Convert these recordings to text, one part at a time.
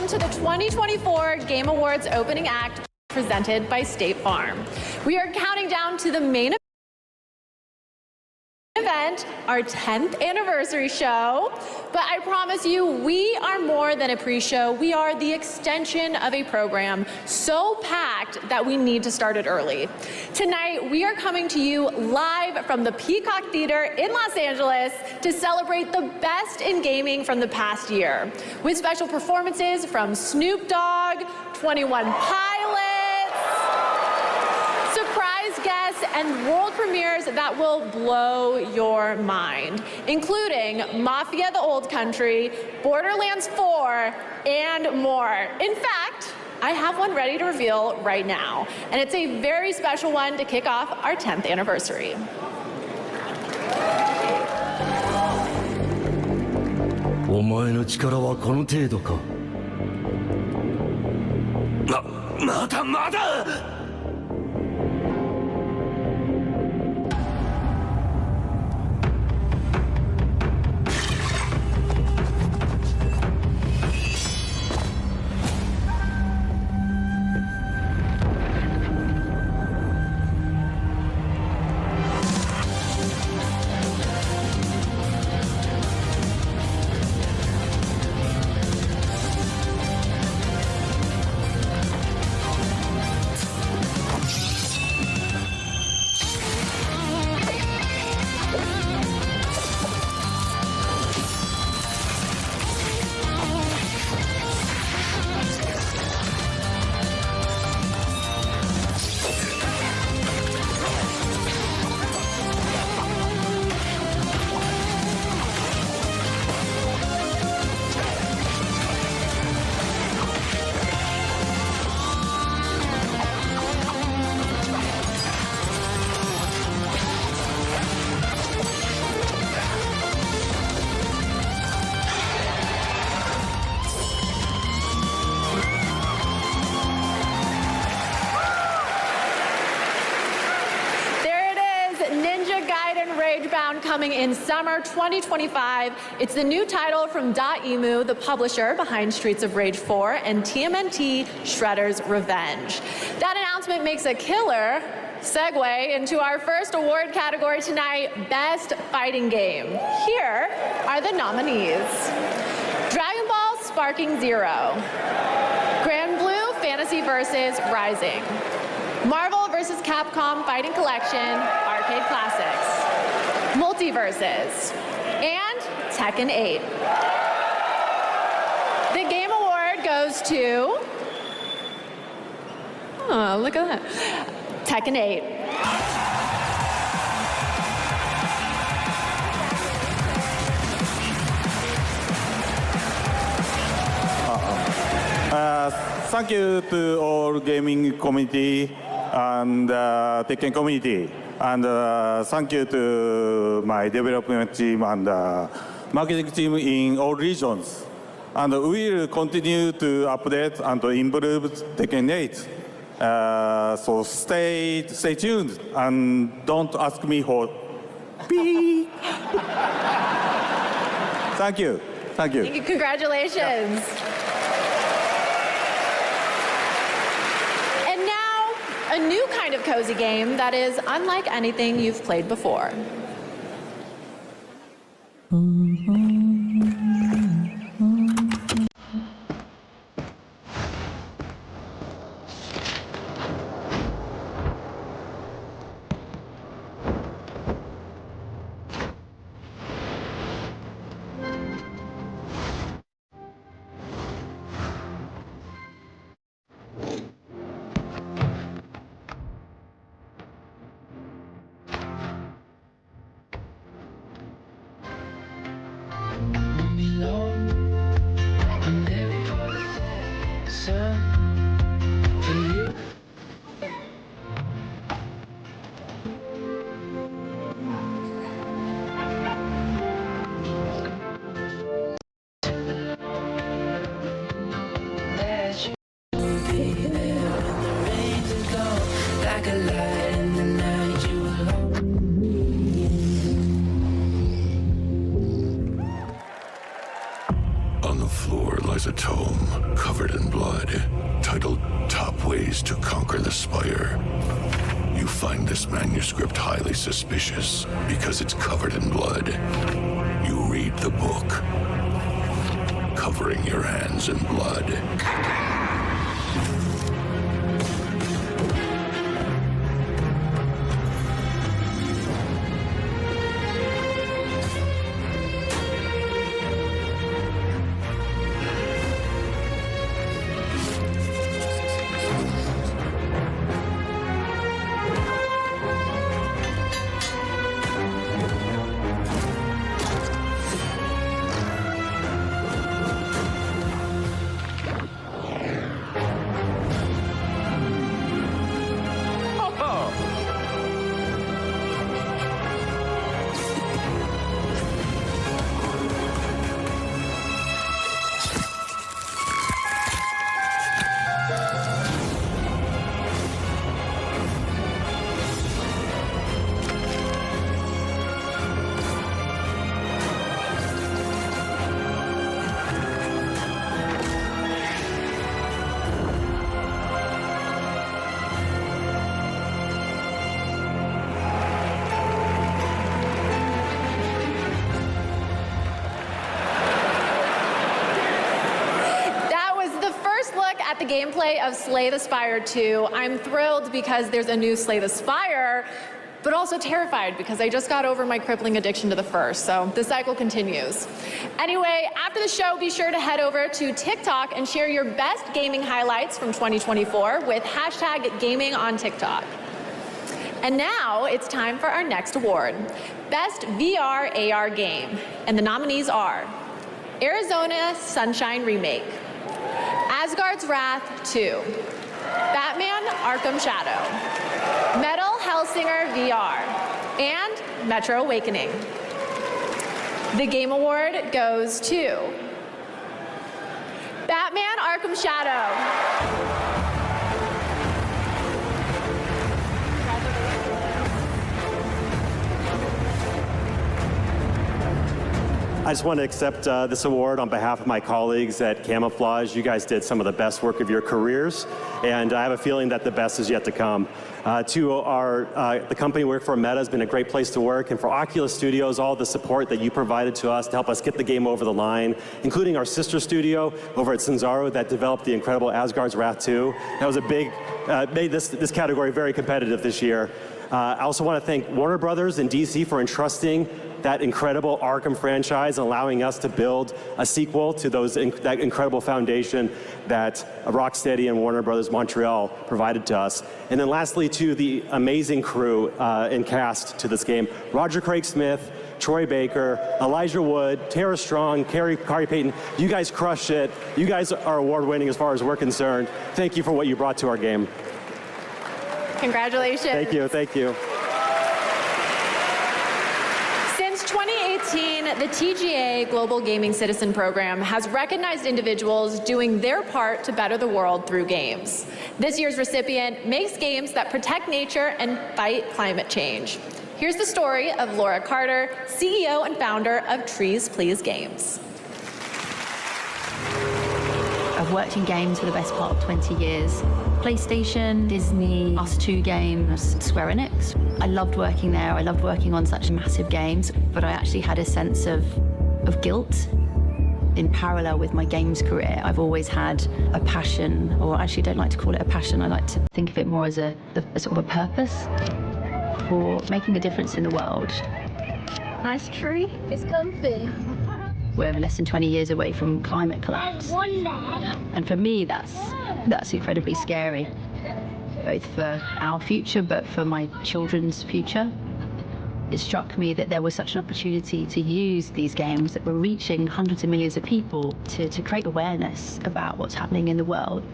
to the 2024 Game Awards opening act presented by State Farm. We are counting down to the main event, our 10th anniversary show. But I promise you, we are more than a pre-show. We are the extension of a program so packed that we need to start it early. Tonight, we are coming to you live from the Peacock Theater in Los Angeles to celebrate the best in gaming from the past year, with special performances from Snoop Dogg, 21 Pilots, surprise guests, and world premieres that will blow your mind, including Mafia: The Old Country, Borderlands 4, and more. In fact, I have one ready to reveal right now, and it's a very special one to kick off our 10th anniversary. お前の力はこの程度か。まだまだ。Coming in summer 2025. It's the new title from Dotemu, the publisher behind Streets of Rage 4 and TMNT Shredder's Revenge. That announcement makes a killer segue into our first award category tonight, Best Fighting Game. Here are the nominees. Dragon Ball Sparking Zero, Grand Blue Fantasy vs. Rising, Marvel vs. Capcom Fighting Collection Arcade Classics, Multiverses, and Tekken 8. The Game Award goes to, oh, look at that, Tekken 8. Thank you to all gaming community and Tekken community. And thank you to my development team and marketing team in all regions. And we will continue to update and to improve Tekken 8. So stay tuned and don't ask me for beep. Thank you. Thank you. Thank you. Congratulations. Yeah. A new kind of cozy game that is unlike anything you've played before. On the floor lies a tome covered covered in blood, titled Top Ways to Conquer the Spire. You find this manuscript highly suspicious because it's covered in blood. You read the book, covering your hands in blood. At the gameplay of Slay the Spire 2. I'm thrilled because there's a new Slay the Spire, but also terrified because I just got over my crippling addiction to the first, so the cycle continues. Anyway, after the show, be sure to head over to TikTok and share your best gaming highlights from 2024 with #gaming on TikTok. And now it's time for our next award, Best VR AR Game. And the nominees are Arizona Sunshine Remake, Asgard's Wrath 2, Batman Arkham Shadow, Metal Hellsinger VR, and Metro Awakening. The Game Award goes to Batman Arkham Shadow. I just want to accept this award on behalf of my colleagues at Camouflage. You guys did some of the best work of your careers, and I have a feeling that the best is yet to come. The company we work for, Meta, has been a great place to work, and for Oculus Studios, all the support that you provided to us to help us get the game over the line, including our sister studio over at Sanzaru that developed the incredible Asgard's Wrath 2. That was a big, made this category very competitive this year. I also want to thank Warner Brothers and DC for entrusting that incredible Arkham franchise and allowing us to build a sequel to that incredible foundation that Rocksteady and Warner Brothers Montreal provided to us. And then lastly, to the amazing crew and cast to this game, Roger Craig Smith, Troy Baker, Elijah Wood, Tara Strong, Kari Payton. You guys crushed it. You guys are award-winning as far as we're concerned. Thank you for what you brought to our game. Congratulations. Thank you, thank you. Since 2018, the TGA Global Gaming Citizen Program has recognized individuals doing their part to better the world through games. This year's recipient makes games that protect nature and fight climate change. Here's the story of Laura Carter, CEO and founder of Trees Please Games. I've worked in games for the best part of 20 years. PlayStation, Disney, Us2 Games, Square Enix. I loved working there. I loved working on such massive games, but I actually had a sense of guilt. In parallel with my games career, I've always had a passion, or actually don't like to call it a passion, I like to think of it more as a sort of a purpose for making a difference in the world. Nice tree. It's comfy. We're less than 20 years away from climate collapse. And for me, that's incredibly scary, both for our future, but for my children's future. It struck me that there was such an opportunity to use these games that were reaching hundreds of millions of people to create awareness about what's happening in the world.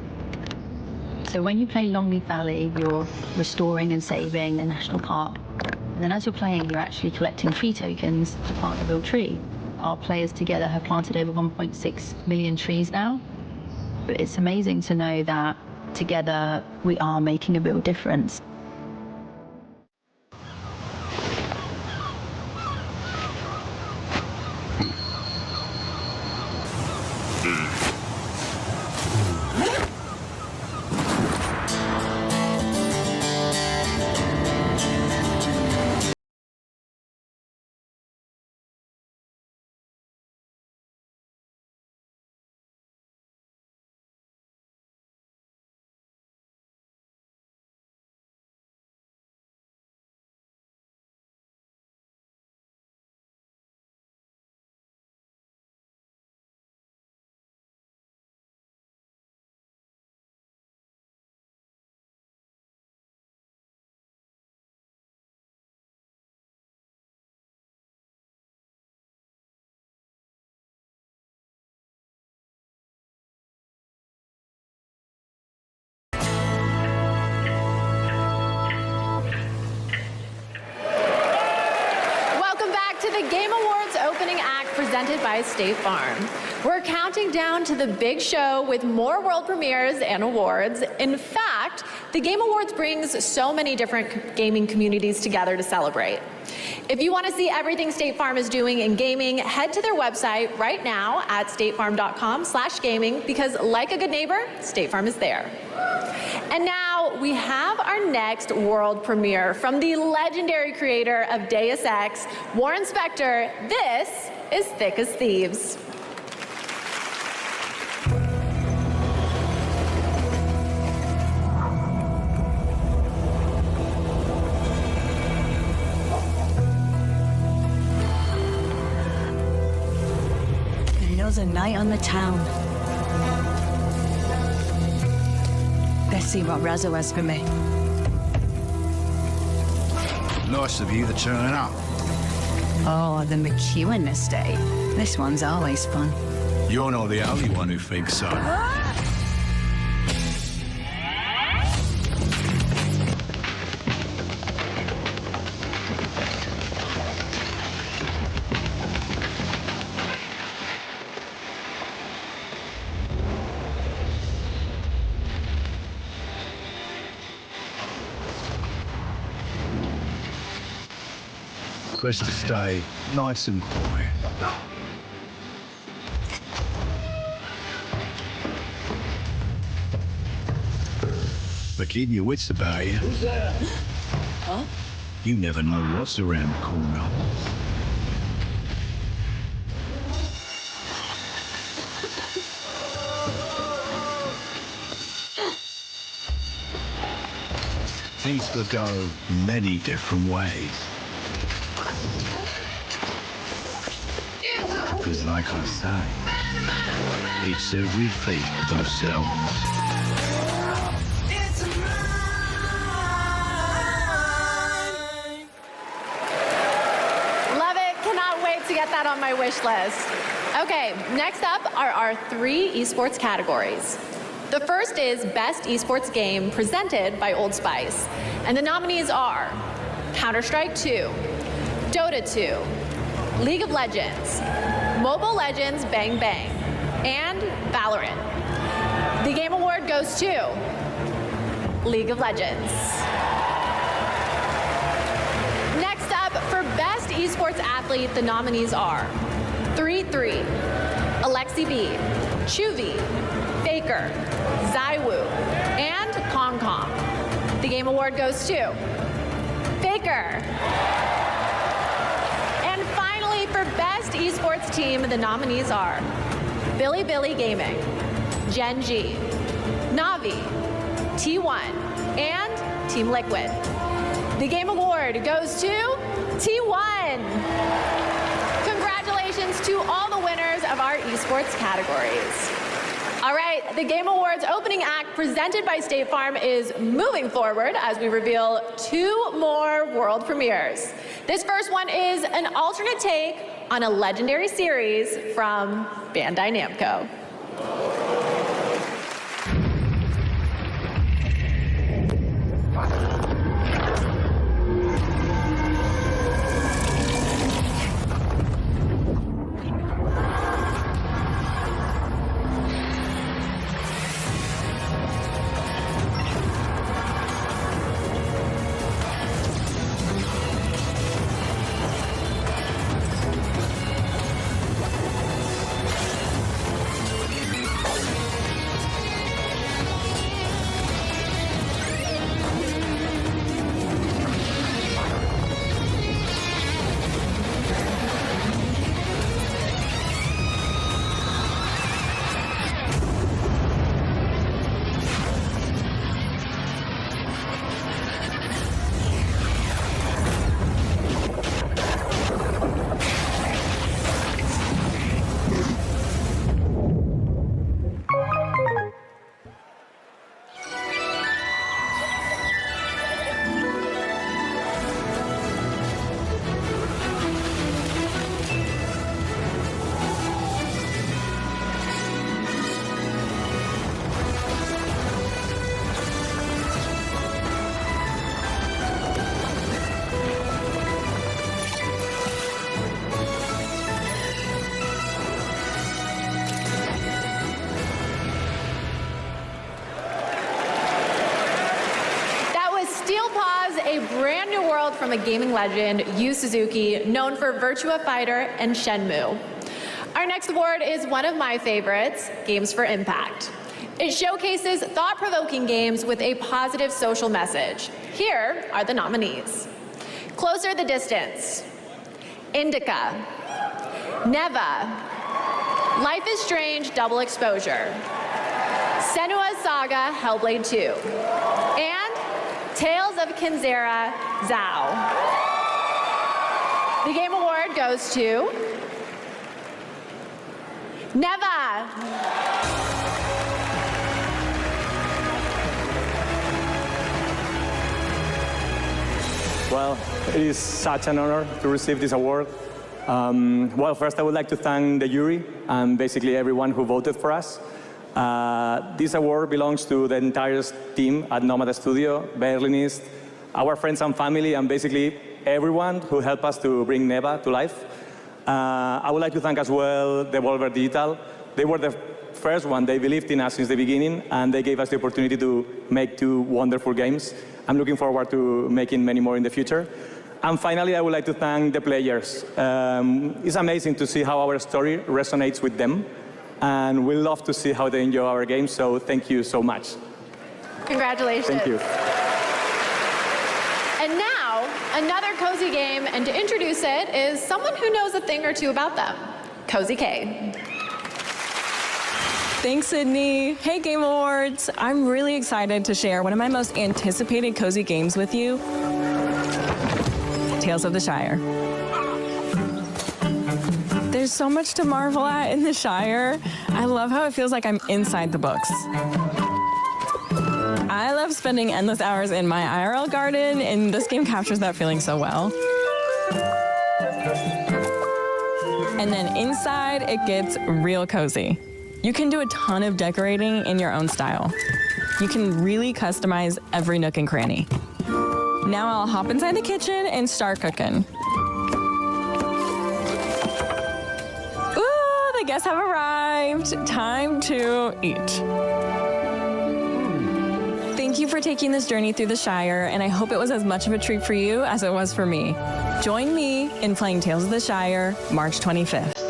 So when you play Longleaf Valley, you're restoring and saving a national park. And then as you're playing, you're actually collecting tree tokens to plant a real tree. Our players together have planted over 1.6 million trees now. But it's amazing to know that together we are making a real difference. the Game Awards opening act presented by State Farm. We're counting down to the big show with more world premieres and awards. In fact, the Game Awards brings so many different gaming communities together to celebrate. If you want to see everything State Farm is doing in gaming, head to their website right now at statefarm.com/gaming because like a good neighbor, State Farm is there. And now we have our next world premiere from the legendary creator of Deus Ex, Warren Spector. This is Thick as Thieves. Another night on the town. Let's see what Razzo has for me. Nice of you to turn up. Oh, the McEwen estate. This one's always fun. You're not the only one who thinks so. Best to stay nice and quiet. But keep your wits about you. Who's there? Huh? You never know what's around the corner. Things could go many different ways. Because like I say, it's everything themselves. Love it. Cannot wait to get that on my wish list. Okay, next up are our 3 esports categories. The first is Best Esports Game presented by Old Spice. And the nominees are Counter-Strike 2, Dota 2, League of Legends, Mobile Legends Bang Bang, and Valorant. The Game Award goes to League of Legends. Next up, for Best Esports Athlete, the nominees are 3-3, Alexi B, Chuvi, Faker, Zywoo, and Kong Kong. The Game Award goes to Faker. And finally, for Best Esports Team, the nominees are Billy Gaming, Gen G, Navi, T1, and Team Liquid. The Game Award goes to T1. Congratulations to all the winners of our esports categories. All right, the Game Awards opening act presented by State Farm is moving forward as we reveal 2 more world premieres. This first one is an alternate take on a legendary series from Bandai Namco. a gaming legend, Yu Suzuki, known for Virtua Fighter and Shenmue. Our next award is one of my favorites, Games for Impact. It showcases thought-provoking games with a positive social message. Here are the nominees. Closer the Distance, Indica, Neva, Life is Strange Double Exposure, Senua's Saga Hellblade 2, and Tales of Kinzera Zhao. The Game Award goes to Neva. Well, it is such an honor to receive this award. Well, first I would like to thank the jury and basically everyone who voted for us. This award belongs to the entire team at Nomad Studio, Berlinist, our friends and family, and basically everyone who helped us to bring Neva to life. I would like to thank as well Devolver Digital. They were the first one. They believed in us since the beginning, and they gave us the opportunity to make 2 wonderful games. I'm looking forward to making many more in the future. And finally, I would like to thank the players. It's amazing to see how our story resonates with them, and we love to see how they enjoy our games, so thank you so much. Congratulations. Thank you. And now, another cozy game, and to introduce it is someone who knows a thing or two about them, Cozy K. Thanks, Sydney. Hey, Game Awards. I'm really excited to share one of my most anticipated cozy games with you, Tales of the Shire. There's so much to marvel at in the Shire. I love how it feels like I'm inside the books. I love spending endless hours in my IRL garden, and this game captures that feeling so well. And then inside, it gets real cozy. You can do a ton of decorating in your own style. You can really customize every nook and cranny. Now I'll hop inside the kitchen and start cooking. Ooh, the guests have arrived. Time to eat. Thank you for taking this journey through the Shire, and I hope it was as much of a treat for you as it was for me. Join me in playing Tales of the Shire, March 25th.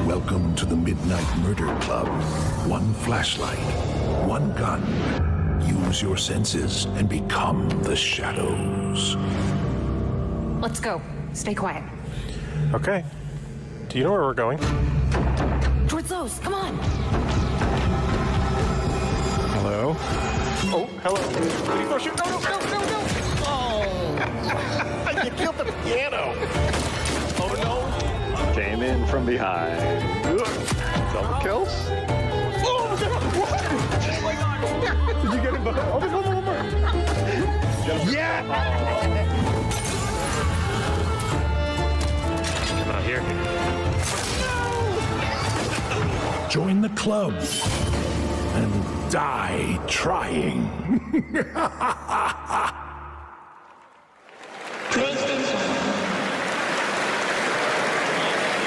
Welcome to the Midnight Murder Club. One flashlight, one gun. Use your senses and become the shadows. Let's go. Stay quiet. Okay. Do you know where we're going? Towards those. Come on. Hello? Oh, hello. Please don't shoot. No, no, no, no, no. Oh. You killed the piano. Oh, no. Came in from behind. Double kills. Oh, my God. Did you get it? Oh, there's one more. Yeah. Come out here. Join the club and die trying.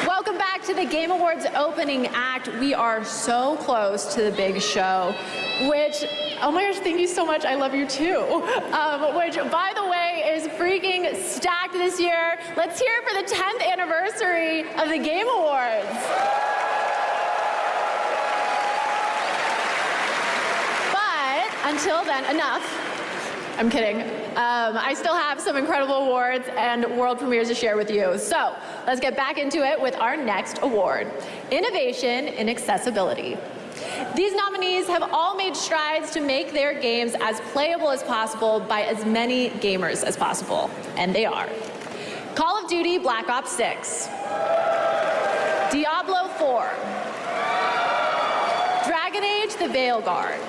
Welcome back to the Game Awards opening act. We are so close to the big show, which, oh my gosh, thank you so much. I love you too. Which, by the way, is freaking stacked this year. Let's hear it for the 10th anniversary of the Game Awards. But until then, enough. I'm kidding. I still have some incredible awards and world premieres to share with you. So let's get back into it with our next award, Innovation in Accessibility. These nominees have all made strides to make their games as playable as possible by as many gamers as possible. And they are Call of Duty Black Ops 6, Diablo 4, Dragon Age The Veilguard,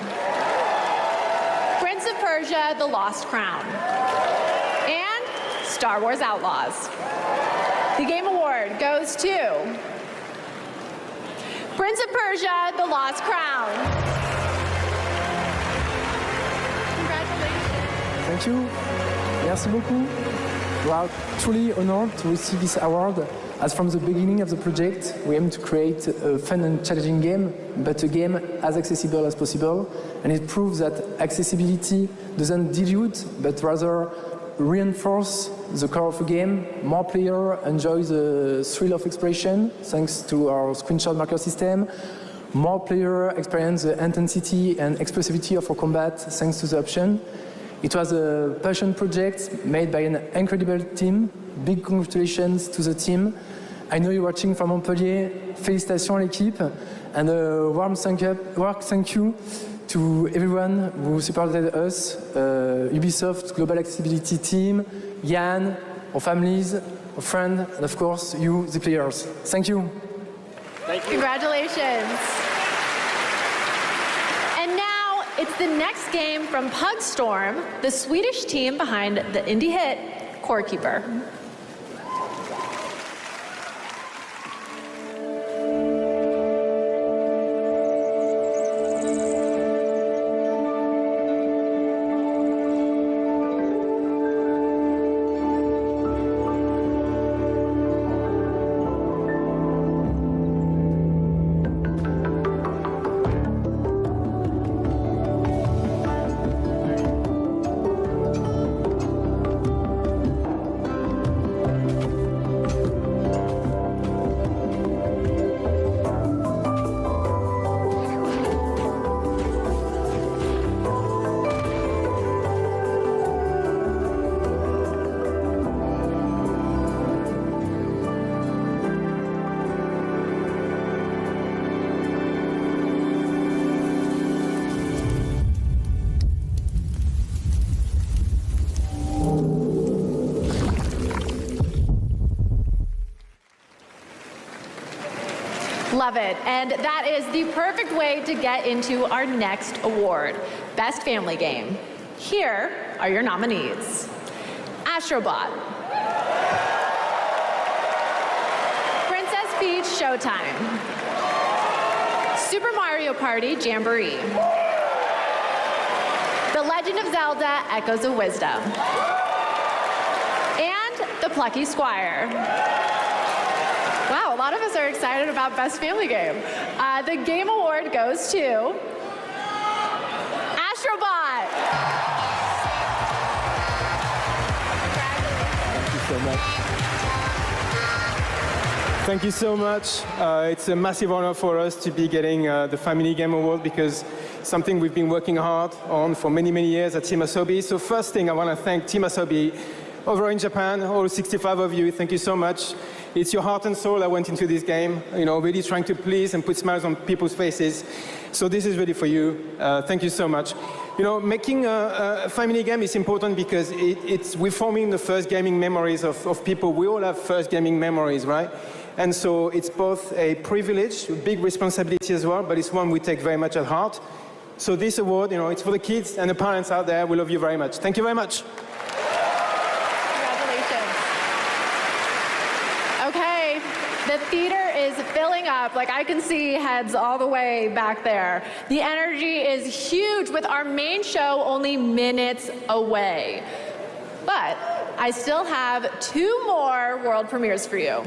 Prince of Persia The Lost Crown, and Star Wars Outlaws. The Game Award goes to Prince of Persia The Lost Crown. Congratulations. Thank you. Merci beaucoup. We are truly honored to receive this award. As from the beginning of the project, we aim to create a fun and challenging game, but a game as accessible as possible. And it proves that accessibility doesn't dilute, but rather reinforce the core of a game. More players enjoy the thrill of exploration thanks to our screenshot marker system. More players experience the intensity and explosivity of our combat thanks to the option. It was a passion project made by an incredible team. Big congratulations to the team. I know you're watching from Montpellier. Félicitations l'équipe. And a warm thank you to everyone who supported us, Ubisoft Global Accessibility Team, Yann, our families, our friends, and of course, you, the players. Thank you. Thank you. Congratulations. And now it's the next game from Pugstorm, the Swedish team behind the indie hit Core Keeper. Love it. And that is the perfect way to get into our next award, Best Family Game. Here are your nominees. Astrobot, Princess Peach Showtime, Super Mario Party Jamboree, The Legend of Zelda Echoes of Wisdom, and The Plucky Squire. Wow, a lot of us are excited about Best Family Game. The Game Award goes to Astrobot. Thank you so much. It's a massive honor for us to be getting the Family Game Award because something we've been working hard on for many, many years at Team Asobi. So first thing, I want to thank Team Asobi over in Japan, all 65 of you. Thank you so much. It's your heart and soul that went into this game, really trying to please and put smiles on people's faces. So this is really for you. Thank you so much. Making a family game is important because we're forming the first gaming memories of people. We all have first gaming memories, right? And so it's both a privilege, a big responsibility as well, but it's one we take very much at heart. So this award, it's for the kids and the parents out there. We love you very much. Thank you very much. The theater is filling up. Like, I can see heads all the way back there. The energy is huge with our main show only minutes away. But I still have 2 more world premieres for you.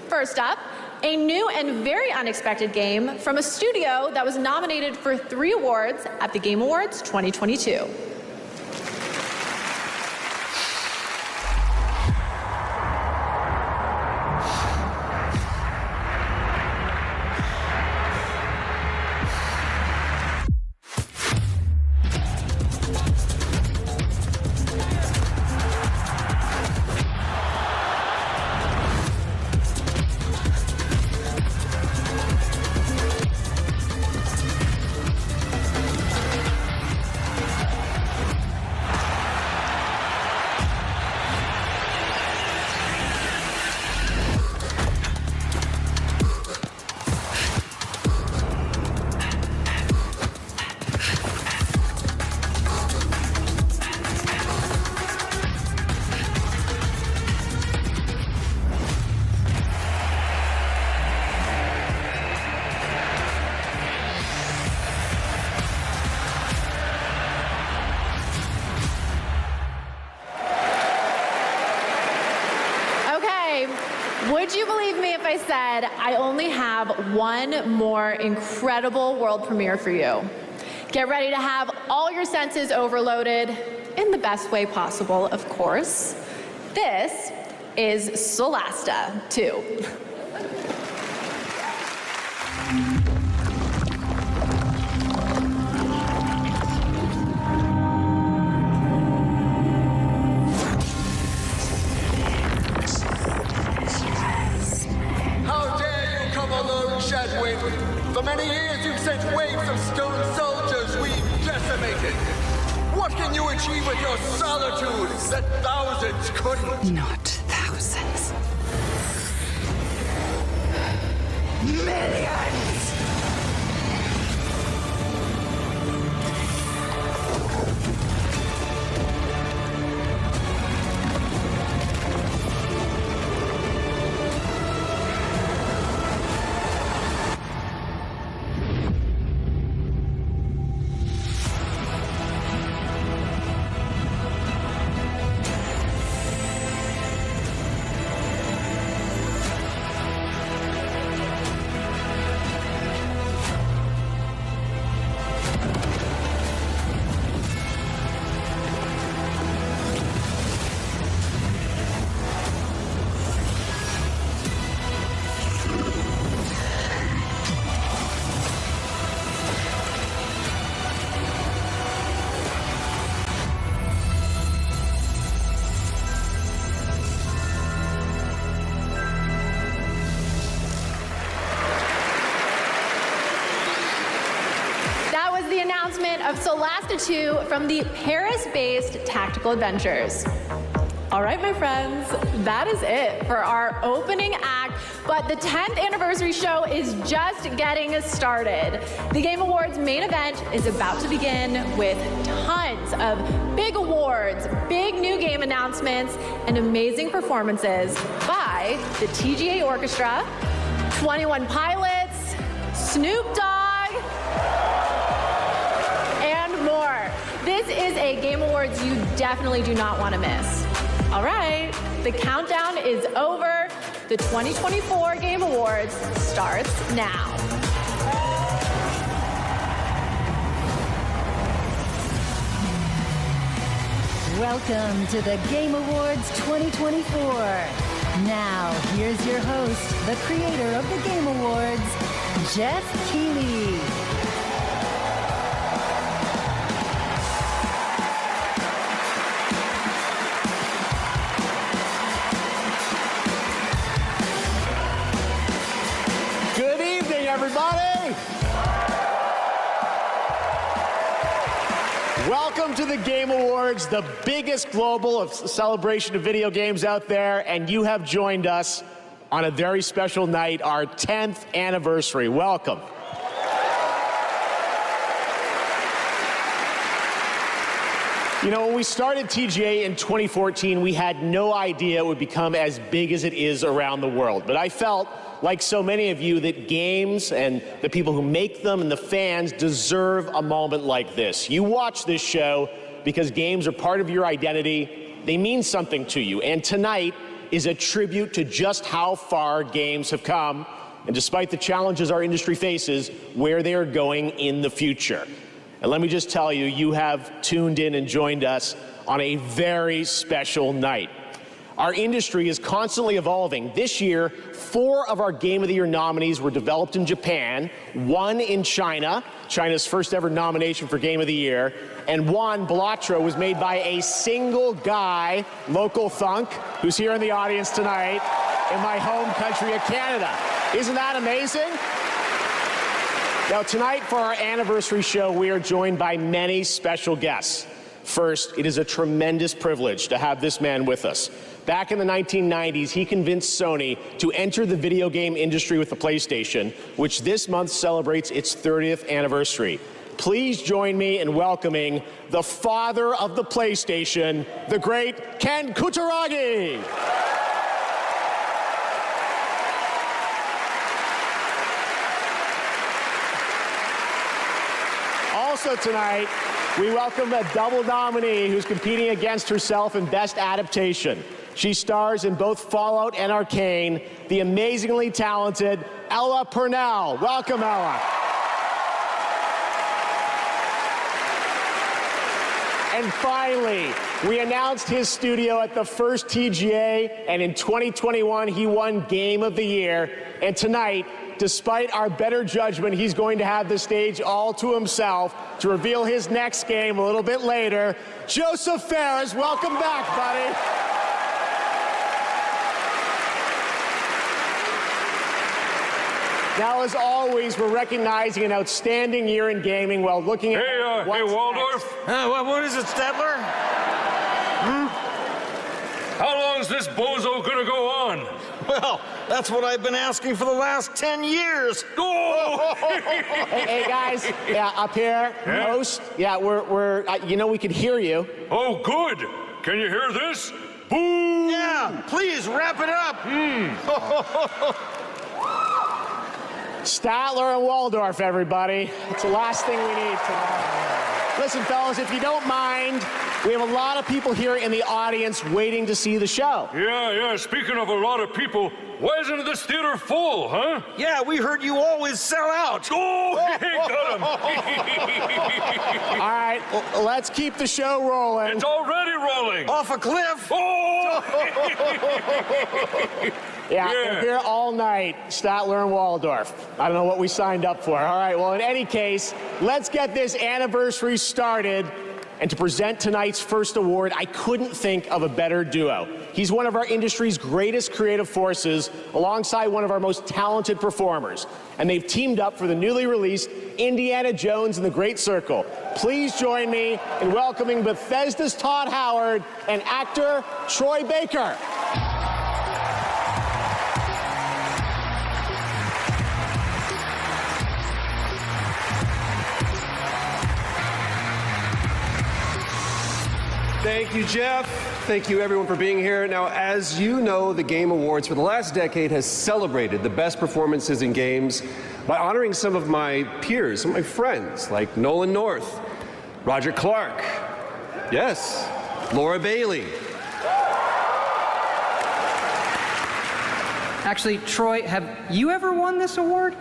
First up, a new and very unexpected game from a studio that was nominated for 3 awards at the Game Awards 2022. Would you believe me if I said I only have one more incredible world premiere for you? Get ready to have all your senses overloaded in the best way possible, of course. This is Solasta 2. For many years you've sent waves of stone soldiers we've decimated. What can you achieve with your solitude that thousands couldn't? Not thousands. Millions! Of Solasta 2 from the Paris-based Tactical Adventures. All right, my friends, that is it for our opening act, but the 10th anniversary show is just getting started. The Game Awards main event is about to begin with tons of big awards, big new game announcements, and amazing performances by the TGA Orchestra, 21 Pilots, Snoop Dogg, more. This is a Game Awards you definitely do not want to miss. All right, the countdown is over. The 2024 Game Awards starts now. Welcome to the Game Awards 2024. Now, here's your host, the creator of the Game Awards, Jeff Keighley. Everybody! Welcome to the Game Awards, the biggest global celebration of video games out there, and you have joined us on a very special night, our 10th anniversary. Welcome. You know, when we started TGA in 2014, we had no idea it would become as big as it is around the world. But I felt, like so many of you, that games and the people who make them and the fans deserve a moment like this. You watch this show because games are part of your identity. They mean something to you. And tonight is a tribute to just how far games have come, and despite the challenges our industry faces, where they are going in the future. And let me just tell you, you have tuned in and joined us on a very special night. Our industry is constantly evolving. This year, 4 of our Game of the Year nominees were developed in Japan, 1 in China, China's first ever nomination for Game of the Year, and 1, Balatro, was made by a single guy, Local Thunk, who's here in the audience tonight, in my home country of Canada. Isn't that amazing? Now, tonight for our anniversary show, we are joined by many special guests. First, it is a tremendous privilege to have this man with us. Back in the 1990s, he convinced Sony to enter the video game industry with the PlayStation, which this month celebrates its 30th anniversary. Please join me in welcoming the father of the PlayStation, the great Ken Kutaragi. Also tonight, we welcome a double nominee who's competing against herself in Best Adaptation. She stars in both Fallout and Arcane, the amazingly talented Ella Purnell. Welcome, Ella. And finally, we announced his studio at the first TGA, and in 2021, he won Game of the Year. And tonight, despite our better judgment, he's going to have the stage all to himself to reveal his next game a little bit later. Joseph Ferris, welcome back, buddy. Now, as always, we're recognizing an outstanding year in gaming while looking at... Hey, Waldorf. What is it, Stadler? How long is this bozo gonna go on? Well, that's what I've been asking for the last 10 years. Oh! hey, guys, up here, host. Yeah, we're you know, we could hear you. Oh, good. Can you hear this? Boom! Yeah, please wrap it up. Statler and Waldorf, everybody. It's the last thing we need tonight. Listen, fellas, if you don't mind, we have a lot of people here in the audience waiting to see the show. Yeah. Speaking of a lot of people, why isn't this theater full, huh? Yeah, we heard you always sell out. Oh, got him. All right, well, let's keep the show rolling. It's already rolling. Off a cliff. Oh! Yeah, we're here all night, Statler and Waldorf. I don't know what we signed up for. All right, well, in any case, let's get this anniversary started. And to present tonight's first award, I couldn't think of a better duo. He's one of our industry's greatest creative forces, alongside one of our most talented performers. And they've teamed up for the newly released Indiana Jones and the Great Circle. Please join me in welcoming Bethesda's Todd Howard and actor Troy Baker. Thank you, Jeff. Thank you, everyone, for being here. Now, as you know, the Game Awards for the last decade has celebrated the best performances in games by honoring some of my peers, some of my friends, like Nolan North, Roger Clark, yes, Laura Bailey. Actually, Troy, have you ever won this award?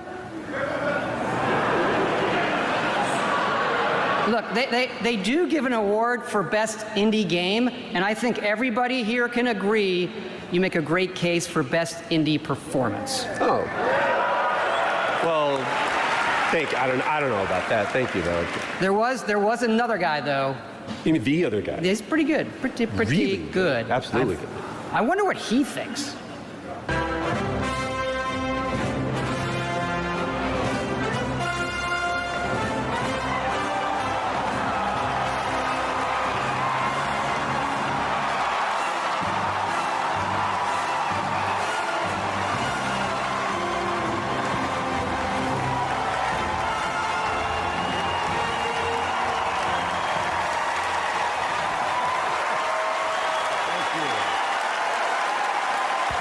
Look, they do give an award for best indie game, and I think everybody here can agree you make a great case for best indie performance. Oh. Well, thank you. I don't know about that. Thank you, though. There was another guy, though. You mean the other guy? He's pretty good. Pretty really good. Absolutely good. I wonder what he thinks.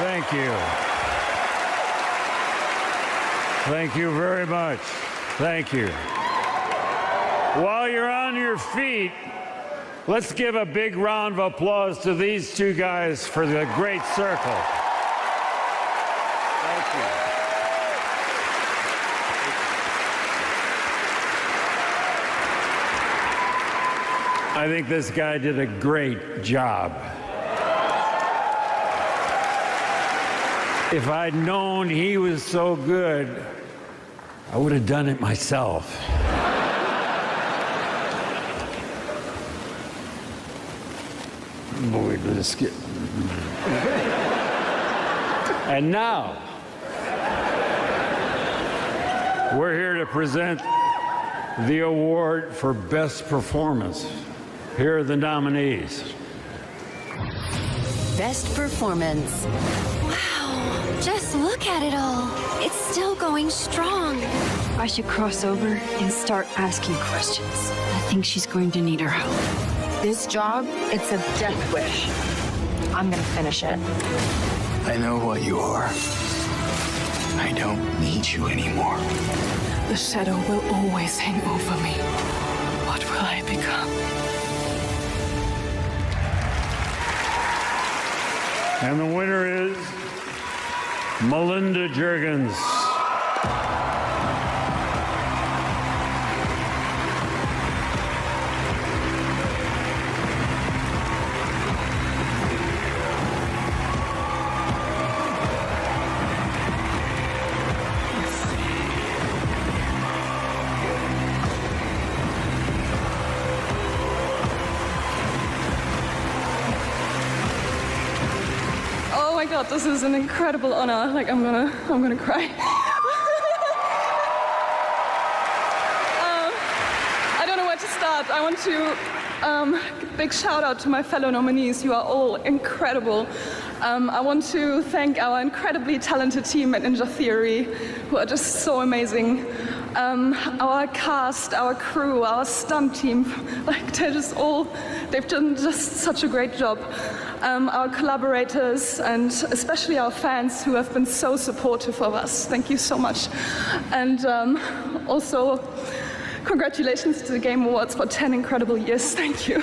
Thank you. Thank you very much. Thank you. While you're on your feet, let's give a big round of applause to these two guys for the Great Circle. Thank you. I think this guy did a great job. If I'd known he was so good, I would have done it myself. Boy, let's get... And now, we're here to present the award for Best Performance. Here are the nominees. Best Performance. Just look at it all. It's still going strong. I should cross over and start asking questions. I think she's going to need our help. This job, it's a death wish. I'm gonna finish it. I know what you are. I don't need you anymore. The shadow will always hang over me. What will I become? And the winner is Melinda Juergens. Oh my God, this is an incredible honor. Like, I'm gonna cry. I don't know where to start. I want to big shout out to my fellow nominees. You are all incredible. I want to thank our incredibly talented team at Ninja Theory, who are just so amazing. Our cast, our crew, our stunt team, like they've done just such a great job. Our collaborators and especially our fans who have been so supportive of us. Thank you so much. And also, congratulations to the Game Awards for 10 incredible years. Thank you.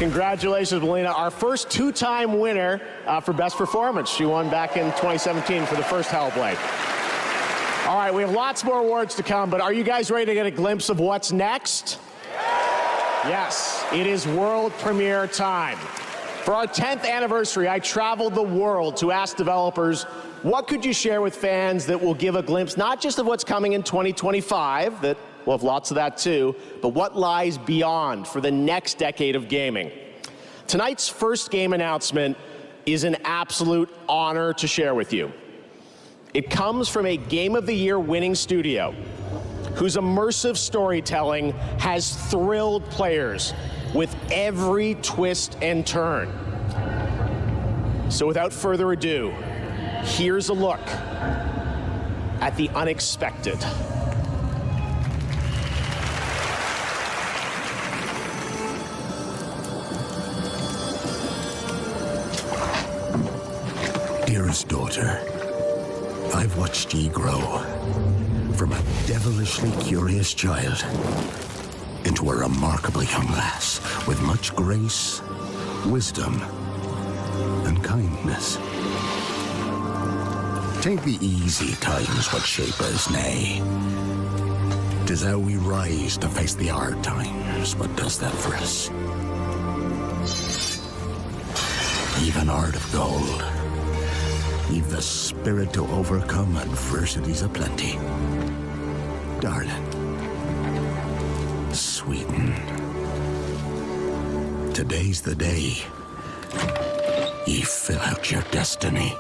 Congratulations, Melina. Our first two-time winner for Best Performance. She won back in 2017 for the first Hellblade. All right, we have lots more awards to come, but are you guys ready to get a glimpse of what's next? Yes, it is world premiere time. For our 10th anniversary, I traveled the world to ask developers, what could you share with fans that will give a glimpse not just of what's coming in 2025, that we'll have lots of that too, but what lies beyond for the next decade of gaming. Tonight's first game announcement is an absolute honor to share with you. It comes from a Game of the Year winning studio whose immersive storytelling has thrilled players with every twist and turn. So without further ado, here's a look at the unexpected. Dearest daughter, I've watched ye grow from a devilishly curious child into a remarkably young lass with much grace, wisdom, and kindness. Take the easy times what shape us, nay. 'Tis how we rise to face the hard times what does that for us. Even heart of gold. You've the spirit to overcome adversities aplenty. Darling, sweeten. Today's the day ye fill out your destiny.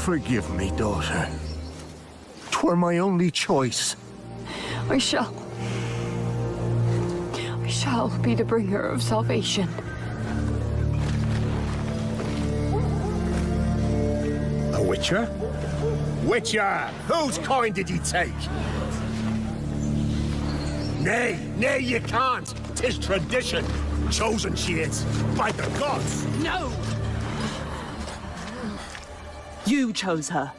Forgive me, daughter. 'Twere my only choice. I shall be the bringer of salvation. A witcher? Witcher! Whose coin did ye take? Nay, you can't. 'Tis tradition. Chosen she is, by the gods. No! You chose her.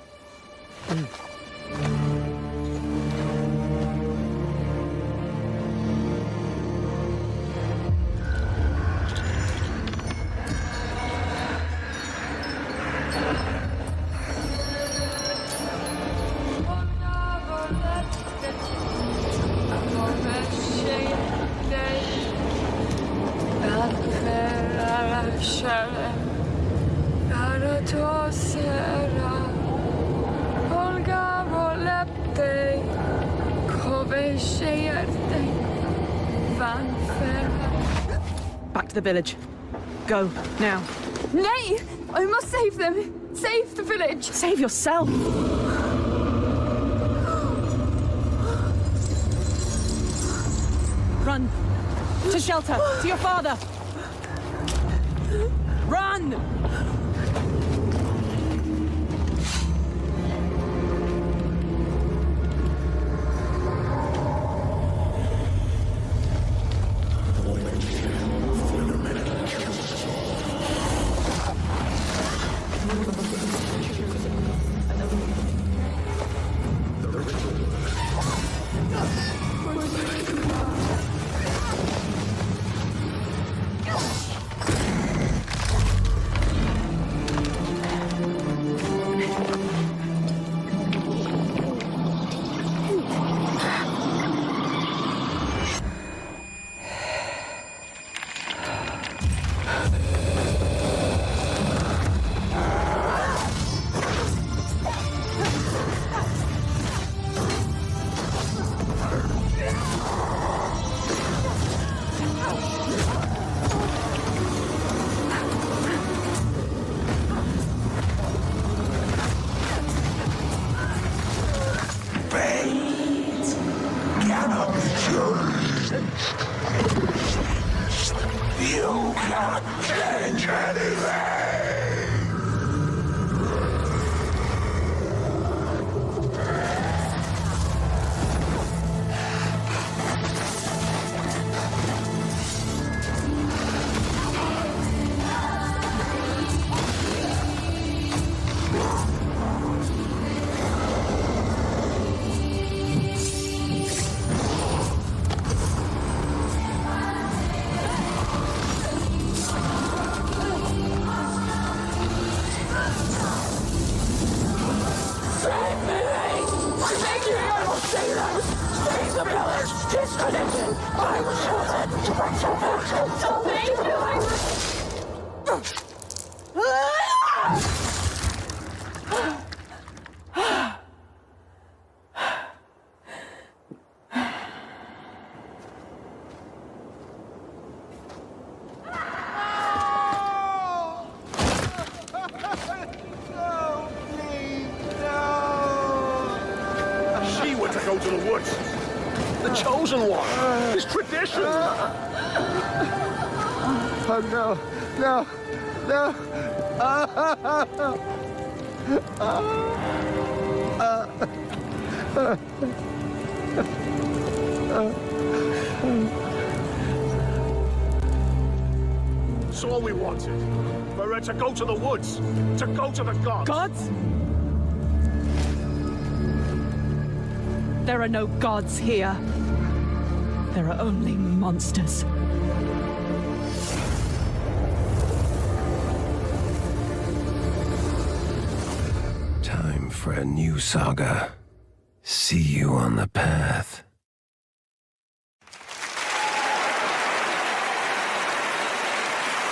Back to the village. Go, now. Nay! I must save them. Save the village. Save yourself. Run. To shelter. To your father. Run! You can't change anything! Disconnection! I was chosen to bring salvation! So thank She went to go to the woods. The chosen one. It's tradition. Oh no, no, no. It's all we wanted. For to go to the woods. To go to the gods. Gods? There are no gods here. There are only monsters. Time for a new saga. See you on the path.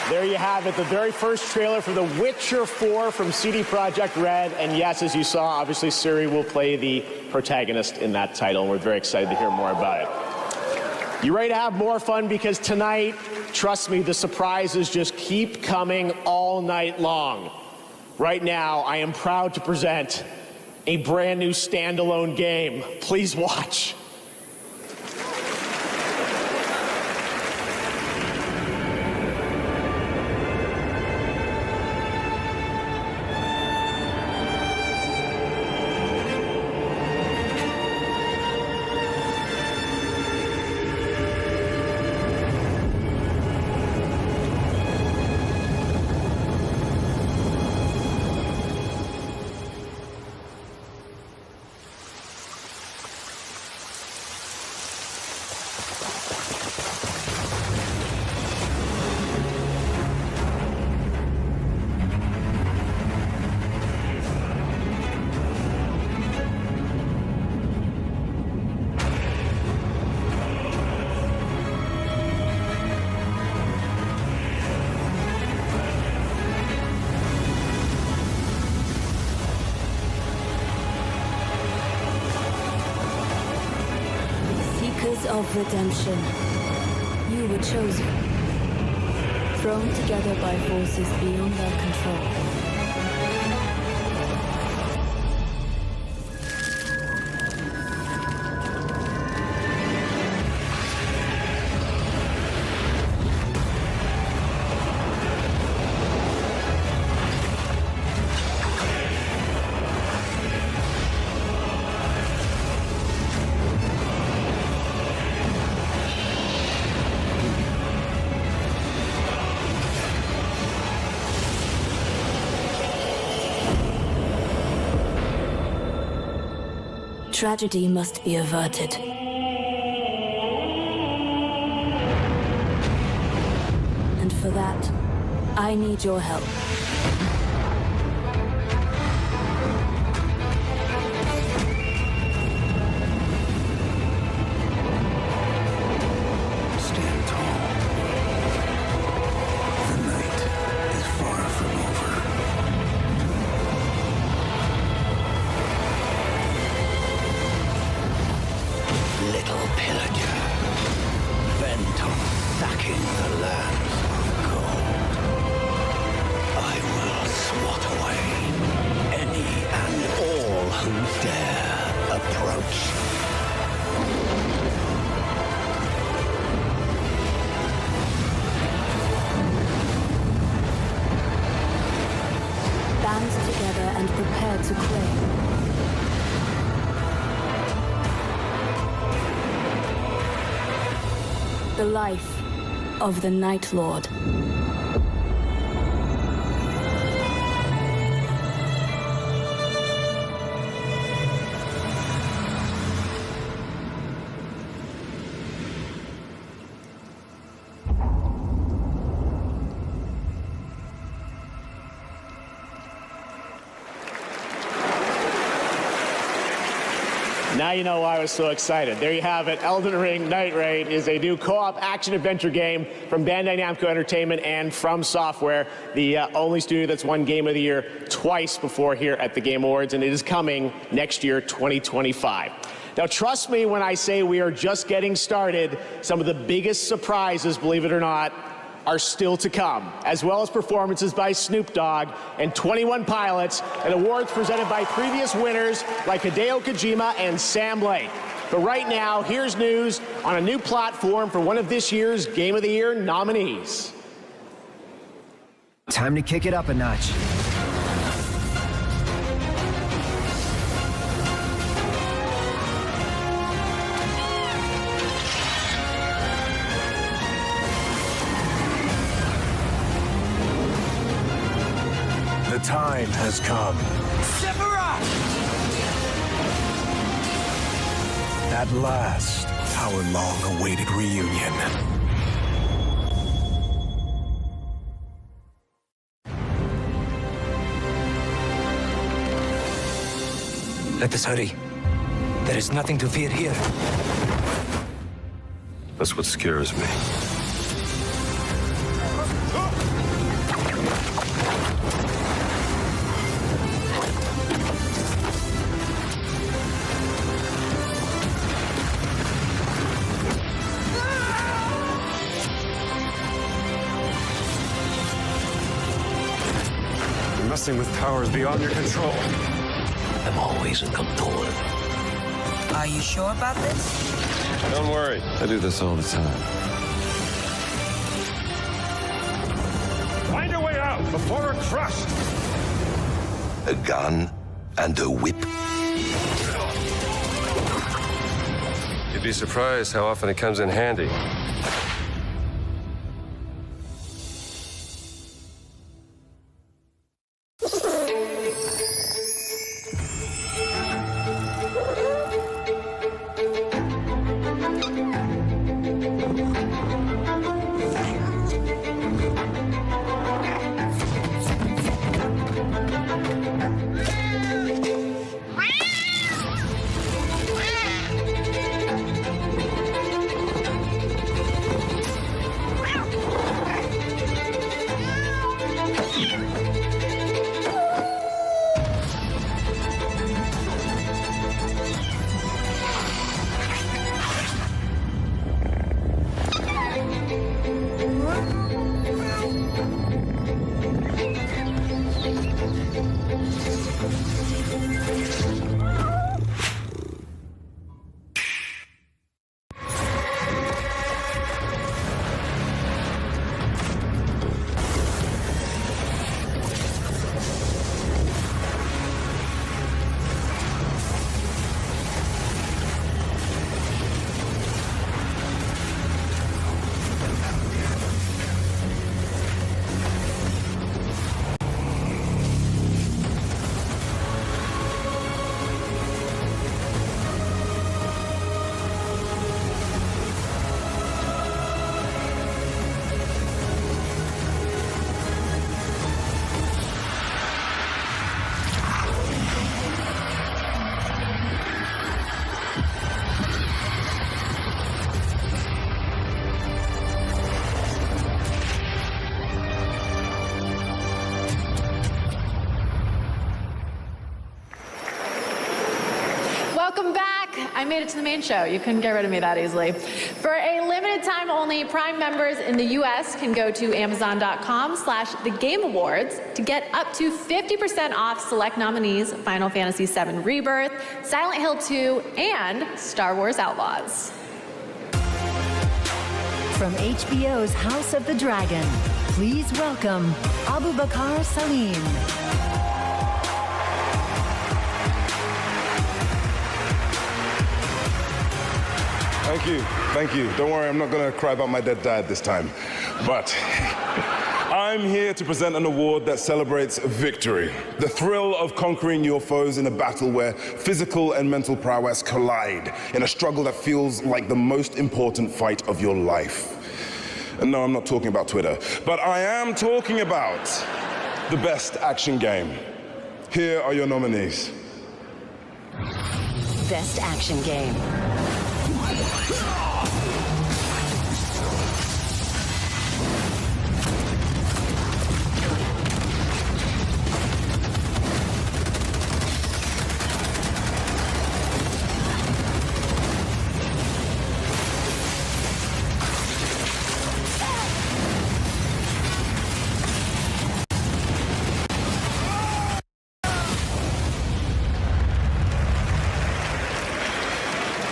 There you have it, the very first trailer for The Witcher 4 from CD Projekt Red. And yes, as you saw, obviously Ciri will play the protagonist in that title, and we're very excited to hear more about it. You ready to have more fun? Because tonight, trust me, the surprises just keep coming all night long. Right now, I am proud to present a brand new standalone game. Please watch. Of redemption. You were chosen. Thrown together by forces beyond our control. tragedy must be averted. And for that, I need your help. Stand tall. The night is far from over. Little pillager, bent on sacking the lands of gold. I will swat away any and all who dare approach. Band together and prepare to claim. The life of the Night Lord. Now you know why I was so excited. There you have it. Elden Ring Night Raid is a new co-op action-adventure game from Bandai Namco Entertainment and From Software, the only studio that's won Game of the Year twice before here at the Game Awards, and it is coming next year, 2025. Now, trust me when I say we are just getting started. Some of the biggest surprises, believe it or not, are still to come, as well as performances by Snoop Dogg and 21 Pilots, and awards presented by previous winners like Hideo Kojima and Sam Lake. But right now, here's news on a new platform for one of this year's Game of the Year nominees. Time to kick it up a notch. The time has come. Sephiroth! At last, our long-awaited reunion. Let us hurry. There is nothing to fear here. That's what scares me. You're messing with powers beyond your control. I'm always in control. Are you sure about this? Don't worry, I do this all the time. Find a way out before we're crushed. A gun and a whip. You'd be surprised how often it comes in handy. Welcome back. I made it to the main show. You couldn't get rid of me that easily. For a limited time only, Prime members in the US can go to Amazon.com/thegameawards to get up to 50% off select nominees: Final Fantasy VII Rebirth, Silent Hill 2, and Star Wars Outlaws. From HBO's House of the Dragon, please welcome Abubakar Salim. Thank you. Don't worry, I'm not going to cry about my dead dad this time. But I'm here to present an award that celebrates victory. The thrill of conquering your foes in a battle where physical and mental prowess collide in a struggle that feels like the most important fight of your life. And no, I'm not talking about Twitter, but I am talking about the best action game. Here are your nominees. Best action game.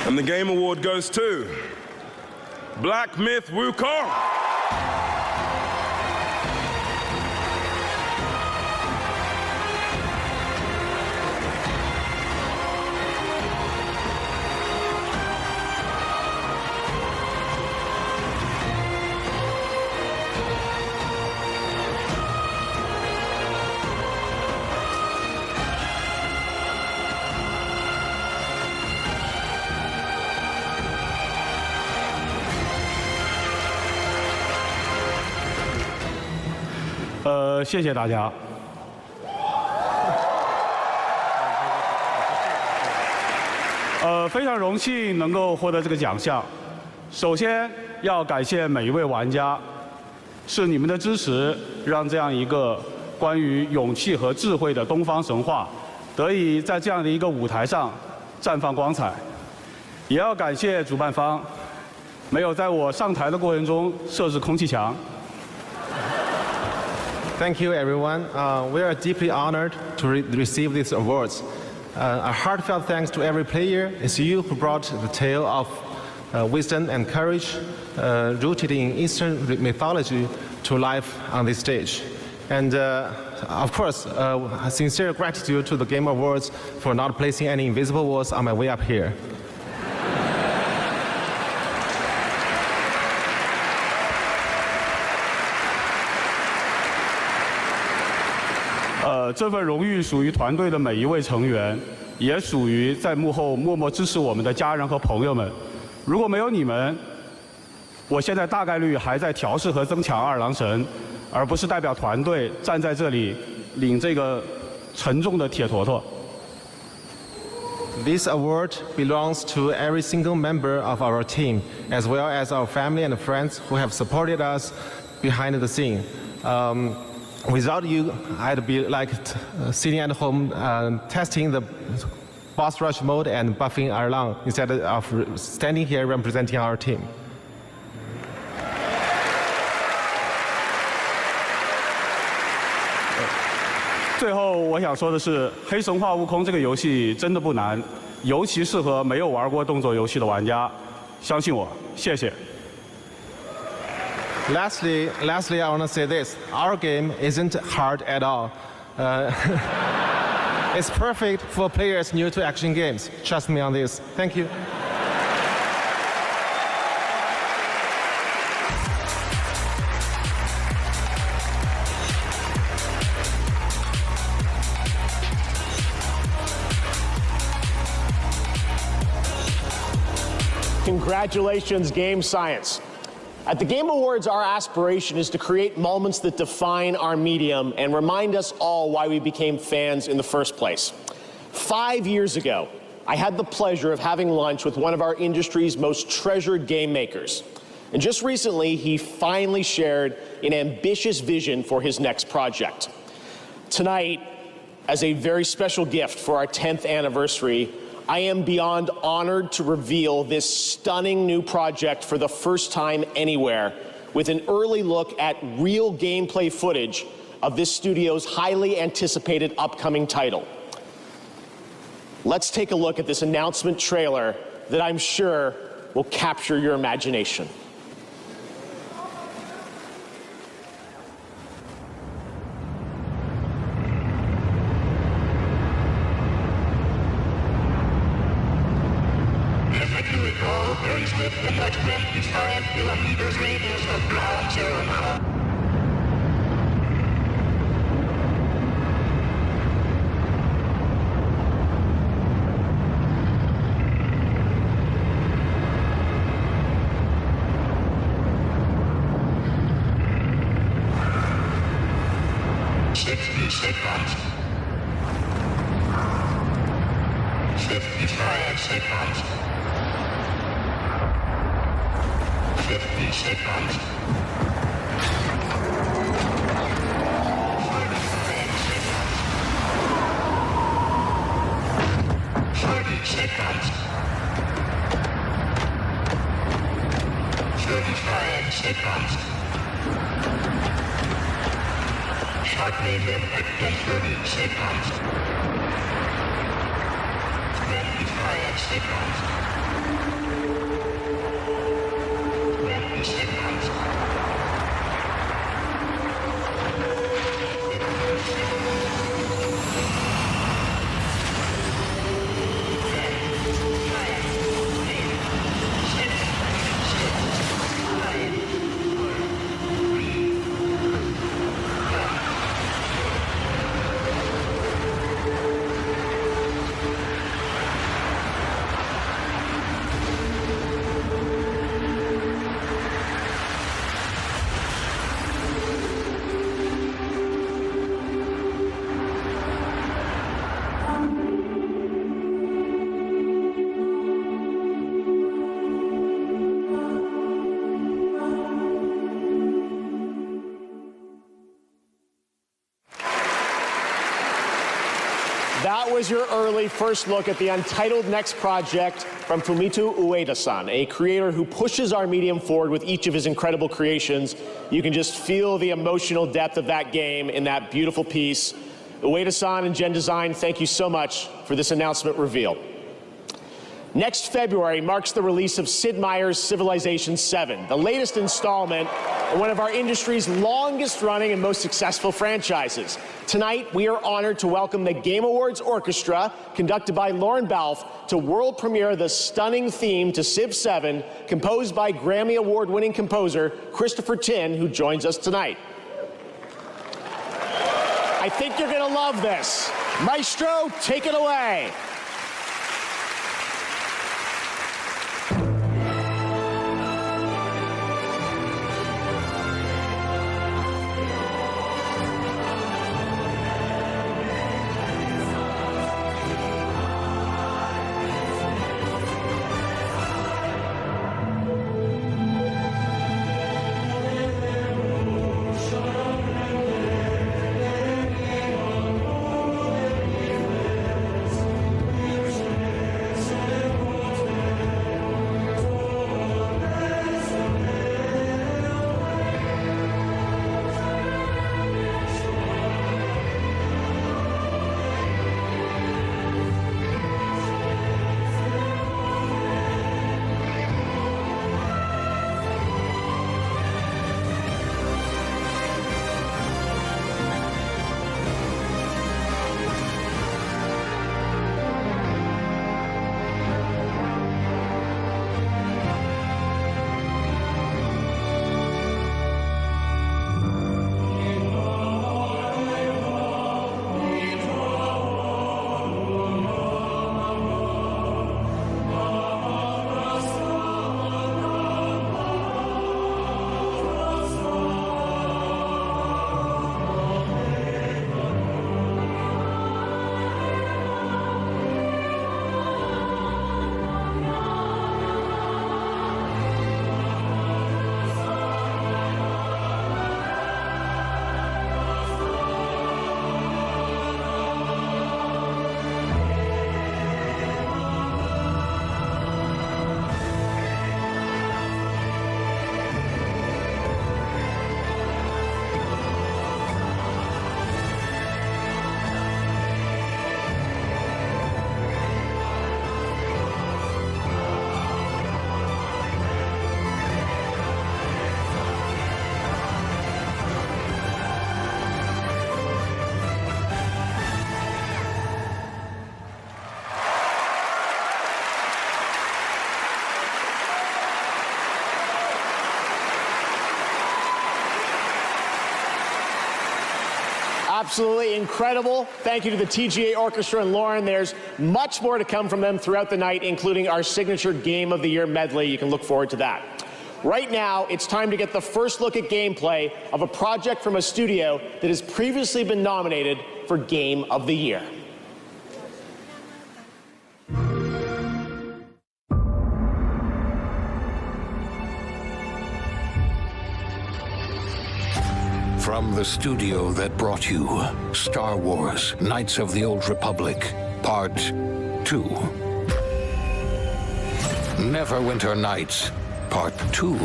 And the Game Award goes to Black Myth Wukong.谢谢大家。非常荣幸能够获得这个奖项。首先要感谢每一位玩家，是你们的支持，让这样一个关于勇气和智慧的东方神话，得以在这样的一个舞台上绽放光彩。也要感谢主办方，没有在我上台的过程中设置空气墙。 Thank you, everyone. We are deeply honored to receive these awards. A heartfelt thanks to every player. It's you who brought the tale of wisdom and courage rooted in Eastern mythology to life on this stage. And of course, a sincere gratitude to the Game Awards for not placing any invisible walls on my way up here. 这份荣誉属于团队的每一位成员，也属于在幕后默默支持我们的家人和朋友们。如果没有你们，我现在大概率还在调试和增强二郎神，而不是代表团队站在这里领这个沉重的铁坨坨。 This award belongs to every single member of our team, as well as our family and friends who have supported us behind the scene. Without you, I'd be like sitting at home testing the boss rush mode and buffing Erlang instead of standing here representing our team. 最后我想说的是，《黑神话：悟空》这个游戏真的不难，尤其适合没有玩过动作游戏的玩家。相信我，谢谢。 Lastly, I want to say this. Our game isn't hard at all. It's perfect for players new to action games. Trust me on this. Thank you. Congratulations, Game Science. At the Game Awards, our aspiration is to create moments that define our medium and remind us all why we became fans in the first place. 5 years ago, I had the pleasure of having lunch with one of our industry's most treasured game makers. And just recently, he finally shared an ambitious vision for his next project. Tonight, as a very special gift for our 10th anniversary, I am beyond honored to reveal this stunning new project for the first time anywhere, with an early look at real gameplay footage of this studio's highly anticipated upcoming title. Let's take a look at this announcement trailer that I'm sure will capture your imagination. That was your early first look at the untitled next project from Fumito Ueda-san, a creator who pushes our medium forward with each of his incredible creations. You can just feel the emotional depth of that game in that beautiful piece. Ueda-san and Gen Design, thank you so much for this announcement reveal. Next February marks the release of Sid Meier's Civilization VII, the latest installment in one of our industry's longest running and most successful franchises. Tonight, we are honored to welcome the Game Awards Orchestra, conducted by Lauren Balfe, to world premiere the stunning theme to Civ 7, composed by Grammy Award-winning composer Christopher Tin, who joins us tonight. I think you're gonna love this. Maestro, take it away. Absolutely incredible. Thank you to the TGA Orchestra and Lauren. There's much more to come from them throughout the night, including our signature Game of the Year medley. You can look forward to that. Right now, it's time to get the first look at gameplay of a project from a studio that has previously been nominated for Game of the Year. From the studio that brought you Star Wars: Knights of the Old Republic, Part 2. Neverwinter Nights, Part 2.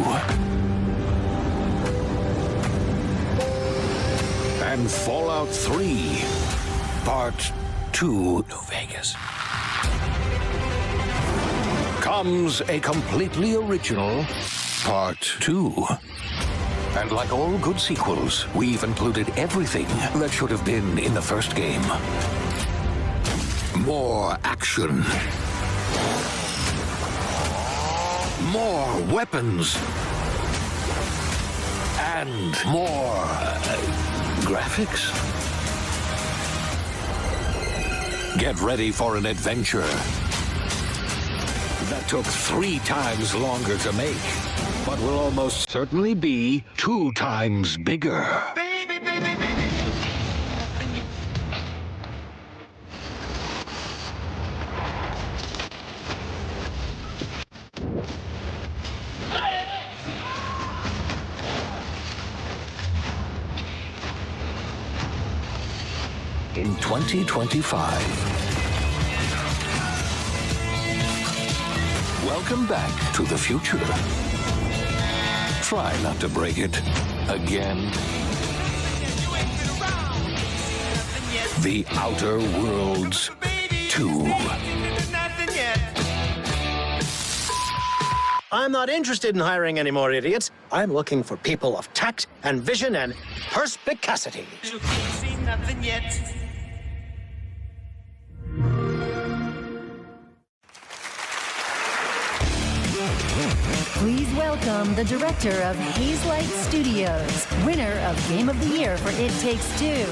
And Fallout 3, Part 2. New Vegas. Comes a completely original Part 2. And like all good sequels, we've included everything that should have been in the first game. More action. More weapons. And more graphics. Get ready for an adventure that took 3 times longer to make, but will almost certainly be 2 times bigger. In 2025. Welcome back to the future. Try not to break it again. The Outer Worlds 2. I'm not interested in hiring any more idiots. I'm looking for people of tact and vision and perspicacity. Please welcome the director of Hazelight Studios, winner of Game of the Year for It Takes Two,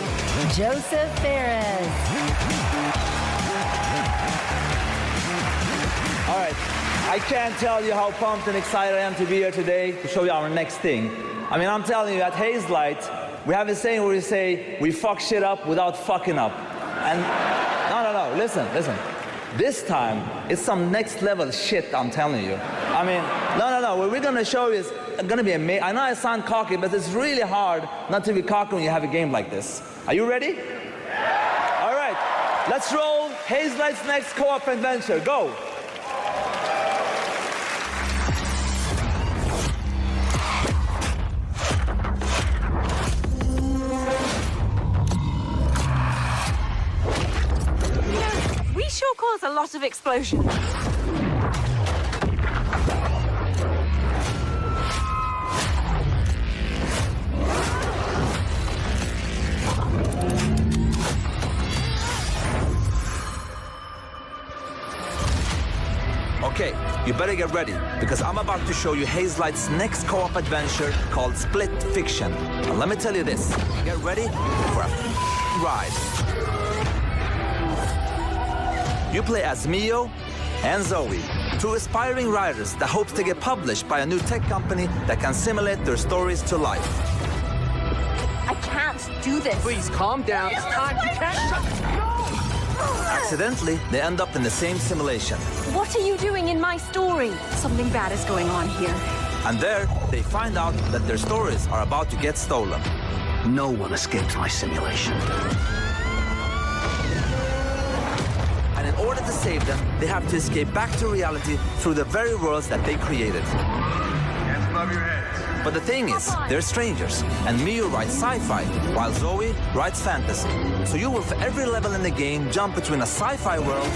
Joseph Fares. All right, I can't tell you how pumped and excited I am to be here today to show you our next thing. I mean, I'm telling you, at Hazelight, we have a saying where we say, we fuck shit up without fucking up. And no, listen. This time, it's some next level shit, I'm telling you. I mean, no, what we're gonna show you is gonna be amazing. I know I sound cocky, but it's really hard not to be cocky when you have a game like this. Are you ready? All right, let's roll Hazelight's next co-op adventure. Go. We sure cause a lot of explosions. Okay, you better get ready, because I'm about to show you Hazelight's next co-op adventure called Split Fiction. And let me tell you this, get ready for a ride. You play as Mio and Zoe, two aspiring writers that hopes to get published by a new tech company that can simulate their stories to life. I can't do this. Please calm down. It's time. You can't shut. Accidentally, they end up in the same simulation. What are you doing in my story? Something bad is going on here. And there, they find out that their stories are about to get stolen. No one escapes my simulation. And in order to save them, they have to escape back to reality through the very worlds that they created. Hands above your heads. But the thing is, they're strangers, and Mio writes sci-fi, while Zoe writes fantasy. So you will, for every level in the game, jump between a sci-fi world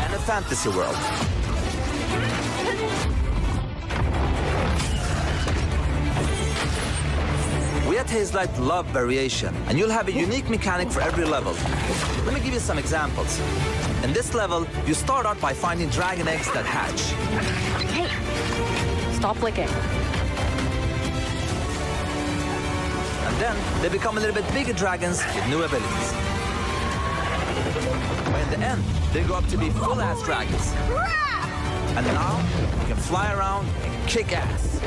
and a fantasy world. We at Hazelight love variation, and you'll have a unique mechanic for every level. Let me give you some examples. In this level, you start out by finding dragon eggs that hatch. Hey, stop licking. And then they become a little bit bigger dragons with new abilities. But in the end, they grow up to be full-ass dragons. And now, you can fly around and kick ass.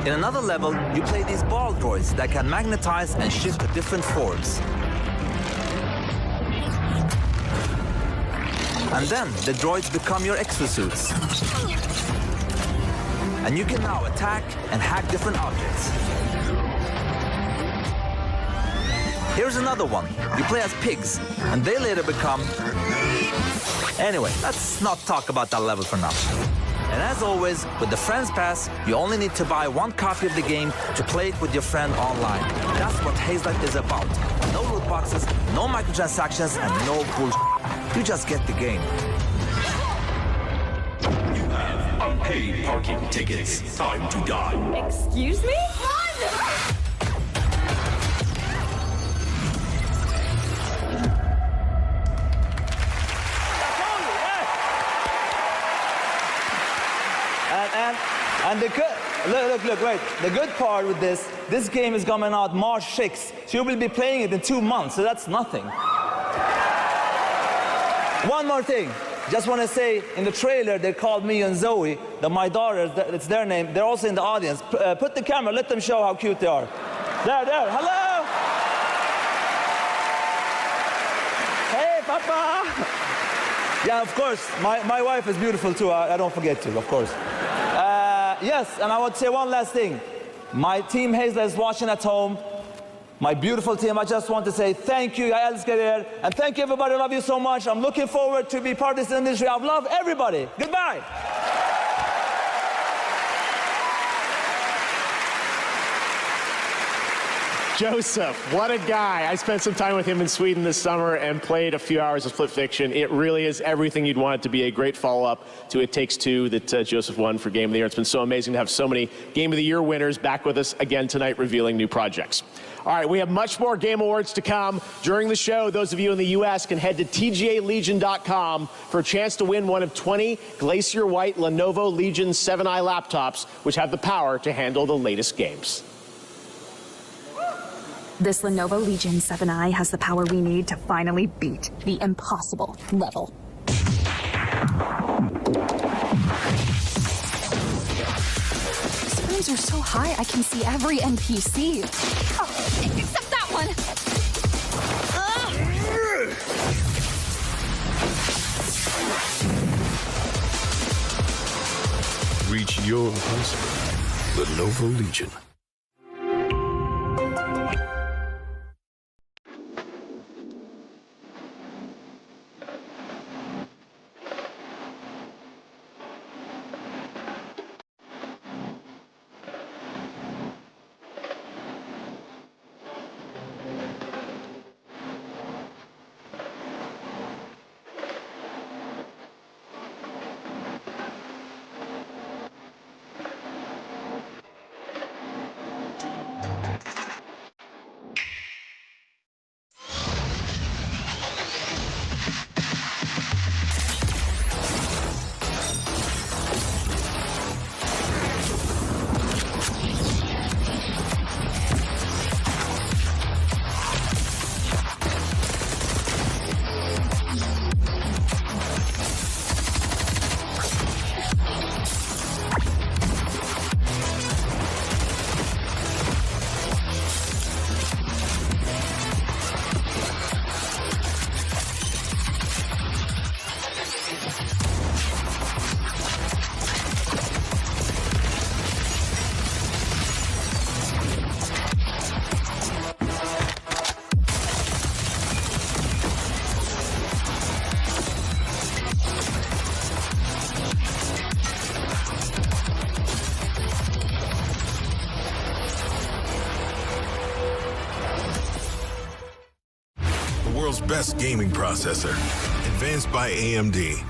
In another level, you play these ball droids that can magnetize and shift to different forms. And then the droids become your exosuits. And you can now attack and hack different objects. Here's another one. You play as pigs, and they later become... Anyway, let's not talk about that level for now. And as always, with the Friends Pass, you only need to buy one copy of the game to play it with your friend online. That's what Hazelight is about. No loot boxes, no microtransactions, and no bullshit. You just get the game. You have unpaid parking tickets. Time to die. Excuse me? And the good, look, wait. The good part with this game is coming out March 6th. So you will be playing it in 2 months, so that's nothing. One more thing. Just want to say, in the trailer, they called me and Zoe, my daughters, it's their name. They're also in the audience. Put the camera, let them show how cute they are. There, hello! Hey, Papa! Yeah, of course, my wife is beautiful too, I don't forget to, of course. Yes, and I would say one last thing. My team Hazelight is watching at home. My beautiful team, I just want to say thank you, jag älskar er. And thank you everybody, I love you so much. I'm looking forward to be part of this industry. I love everybody. Goodbye. Joseph, what a guy. I spent some time with him in Sweden this summer and played a few hours of Split Fiction. It really is everything you'd want it to be, a great follow-up to It Takes Two that Joseph won for Game of the Year. It's been so amazing to have so many Game of the Year winners back with us again tonight revealing new projects. All right, we have much more Game Awards to come. During the show, those of you in the U.S. can head to tgalegion.com for a chance to win one of 20 Glacier White Lenovo Legion 7i laptops, which have the power to handle the latest games. This Lenovo Legion 7i has the power we need to finally beat the impossible level. Screens are so high, I can see every NPC. Oh, except that one. Reach your impossible. Lenovo Legion. Best gaming processor, advanced by AMD.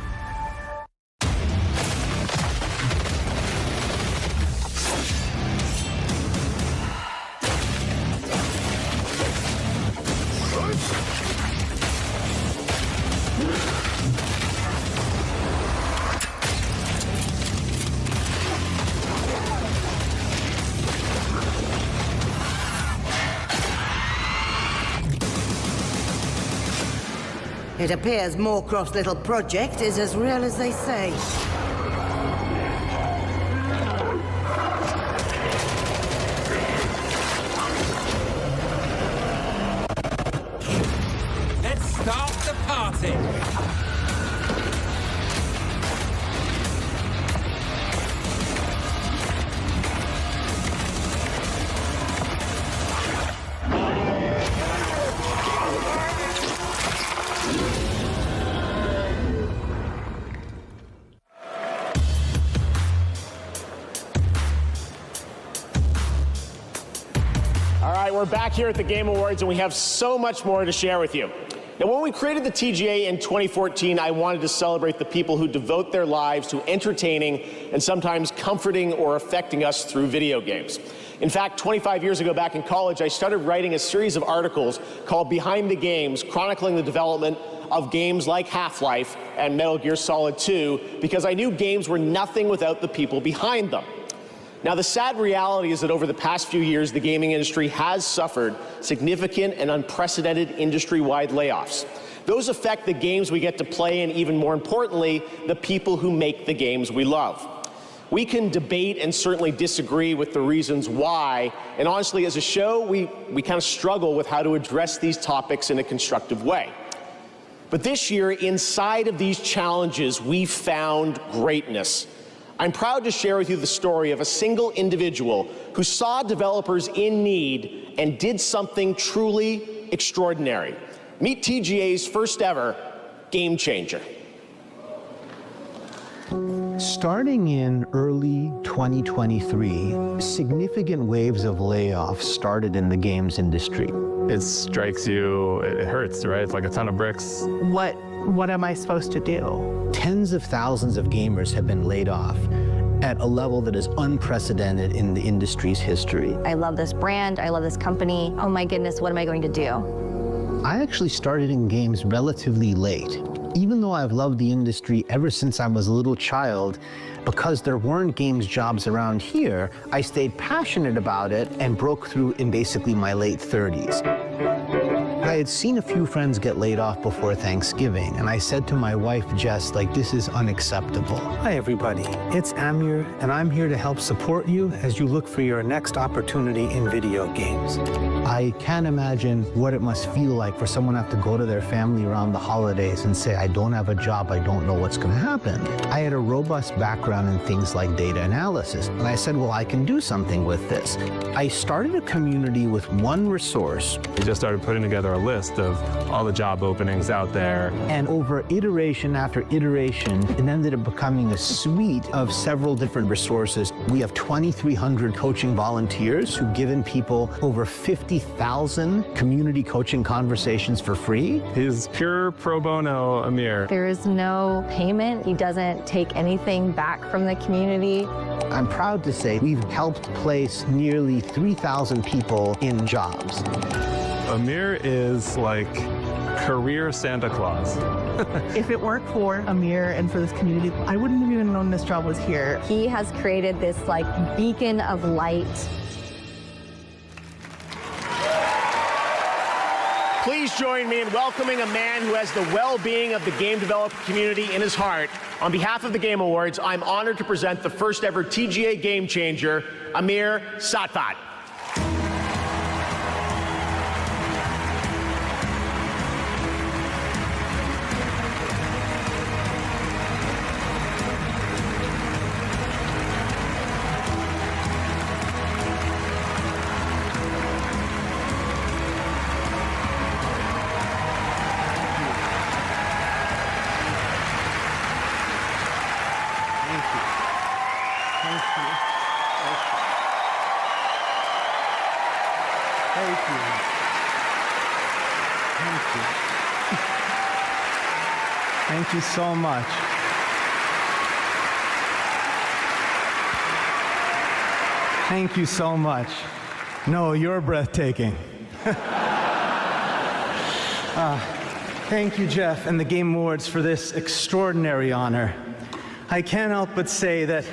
It appears Moorcroft's little project is as real as they say. Let's start the party! All right, we're back here at the Game Awards, and we have so much more to share with you. Now, when we created the TGA in 2014, I wanted to celebrate the people who devote their lives to entertaining and sometimes comforting or affecting us through video games. In fact, 25 years ago, back in college, I started writing a series of articles called Behind the Games, chronicling the development of games like Half-Life and Metal Gear Solid 2, because I knew games were nothing without the people behind them. Now, the sad reality is that over the past few years, the gaming industry has suffered significant and unprecedented industry-wide layoffs. Those affect the games we get to play and, even more importantly, the people who make the games we love. We can debate and certainly disagree with the reasons why, and honestly, as a show, we kind of struggle with how to address these topics in a constructive way. But this year, inside of these challenges, we found greatness. I'm proud to share with you the story of a single individual who saw developers in need and did something truly extraordinary. Meet TGA's first ever game changer. Starting in early 2023, significant waves of layoffs started in the games industry. It strikes you, it hurts, right? It's like a ton of bricks. What am I supposed to do? Tens of thousands of gamers have been laid off at a level that is unprecedented in the industry's history. I love this brand, I love this company. Oh my goodness, what am I going to do? I actually started in games relatively late. Even though I've loved the industry ever since I was a little child, because there weren't games jobs around here, I stayed passionate about it and broke through in basically my late 30s. I had seen a few friends get laid off before Thanksgiving, and I said to my wife, Jess, this is unacceptable. Hi, everybody. It's Amir, and I'm here to help support you as you look for your next opportunity in video games. I can't imagine what it must feel like for someone to have to go to their family around the holidays and say, I don't have a job, I don't know what's going to happen. I had a robust background in things like data analysis, and I said, well, I can do something with this. I started a community with one resource. We just started putting together a list of all the job openings out there. And over iteration after iteration, it ended up becoming a suite of several different resources. We have 2,300 coaching volunteers who've given people over 50,000 community coaching conversations for free. He's pure pro bono, Amir. There is no payment. He doesn't take anything back from the community. I'm proud to say we've helped place nearly 3,000 people in jobs. Amir is like career Santa Claus. If it weren't for Amir and for this community, I wouldn't have even known this job was here. He has created this beacon of light. Please join me in welcoming a man who has the well-being of the game developer community in his heart. On behalf of the Game Awards, I'm honored to present the first ever TGA Game Changer, Amir Satvat. Thank you so much. Thank you so much. No, you're breathtaking. Thank you, Jeff, and the Game Awards for this extraordinary honor. I can't help but say that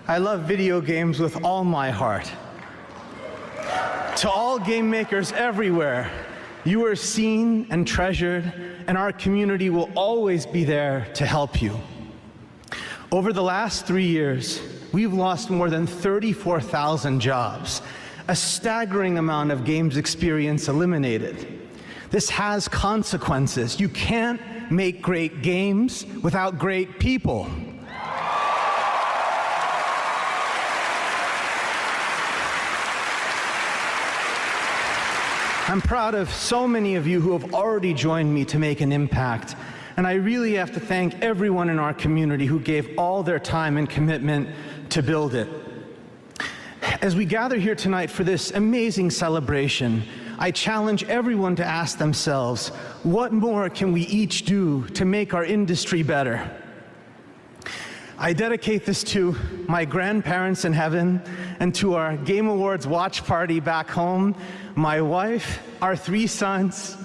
I love video games with all my heart. To all game makers everywhere, You are seen and treasured, and our community will always be there to help you. Over the last 3 years, we've lost more than 34,000 jobs, a staggering amount of games experience eliminated. This has consequences. You can't make great games without great people. I'm proud of so many of you who have already joined me to make an impact, and I really have to thank everyone in our community who gave all their time and commitment to build it. As we gather here tonight for this amazing celebration, I challenge everyone to ask themselves, what more can we each do to make our industry better? I dedicate this to my grandparents in heaven and to our Game Awards watch party back home, my wife, our 3 sons,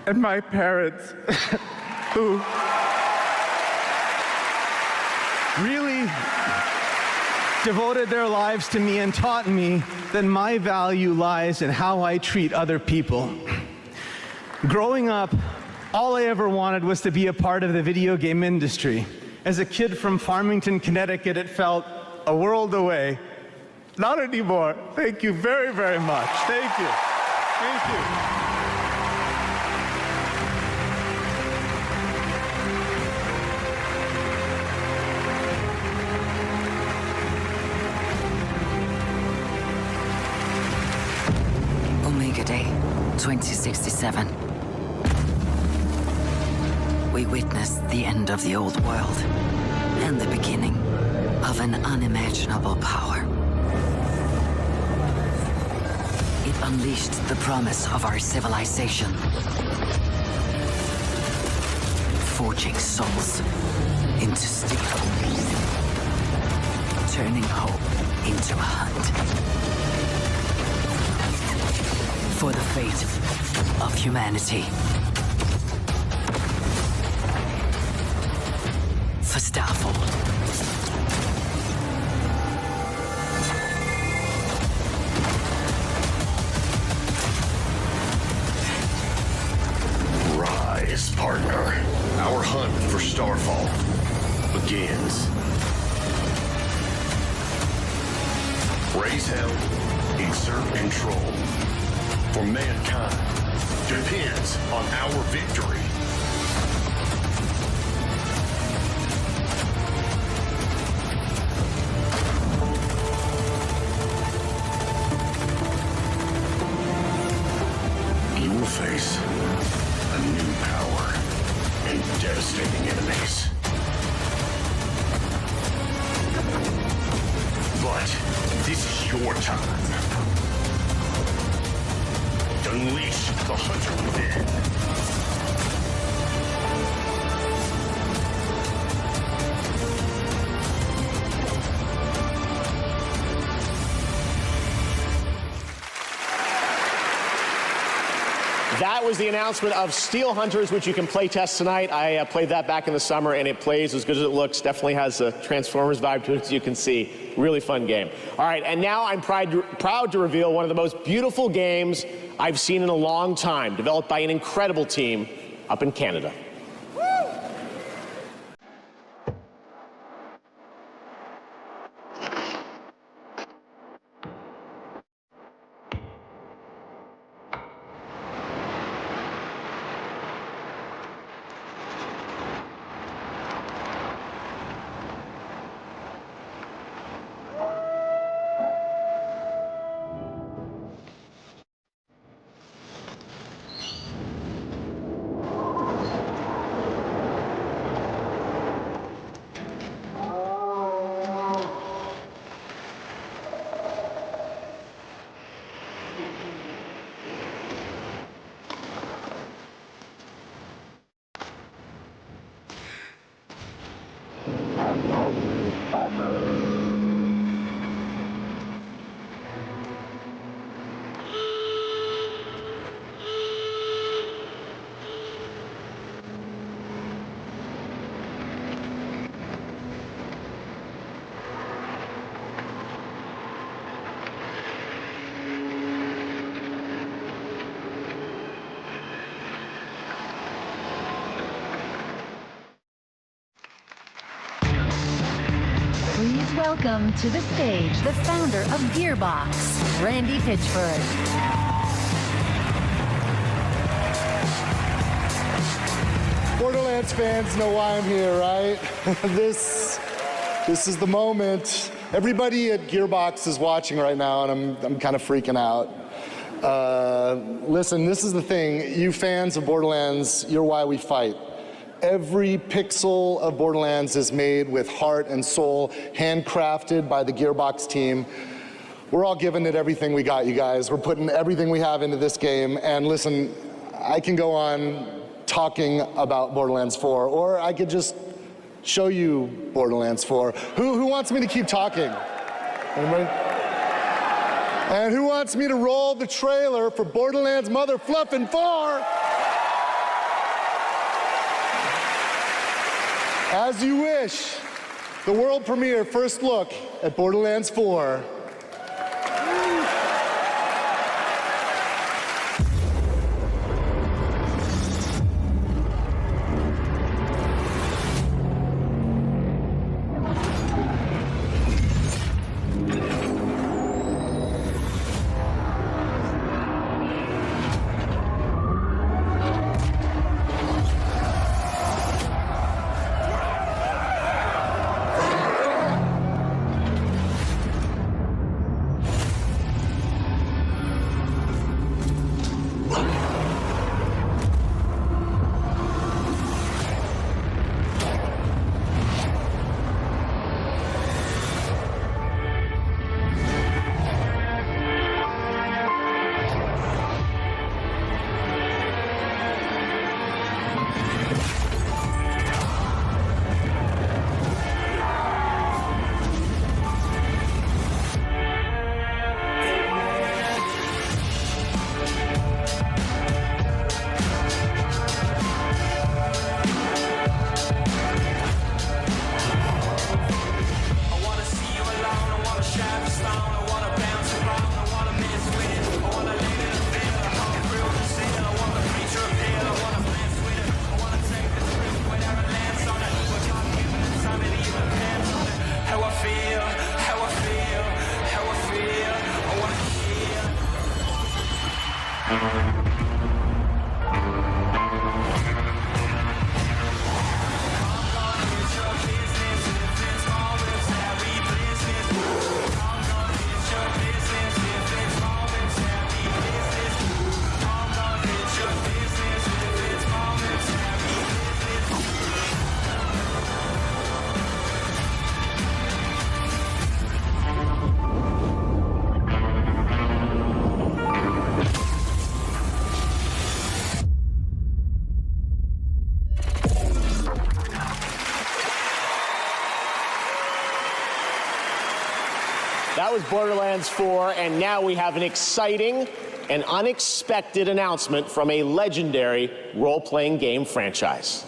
and my parents, who really devoted their lives to me and taught me that my value lies in how I treat other people. Growing up, all I ever wanted was to be a part of the video game industry. As a kid from Farmington, Connecticut, it felt a world away. Not anymore. Thank you very, very much. Thank you. Thank you. Omega Day, 2067. We witnessed the end of the old world and the beginning of an unimaginable power. It unleashed the promise of our civilization, forging souls into steel, turning hope into a hunt for the fate of humanity. For Starfold. Rise, partner. Our hunt for Starfall begins. Raise hell, exert control. For mankind depends on our victory. You will face a new power and devastating enemies. But this is your time. Unleash the hunter within. That was the announcement of Steel Hunters, which you can play test tonight. I played that back in the summer, and it plays as good as it looks. Definitely has a Transformers vibe to it, as you can see. Really fun game. All right, and now I'm proud to reveal one of the most beautiful games I've seen in a long time, developed by an incredible team up in Canada. welcome to the stage the founder of Gearbox, Randy Pitchford. Borderlands fans know why I'm here, right? This is the moment. Everybody at Gearbox is watching right now, and I'm kind of freaking out. Listen, this is the thing. You fans of Borderlands, you're why we fight. Every pixel of Borderlands is made with heart and soul, handcrafted by the Gearbox team. We're all giving it everything we got, you guys. We're putting everything we have into this game. And listen, I can go on talking about Borderlands 4, or I could just show you Borderlands 4. Who wants me to keep talking? Anybody? And who wants me to roll the trailer for Borderlands Mother Fluffin' 4? As you wish, the world premiere first look at Borderlands 4. That was Borderlands 4, and now we have an exciting and unexpected announcement from a legendary role-playing game franchise.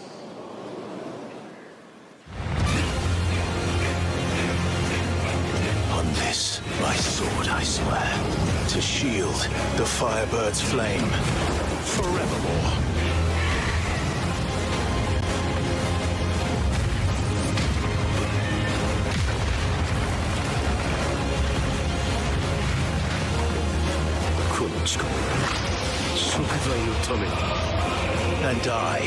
On this, my sword, I swear, to shield the Firebird's flame forevermore. And I,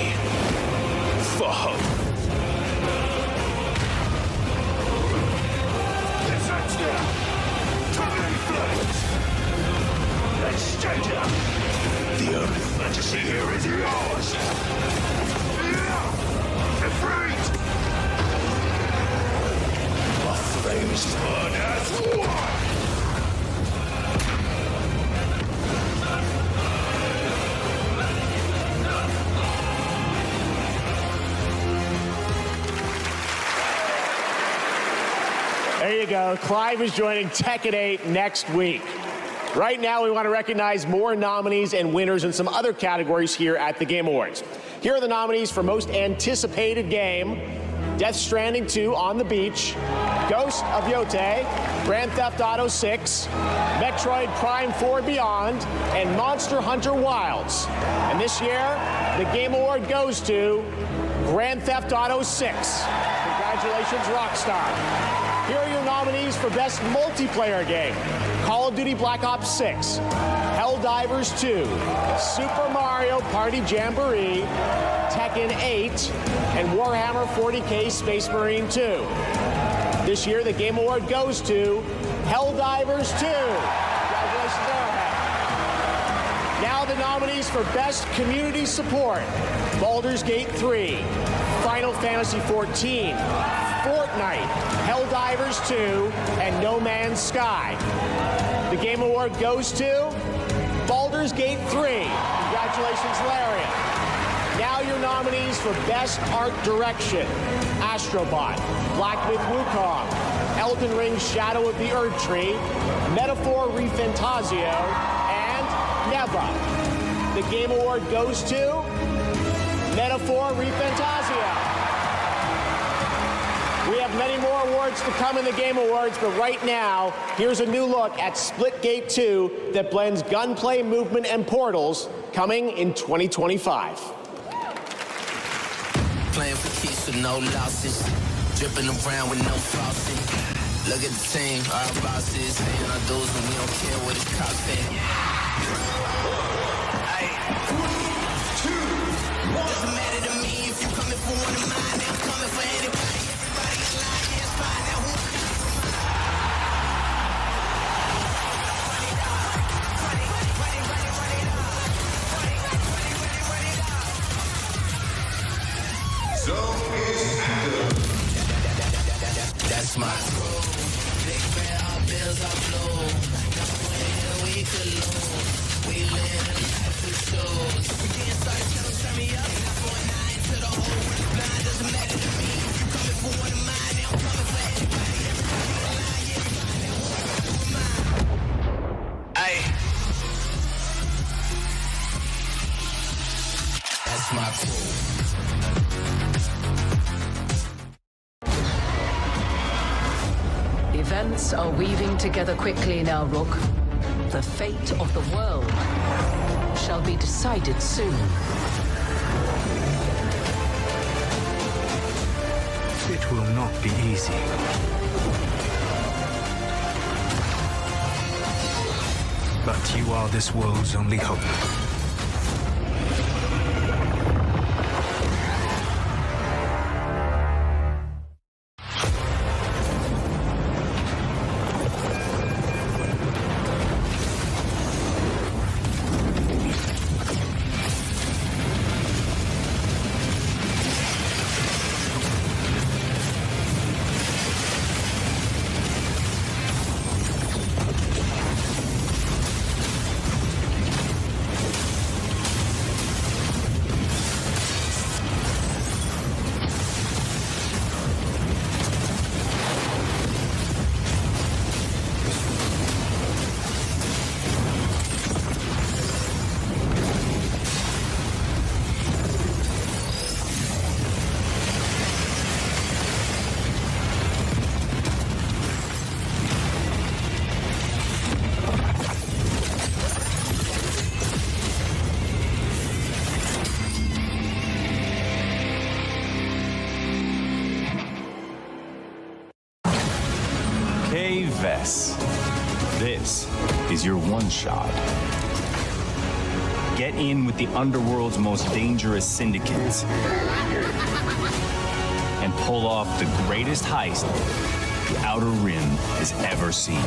for hope. The only fantasy here is yours. Defeat! My flames burn as one. There you go. Clive is joining Tekken 8 next week. Right now, we want to recognize more nominees and winners in some other categories here at the Game Awards. Here are the nominees for Most Anticipated Game: Death Stranding 2 On the Beach, Ghost of Yotei, Grand Theft Auto 6, Metroid Prime 4 Beyond, and Monster Hunter Wilds. And this year, the Game Award goes to Grand Theft Auto 6. Congratulations, Rockstar. Here are your nominees. nominees for Best Multiplayer Game: Call of Duty Black Ops 6, Helldivers 2, Super Mario Party Jamboree, Tekken 8, and Warhammer 40K Space Marine 2. This year, the Game Award goes to Helldivers 2. Congratulations, Arrowhead. Now the nominees for Best Community Support: Baldur's Gate 3, Final Fantasy XIV, Fortnite, Helldivers 2, and No Man's Sky. The Game Award goes to Baldur's Gate 3. Congratulations, Larian. Now your nominees for Best Art Direction: Astrobot, Black Myth Wukong, Elden Ring Shadow of the Erdtree, Metaphor ReFantazio, and Neva. The Game Award goes to Metaphor ReFantazio. We have many more awards to come in the Game Awards, but right now, here's a new look at Splitgate 2 that blends gunplay, movement, and portals, coming in 2025. Playing for keeps with no losses, dripping around with no frosting. Look at the team, our bosses, paying our dues, and we don't care what it's costing. Doesn't matter to me if you're coming for one of mine, I'm coming for anybody. Everybody in line, yeah, it's fine. Now who that's my crew. Big red, our bills are blue. Got when we could lose. We live in life we choose. We can't start telling, turn me up. And I'm going 9 to the whole world blind. Doesn't matter to me if you're coming for one of mine. I'm coming for anybody. Everybody in line, yeah, it's fine. Now who's coming for mine? Ayy. That's my crew. Events are weaving together quickly now, Rook. The fate of the world shall be decided soon. It will not be easy. But you are this world's only hope. This is your one shot. Get in with the underworld's most dangerous syndicates and pull off the greatest heist the Outer Rim has ever seen.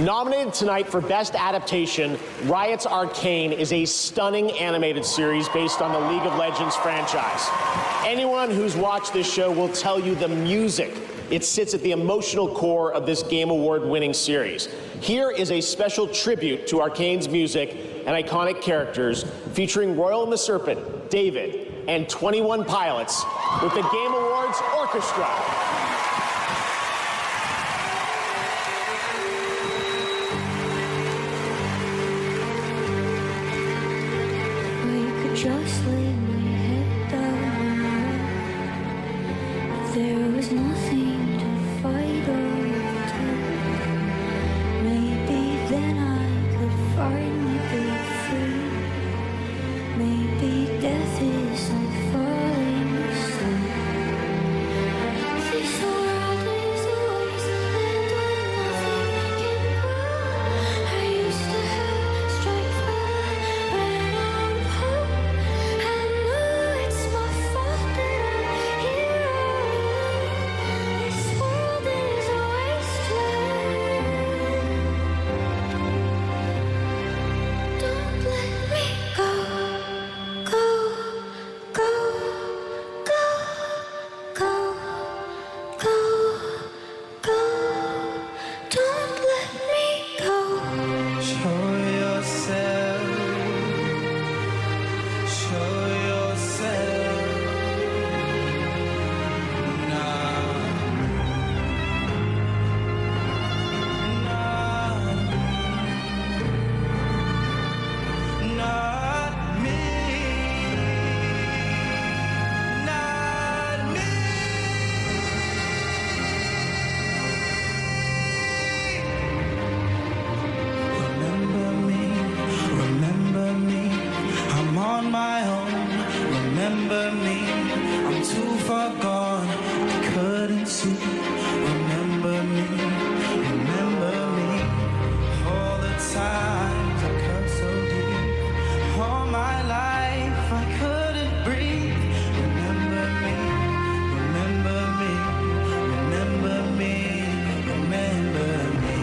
Nominated tonight for Best Adaptation, Riot's Arcane is a stunning animated series based on the League of Legends franchise. Anyone who's watched this show will tell you the music. It sits at the emotional core of this Game Award-winning series. Here is a special tribute to Arcane's music and iconic characters, featuring Royal and the Serpent, David, and 21 Pilots with the Game Awards Orchestra. just laid my head down. There was nothing to fight over. Maybe then I could finally be free. Maybe death is like falling asleep. This world is a wasteland where nothing can grow. I used to have strength, but I ran out of hope. I know it's my fault that I'm here. This world is a wasteland. Don't let me go, go, go, go, go, go, go. Don't let me go. Show yourself. Show yourself now. Not me. Not me. Remember me, remember me. I'm on my own. Remember me, I'm too far gone. I couldn't see. Remember me, remember me. All the times I cut so deep. All my life I couldn't breathe. Remember me, remember me, remember me, remember me.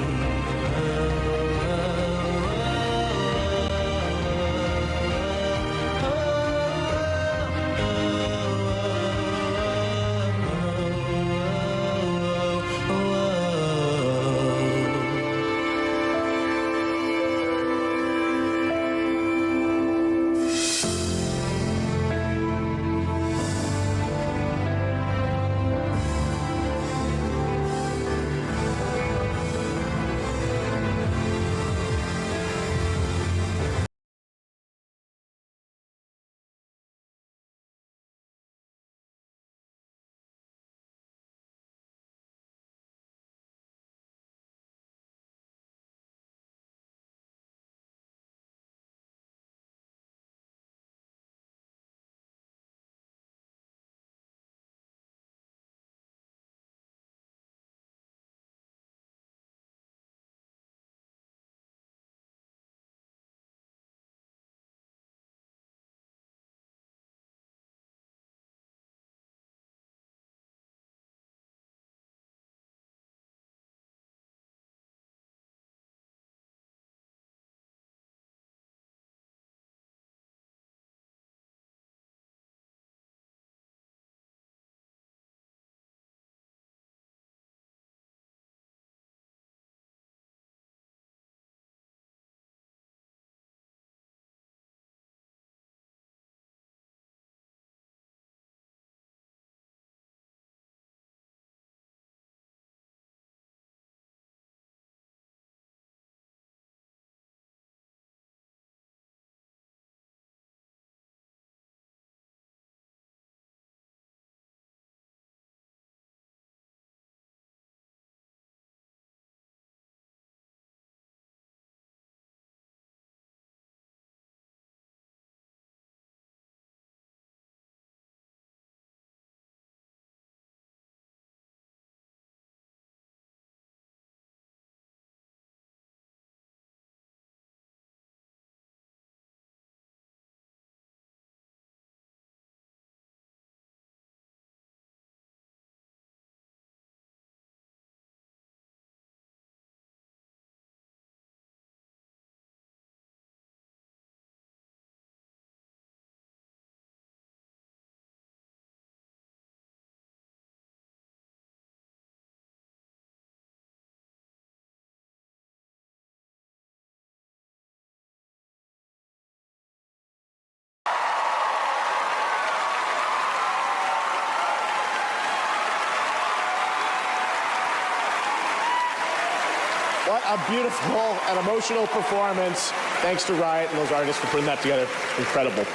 What a beautiful and emotional performance. Thanks to Riot and those artists for putting that together. Incredible.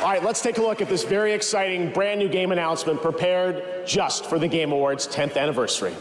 All right, let's take a look at this very exciting brand new game announcement prepared just for the Game Awards 10th anniversary.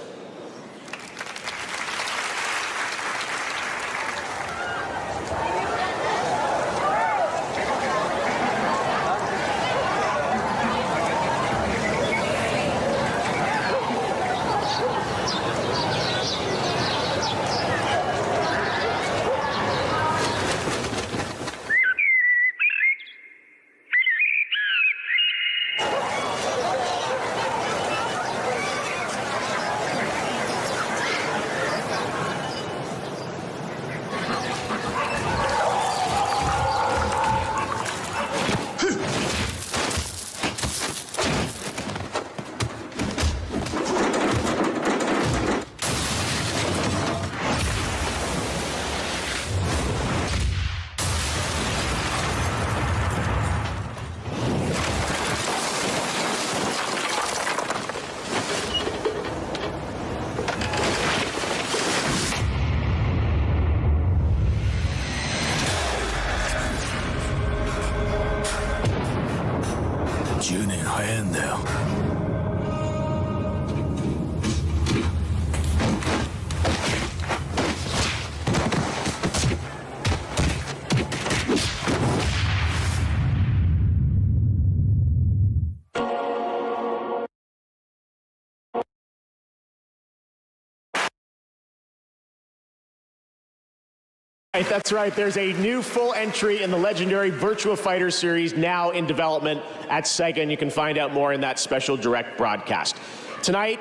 That's right. There's a new full entry in the legendary Virtua Fighter series now in development at Sega, and you can find out more in that special direct broadcast. Tonight,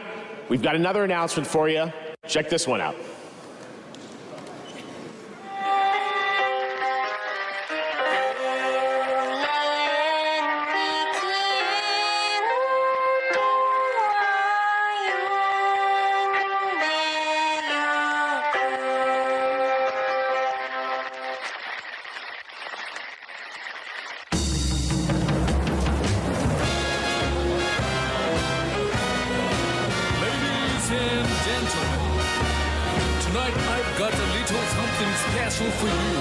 we've got another announcement for you. Check this one out. Tonight I've got a little something special for you.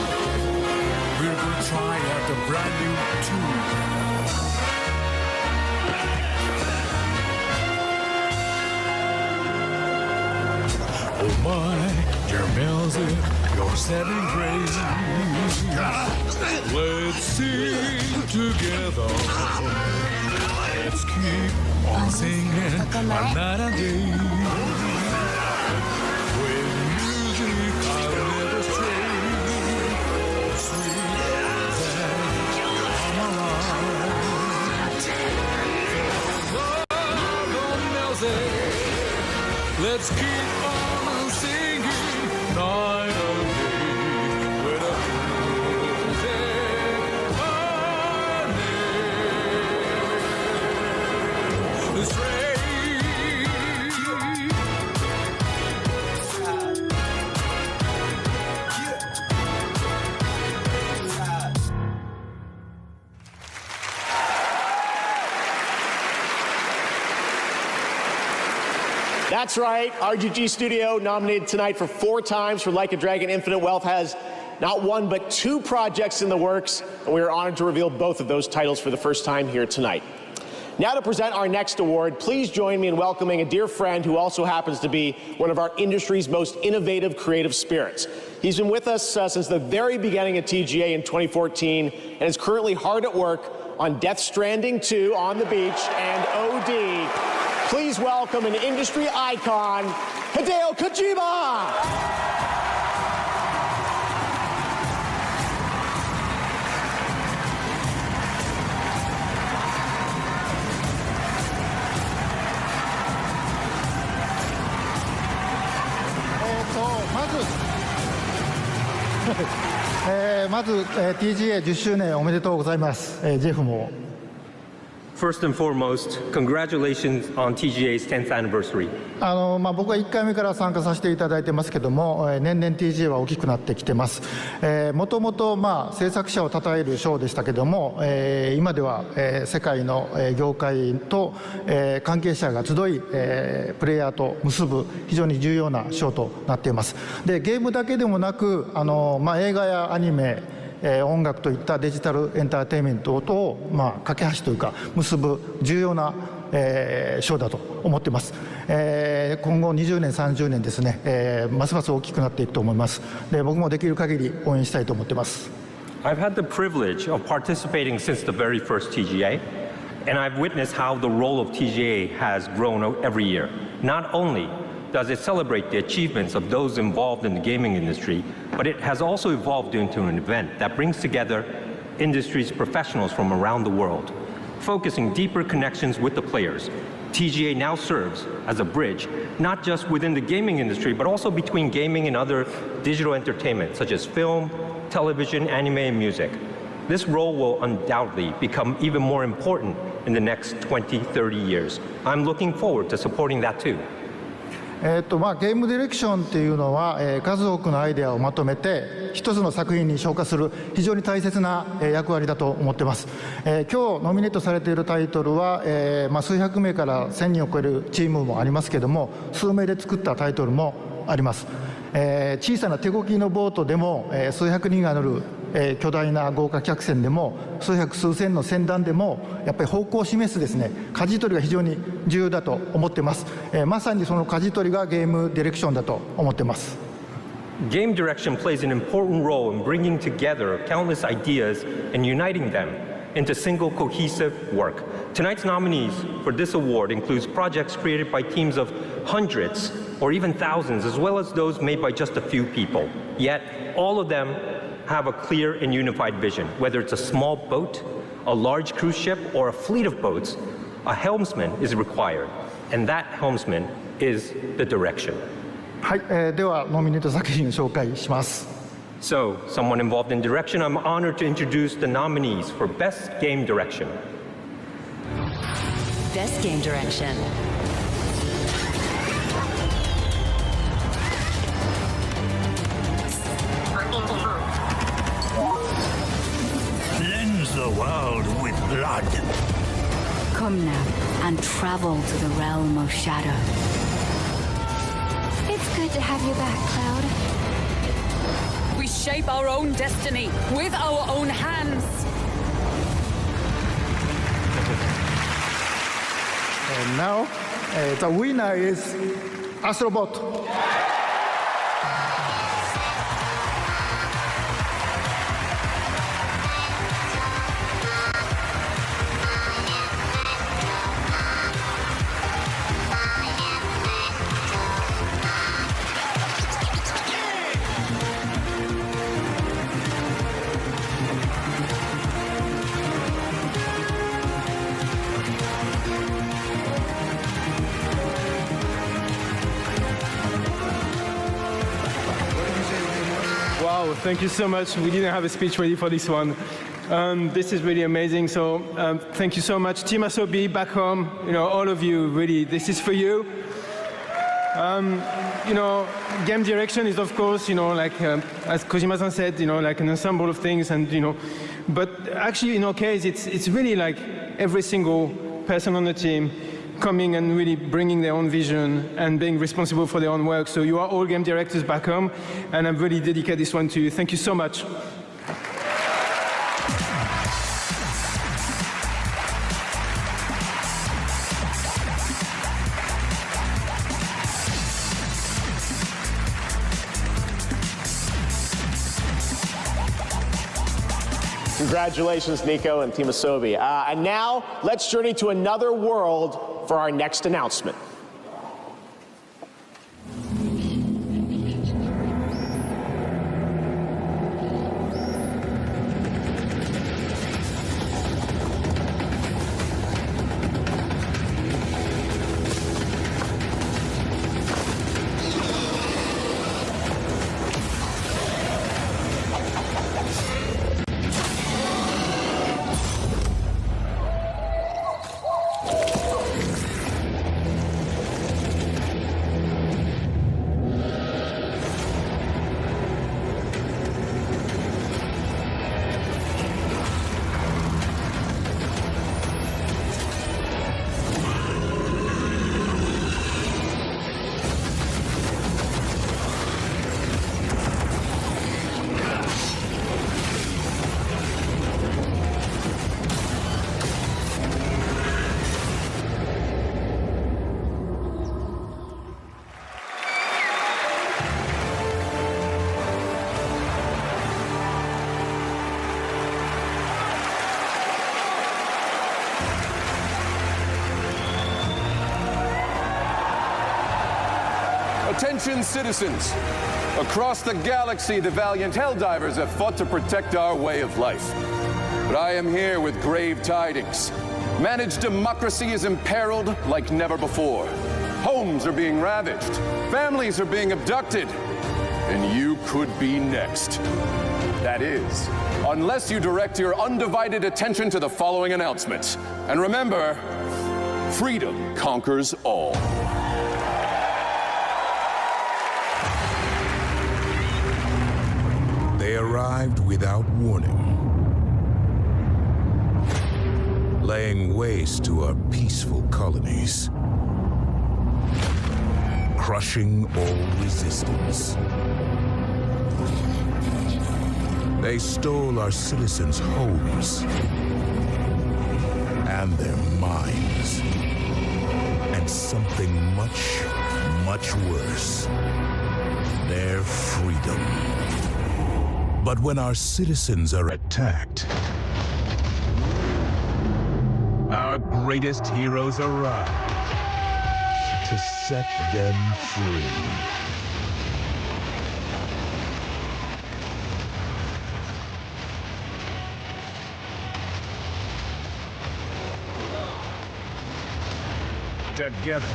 We're gonna try out a brand new tune. Oh my, your music, you're setting praise. Let's sing together. Let's keep on singing night and day. Let's keep on singing night and day with a music burning. Straight. That's right. RGG Studio, nominated tonight for 4 times for Like a Dragon Infinite Wealth, has not 1 but 2 projects in the works, and we are honored to reveal both of those titles for the first time here tonight. Now to present our next award, please join me in welcoming a dear friend who also happens to be one of our industry's most innovative creative spirits. He's been with us since the very beginning of TGA in 2014 and is currently hard at work on Death Stranding 2 on the beach and OD. Please welcome an industry icon, Hideo Kojima! TGA 10周年おめでとうございます。ジェフも。First and foremost, congratulations on TGA's 10th anniversary. 僕は1回目から参加させていただいてますけども、年々 TGA は大きくなってきてます。もともと制作者を称える賞でしたけども、今では世界の業界と関係者が集い、プレイヤーと結ぶ非常に重要な賞となっています。で、ゲームだけでもなく映画やアニメ音楽といったデジタルエンターテインメントと、架け橋というか結ぶ重要なショーだと思っています。今後20年30年ですね、ますます大きくなっていくと思います。で、僕もできる限り応援したいと思っています。I've had the privilege of participating since the very first TGA, and I've witnessed how the role of TGA has grown every year. Not only does it celebrate the achievements of those involved in the gaming industry, but it has also evolved into an event that brings together industry's professionals from around the world, focusing deeper connections with the players. TGA now serves as a bridge, not just within the gaming industry, but also between gaming and other digital entertainment, such as film, television, anime, and music. This role will undoubtedly become even more important in the next 20, 30 years. I'm looking forward to supporting that too. ゲームディレクションっていうのは、数多くのアイデアをまとめて一つの作品に昇華する非常に大切な、役割だと思っています。今日ノミネートされているタイトルは、数百名から1000人を超えるチームもありますけども、数名で作ったタイトルもあります。小さな手漕ぎのボートでも、数百人が乗る、巨大な豪華客船でも数百数千の船団でもやっぱり方向を示すですね、舵取りが非常に重要だと思っています。まさにその舵取りがゲームディレクションだと思っています。Game direction plays an important role in bringing together countless ideas and uniting them into single cohesive work. Tonight's nominees for this award includes projects created by teams of hundreds or even thousands, as well as those made by just a few people. Yet, all of them have a clear and unified vision. Whether it's a small boat, a large cruise ship, or a fleet of boats, a helmsman is required, and that helmsman is the direction. はい、ではノミネート作品を紹介します。So, someone involved in direction, I'm honored to introduce the nominees for Best Game Direction. Best Game Direction. Cleanse the world with blood. Come now and travel to the realm of shadow. It's good to have you back, Cloud. We shape our own destiny with our own hands. And now, the winner is Astrobot. Wow, thank you so much. We didn't have a speech ready for this one. This is really amazing. So thank you so much. Team Asobi back home, all of you, really, this is for you. Game direction is, of course, like as Kojima-san said, like an ensemble of things, and but actually in our case, it's really like every single person on the team coming and really bringing their own vision and being responsible for their own work. So you are all game directors back home, and I'm really dedicate this one to you. Thank you so much. Congratulations, Nico and Team Asobi. And now, let's journey to another world for our next announcement. Attention, citizens. Across the galaxy, the valiant Helldivers have fought to protect our way of life. But I am here with grave tidings. Managed democracy is imperiled like never before. Homes are being ravaged. Families are being abducted. And you could be next. That is, unless you direct your undivided attention to the following announcements. And remember, freedom conquers all. They arrived without warning, laying waste to our peaceful colonies, crushing all resistance. They stole our citizens' homes and their minds, and something much, much worse, their freedom. But when our citizens are attacked, our greatest heroes arrive to set them free. Together,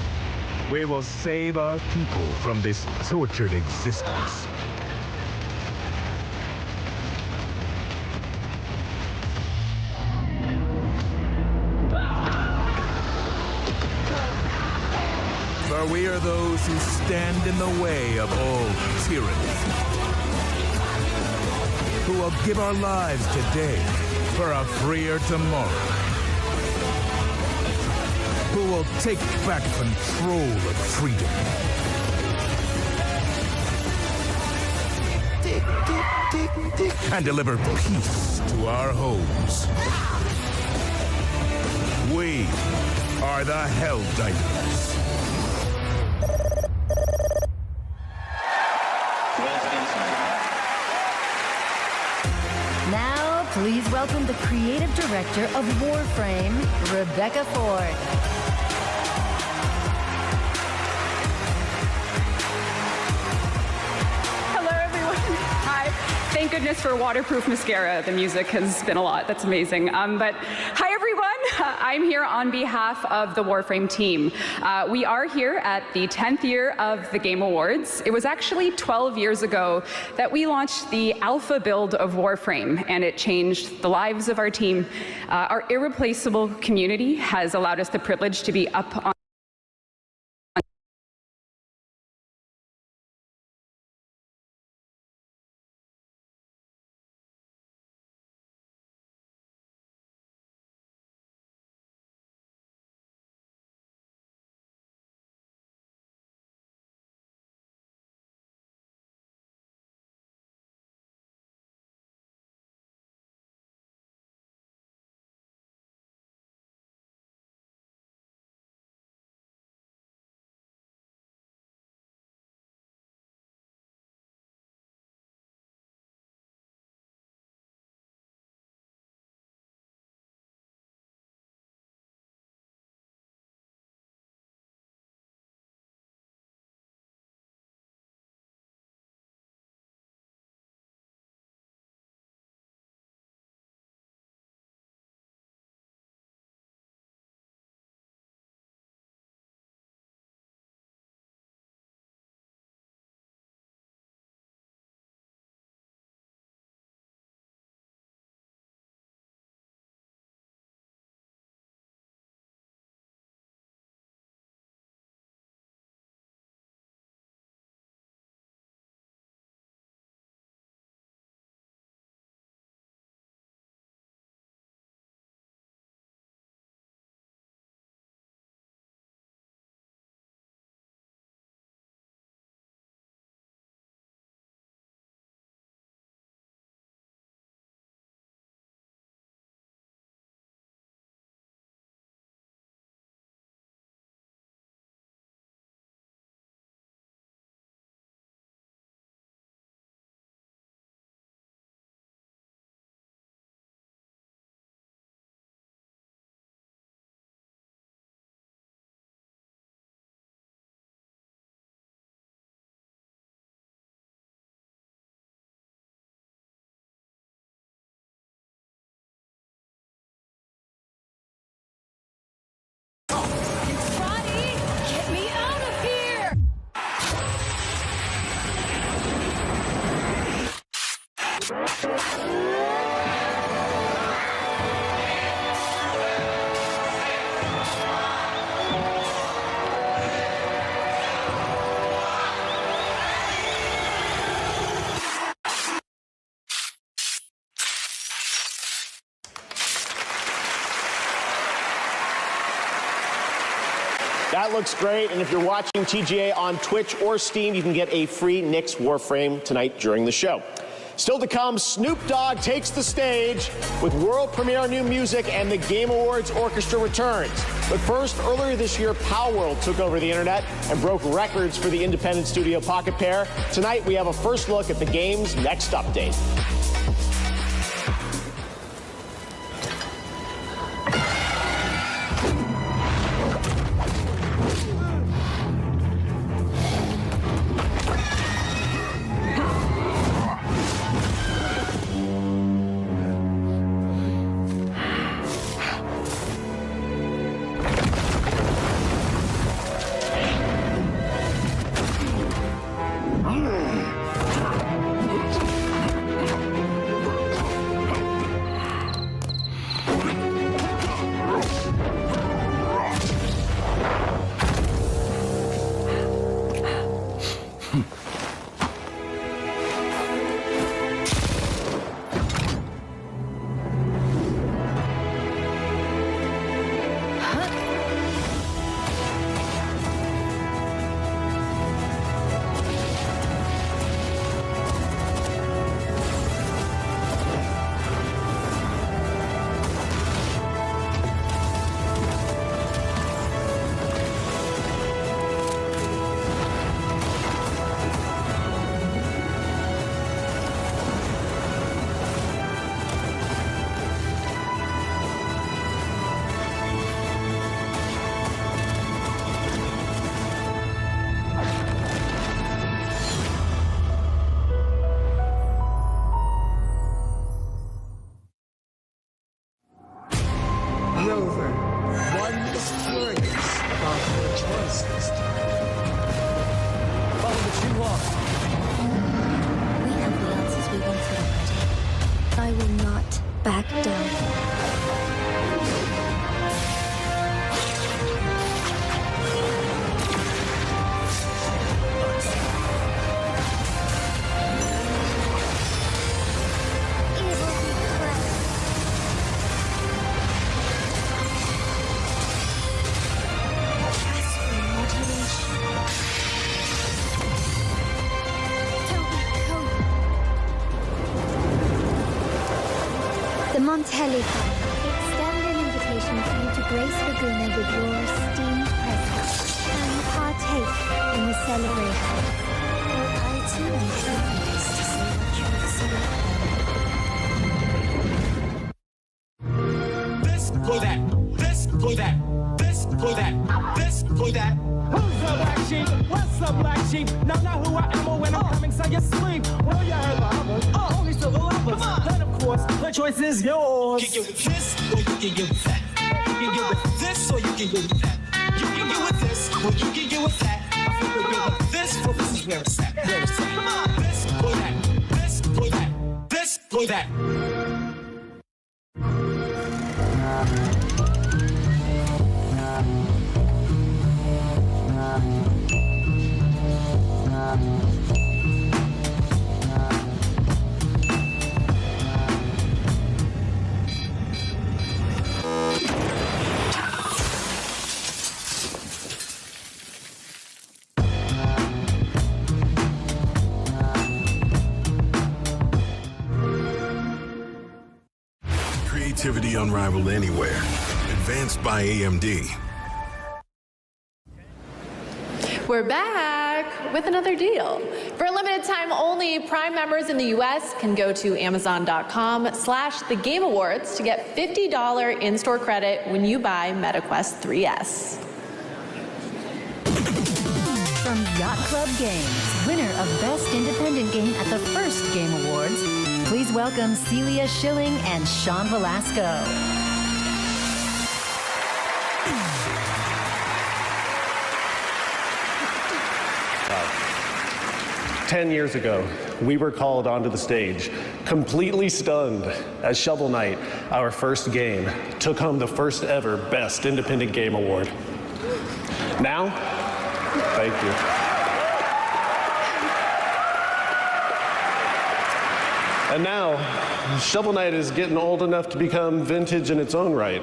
we will save our people from this tortured existence. For we are those who stand in the way of all tyranny, who will give our lives today for a freer tomorrow, who will take back control of freedom. And deliver peace to our homes. We are the Helldivers. Now, please welcome the creative director of Warframe, Rebecca Ford. Hello, everyone. Hi. Thank goodness for waterproof mascara. The music has been a lot. That's amazing. But hi, everyone. I'm here on behalf of the Warframe team. We are here at the 10th year of the Game Awards. It was actually 12 years ago that we launched the alpha build of Warframe, and it changed the lives of our team. Our irreplaceable community has allowed us the privilege to be up on That looks great, and if you're watching TGA on Twitch or Steam, you can get a free Knicks Warframe tonight during the show. Still to come, Snoop Dogg takes the stage with world premiere new music and the Game Awards Orchestra returns. But first, earlier this year, Palworld took over the internet and broke records for the independent studio Pocket Pair. Tonight, we have a first look at the game's next update. Rover, one is curious about your choices. Follow the true walk. We have the answers we wanted already. I will not back down. The Montelli Fund extend an invitation for you to grace Laguna with your esteemed presence and partake in the celebration. I too am curious to see what you will see. This for that. This for that. This for that. This for that. Who's the black sheep? What's the black sheep? Know not who I am or when I'm coming, so you sleep. Well, you heard the others. Only still the lovers. Then, of course, the choice is yours. You can get with this, or you can get with that. You can get with this, or you can get with that. You can get with this, or you can get with that. I think we'll get with this, for this is where it's at. Where it's at. Come on. This for that. This for that. This for that. Creativity unrivaled anywhere. Advanced by AMD. We're back with another deal. For a limited time only, Prime members in the US can go to Amazon.com/thegameawards to get $50 in-store credit when you buy MetaQuest 3S. From Yacht Club Games, winner of Best Independent Game at the first Game Awards, please welcome Celia Schilling and Sean Velasco. 10 years ago, we were called onto the stage, completely stunned, as Shovel Knight, our first game, took home the first ever Best Independent Game Award. Now, thank you. And now, Shovel Knight is getting old enough to become vintage in its own right.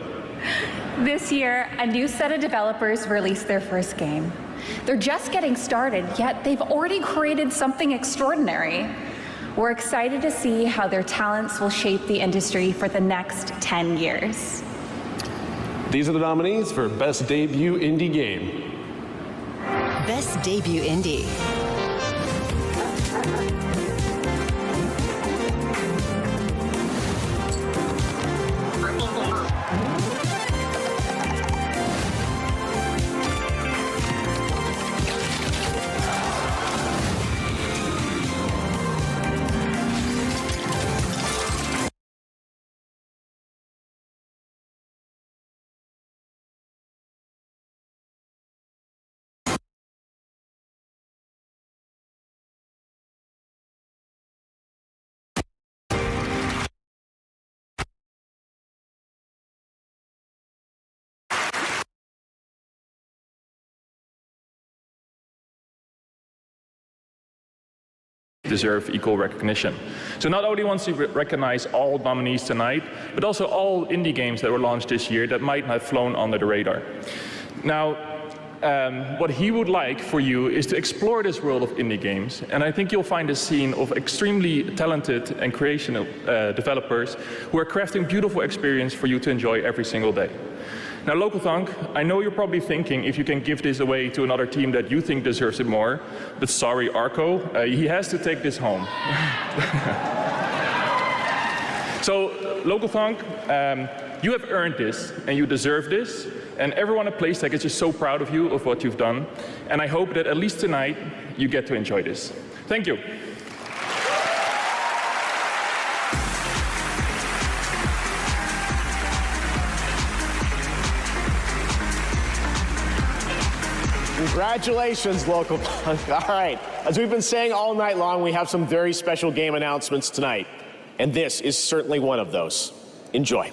This year, a new set of developers released their first game. They're just getting started, yet they've already created something extraordinary. We're excited to see how their talents will shape the industry for the next 10 years. These are the nominees for Best Debut Indie Game. Best Debut Indie. Deserve equal recognition. So not only wants to recognize all nominees tonight, but also all indie games that were launched this year that might have flown under the radar. Now, what he would like for you is to explore this world of indie games, and I think you'll find a scene of extremely talented and creative developers who are crafting beautiful experience for you to enjoy every single day. Now, Local Thunk, I know you're probably thinking if you can give this away to another team that you think deserves it more, but sorry, Arco, he has to take this home. So, Local Thunk, you have earned this, and you deserve this, and everyone at PlayStech is just so proud of you, of what you've done, and I hope that at least tonight, you get to enjoy this. Thank you. Congratulations, Local Punk. All right, as we've been saying all night long, we have some very special game announcements tonight, and this is certainly one of those. Enjoy.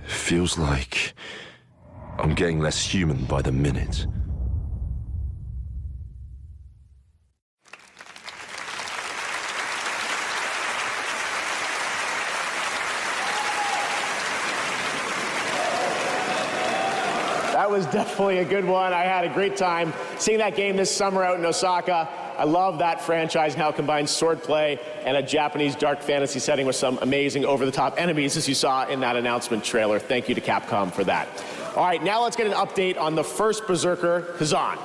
Feels like I'm getting less human by the minute. That was definitely a good one. I had a great time seeing that game this summer out in Osaka. I love that franchise and how it combines swordplay and a Japanese dark fantasy setting with some amazing over-the-top enemies, as you saw in that announcement trailer. Thank you to Capcom for that. All right, now let's get an update on the first Berserker, Kazan.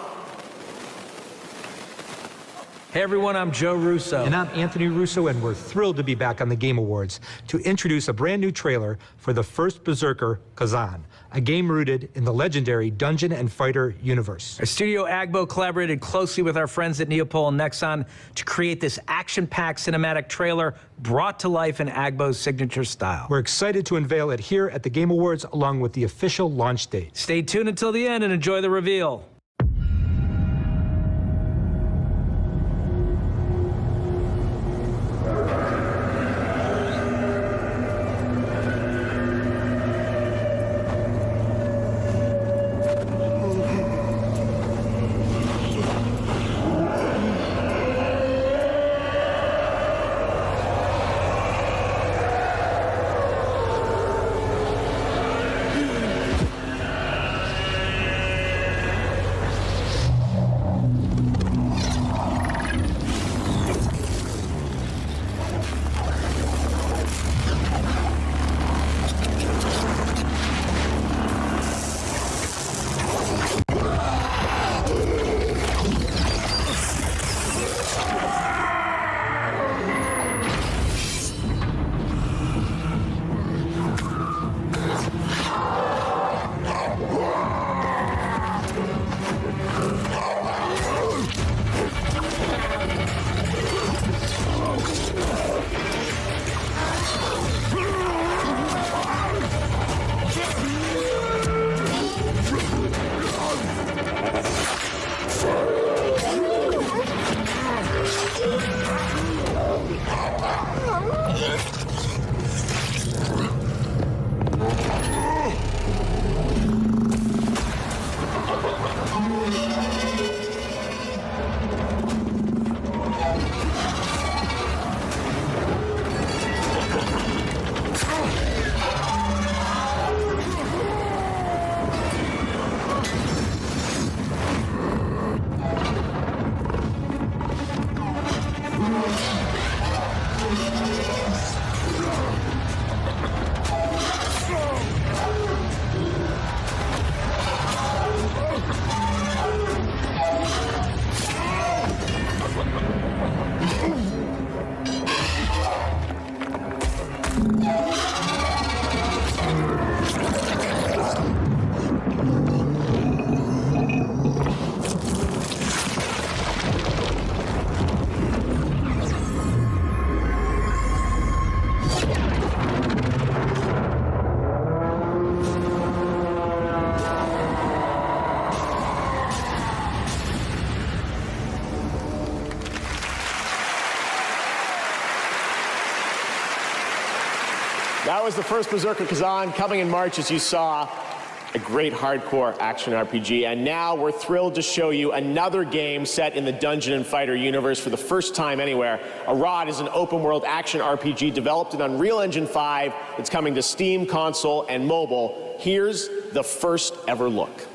Hey everyone, I'm Joe Russo. And I'm Anthony Russo, and we're thrilled to be back on the Game Awards to introduce a brand new trailer for the first Berserker, Kazan, a game rooted in the legendary Dungeon and Fighter universe. Our studio Agbo collaborated closely with our friends at Neopol and Nexon to create this action-packed cinematic trailer brought to life in Agbo's signature style. We're excited to unveil it here at the Game Awards along with the official launch date. Stay tuned until the end and enjoy the reveal. That was the first Berserker Kazan, coming in March, as you saw. A great hardcore action RPG. And now we're thrilled to show you another game set in the Dungeon and Fighter universe for the first time anywhere. Arad is an open world action RPG developed in Unreal Engine 5. It's coming to Steam, console, and mobile. Here's the first ever look.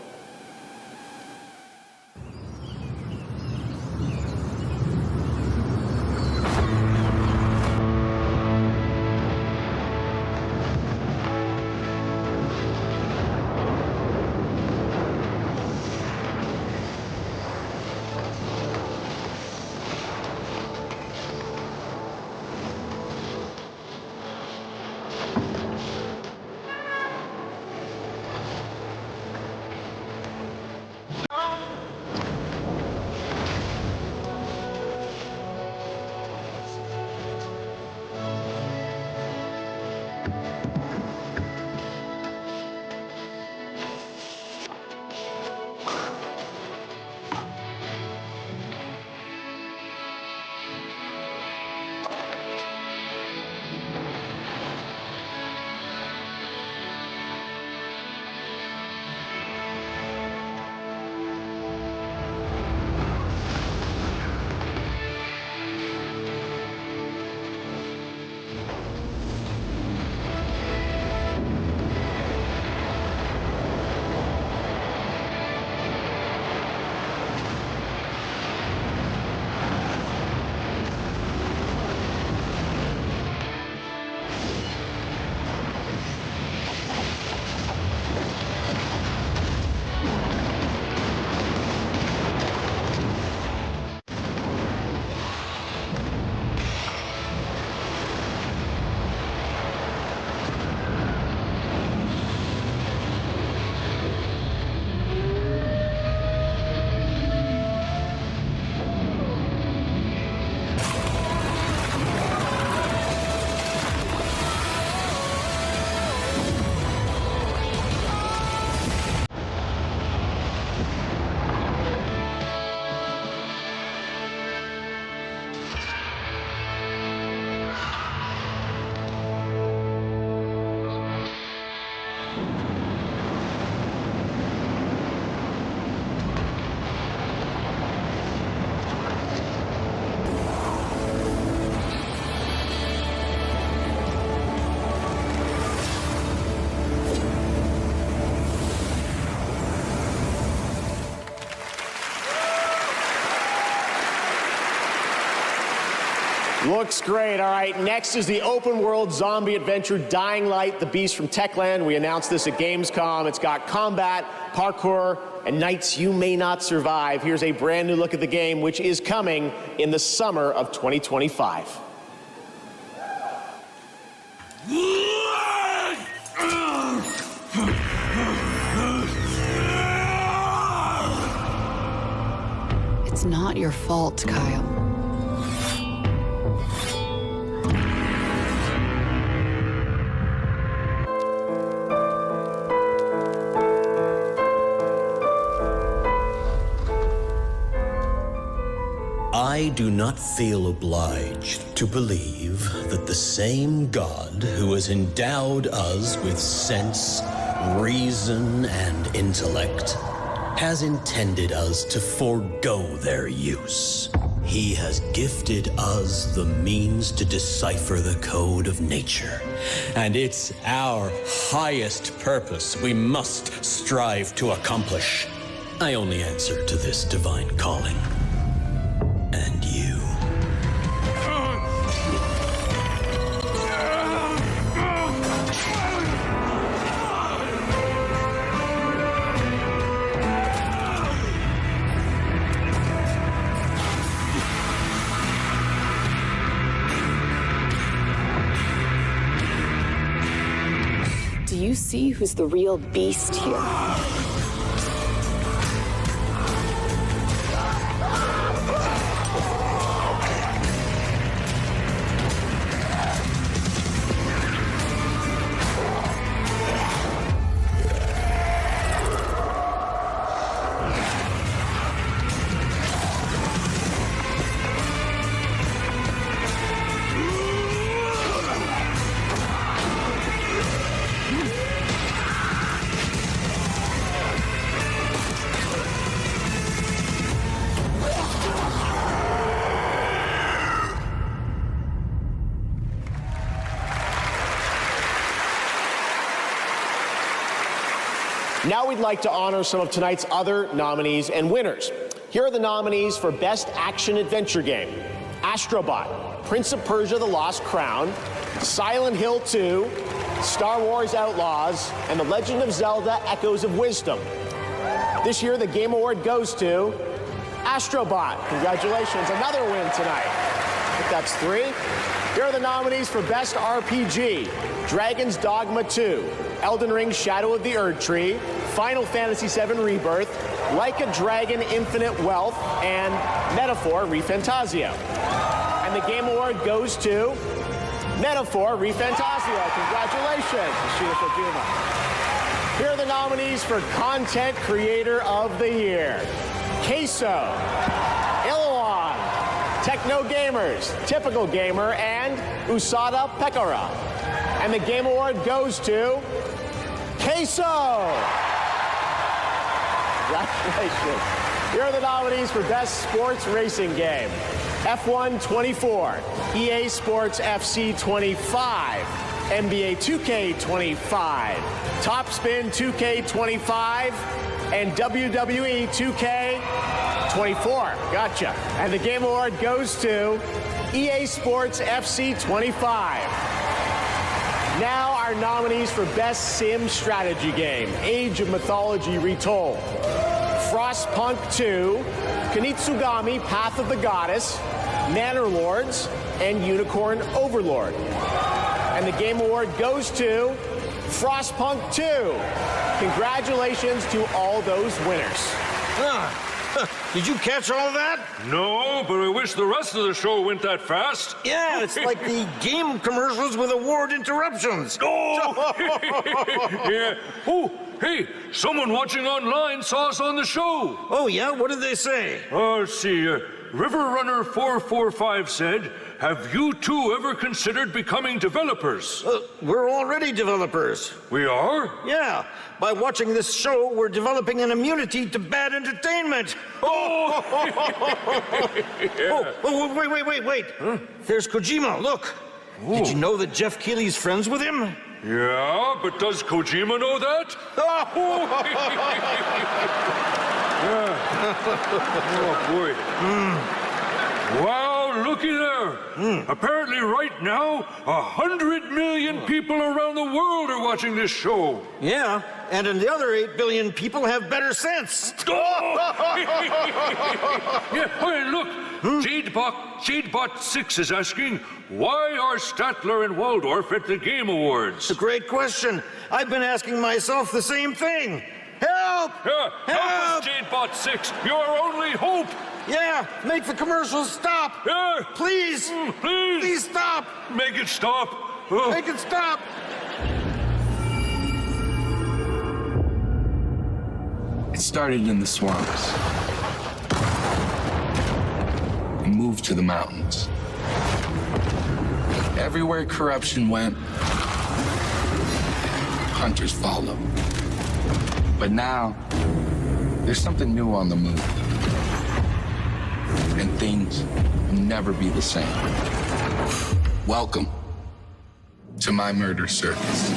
Looks great. All right, next is the open world zombie adventure Dying Light, the Beast from Techland. We announced this at Gamescom. It's got combat, parkour, and nights you may not survive. Here's a brand new look at the game, which is coming in the summer of 2025. It's not your fault, Kyle. I do not feel obliged to believe that the same God who has endowed us with sense, reason, and intellect has intended us to forego their use. He has gifted us the means to decipher the code of nature, and it's our highest purpose we must strive to accomplish. I only answer to this divine calling. And you. Do you see who's the real beast here? Now we'd like to honor some of tonight's other nominees and winners. Here are the nominees for Best Action Adventure Game: Astrobot, Prince of Persia: The Lost Crown, Silent Hill 2, Star Wars Outlaws, and The Legend of Zelda: Echoes of Wisdom. This year, the Game Award goes to Astrobot. Congratulations, another win tonight. I think that's 3. Here are the nominees for Best RPG: Dragon's Dogma 2, Elden Ring: Shadow of the Erdtree, Final Fantasy VII Rebirth, Like a Dragon: Infinite Wealth, and Metaphor: ReFantazio. And the Game Award goes to Metaphor: ReFantazio. Congratulations, Yoshida Kojima. Here are the nominees for Content Creator of the Year: Queso, Illawan, Techno Gamers, Typical Gamer, and Usada Pekara. And the Game Award goes to Queso. Congratulations. Here are the nominees for Best Sports Racing Game: F1 24, EA Sports FC 25, NBA 2K 25, Top Spin 2K 25, and WWE 2K 24. Gotcha. And the Game Award goes to EA Sports FC 25. Now our nominees for Best Sim Strategy Game: Age of Mythology Retold, Frostpunk 2, Kunitsugami: Path of the Goddess, Manor Lords, and Unicorn Overlord. And the Game Award goes to Frostpunk 2. Congratulations to all those winners. Did you catch all of that? No, but I wish the rest of the show went that fast. Yeah, it's like the game commercials with award interruptions. Oh! Yeah. Oh, hey, someone watching online saw us on the show. Oh, yeah? What did they say? Let's see. Riverrunner445 said, "Have you two ever considered becoming developers?" We're already developers. We are? Yeah. By watching this show, we're developing an immunity to bad entertainment. Oh! Yeah. Oh, wait. Huh? There's Kojima, look. Ooh. Did you know that Jeff Keighley's friends with him? Yeah, but does Kojima know that? Oh, boy. Wow, looky there. Apparently right now, 100 million people around the world are watching this show. Yeah, and the other 8 billion people have better sense. Yeah, hey, look. Jadebot 6 is asking, why are Statler and Waldorf at the Game Awards? It's a great question. I've been asking myself the same thing. Help! Yeah, help us, Jadebot 6. You're our only hope. Yeah, make the commercials stop. Yeah. Please. Please. Please stop. Make it stop. Make it stop. It started in the swamps. It moved to the mountains. Everywhere corruption went, hunters followed. But now, there's something new on the move. And things will never be the same. Welcome to my murder circus.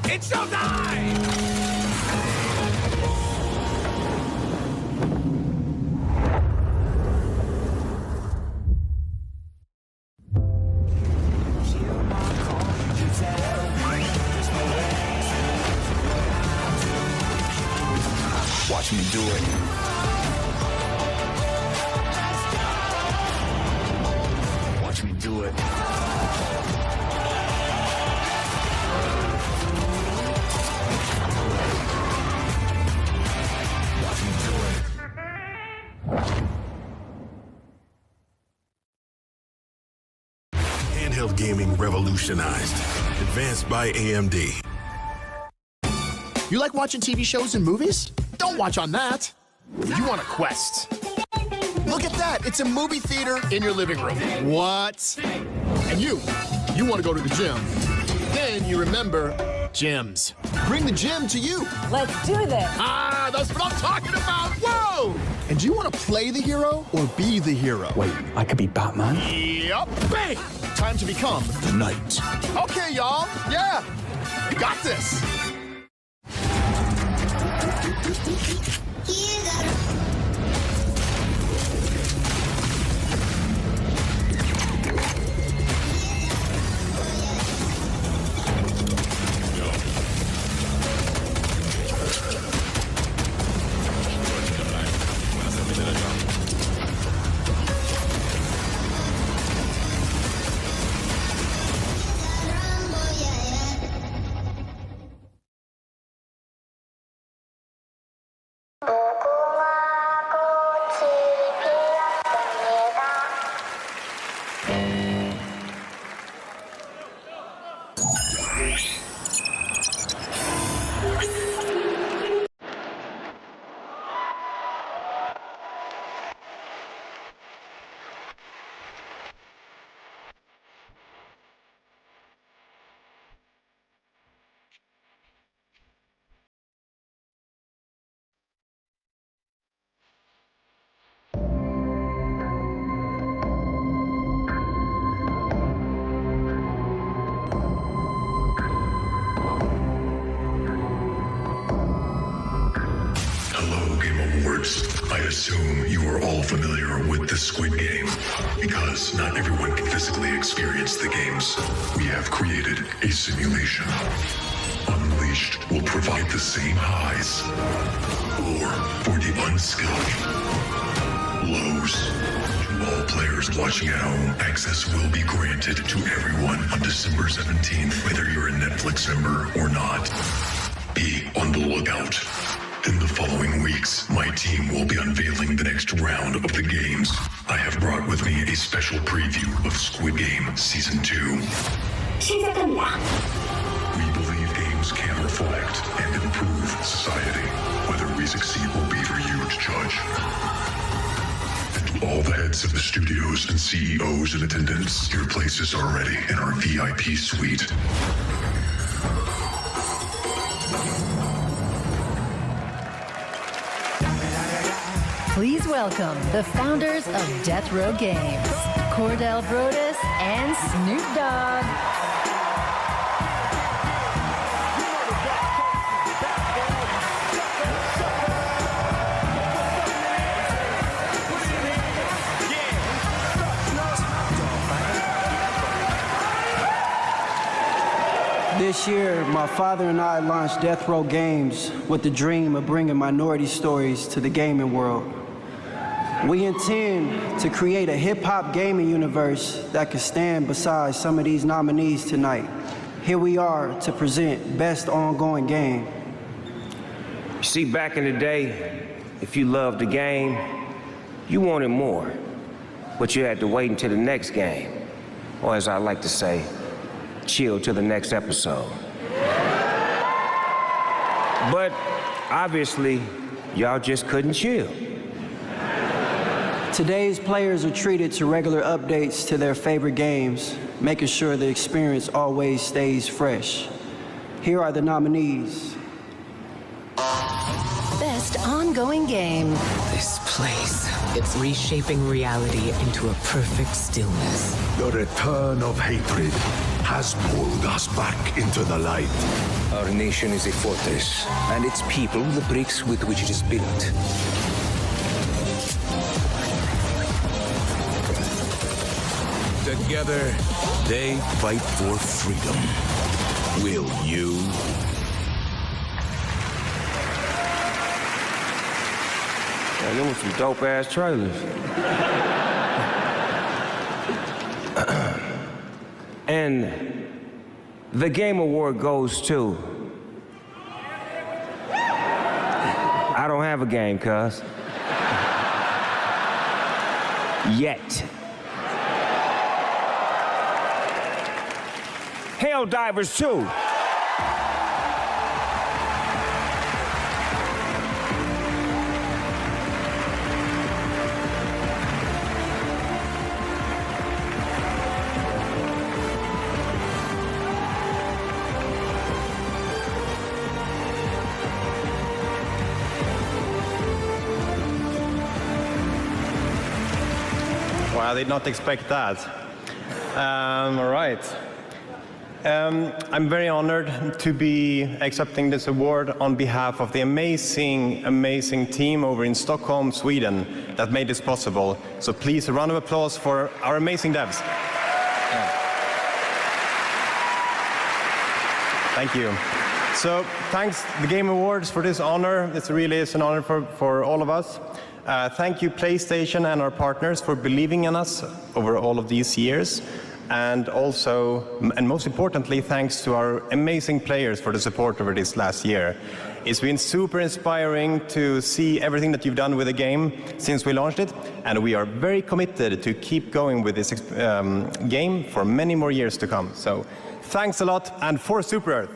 It's showtime! Watch me do it. Watch me do it. Handheld gaming revolutionized. Advanced by AMD. You like watching TV shows and movies? Don't watch on that. You want a Quest. Look at that. It's a movie theater in your living room. What? And you want to go to the gym. Then you remember gyms. Bring the gym to you. Let's do this. Ah, that's what I'm talking about. Whoa! And do you want to play the hero or be the hero? Wait, I could be Batman? Yup. Bang! Time to become the knight. Okay, y'all. Yeah. You got this. I assume you are all familiar with the Squid Game. Because not everyone can physically experience the games, we have created a simulation. Unleashed will provide the same highs, or for the unskilled, lows. To all players watching at home, access will be granted to everyone on December 17th, whether you're a Netflix member or not. Be on the lookout. In the following weeks, my team will be unveiling the next round of the games. I have brought with me a special preview of Squid Game Season 2. We believe games can reflect and improve society. Whether we succeed will be for you to judge. And to all the heads of the studios and CEOs in attendance, your places are ready in our VIP suite. Please welcome the founders of Death Row Games, Cordell Brodus and Snoop Dogg. This year, my father and I launched Death Row Games with the dream of bringing minority stories to the gaming world. We intend to create a hip-hop gaming universe that could stand beside some of these nominees tonight. Here we are to present Best Ongoing Game. You see, back in the day, if you loved the game, you wanted more. But you had to wait until the next game. Or as I like to say, chill till the next episode. But obviously, y'all just couldn't chill. Today's players are treated to regular updates to their favorite games, making sure the experience always stays fresh. Here are the nominees. Best Ongoing Game. This place, it's reshaping reality into a perfect stillness. The return of hatred has pulled us back into the light. Our nation is a fortress, and its people the bricks with which it is built. Together, they fight for freedom. Will you? Yeah, them were some dope-ass trailers. And the Game Award goes to... I don't have a game, cuz. Yet. Helldivers 2. did not expect that. All right. I'm very honored to be accepting this award on behalf of the amazing team over in Stockholm, Sweden that made this possible. So please, a round of applause for our amazing devs. Thank you. So thanks the Game Awards for this honor. This really is an honor for all of us. Thank you PlayStation and our partners for believing in us over all of these years. And also, and most importantly, thanks to our amazing players for the support over this last year. It's been super inspiring to see everything that you've done with the game since we launched it, and we are very committed to keep going with this game for many more years to come. So thanks a lot, and for Super Earth.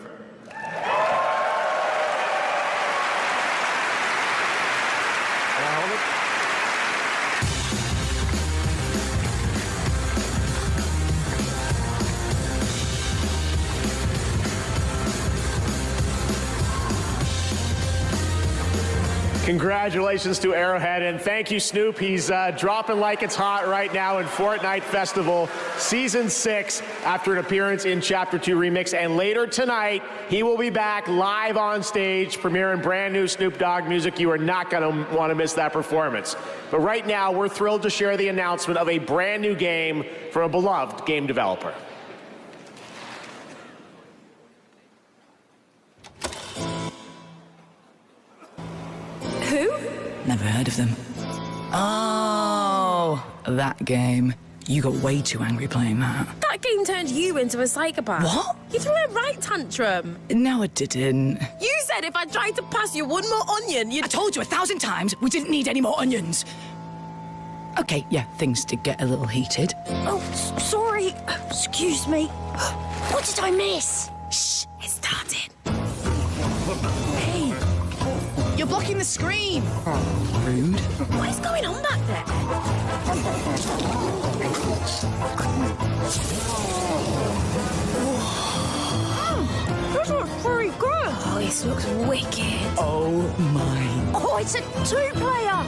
Congratulations to Arrowhead, and thank you, Snoop. He's dropping like it's hot right now in Fortnite Festival Season 6 after an appearance in Chapter 2 Remix. And later tonight, he will be back live on stage, premiering brand new Snoop Dogg music. You are not going to want to miss that performance. But right now, we're thrilled to share the announcement of a brand new game from a beloved game developer. Who? Never heard of them. Oh, that game. You got way too angry playing that. That game turned you into a psychopath. What? You threw a right tantrum. No, I didn't. You said if I tried to pass you one more onion, you'd... I told you 1,000 times we didn't need any more onions. Okay, yeah, things did get a little heated. Oh, sorry. Excuse me. What did I miss? Shh, it started. Hey. You're blocking the screen. Rude. What is going on back there? This looks pretty good. Oh, this looks wicked. Oh my. Oh, it's a two-player.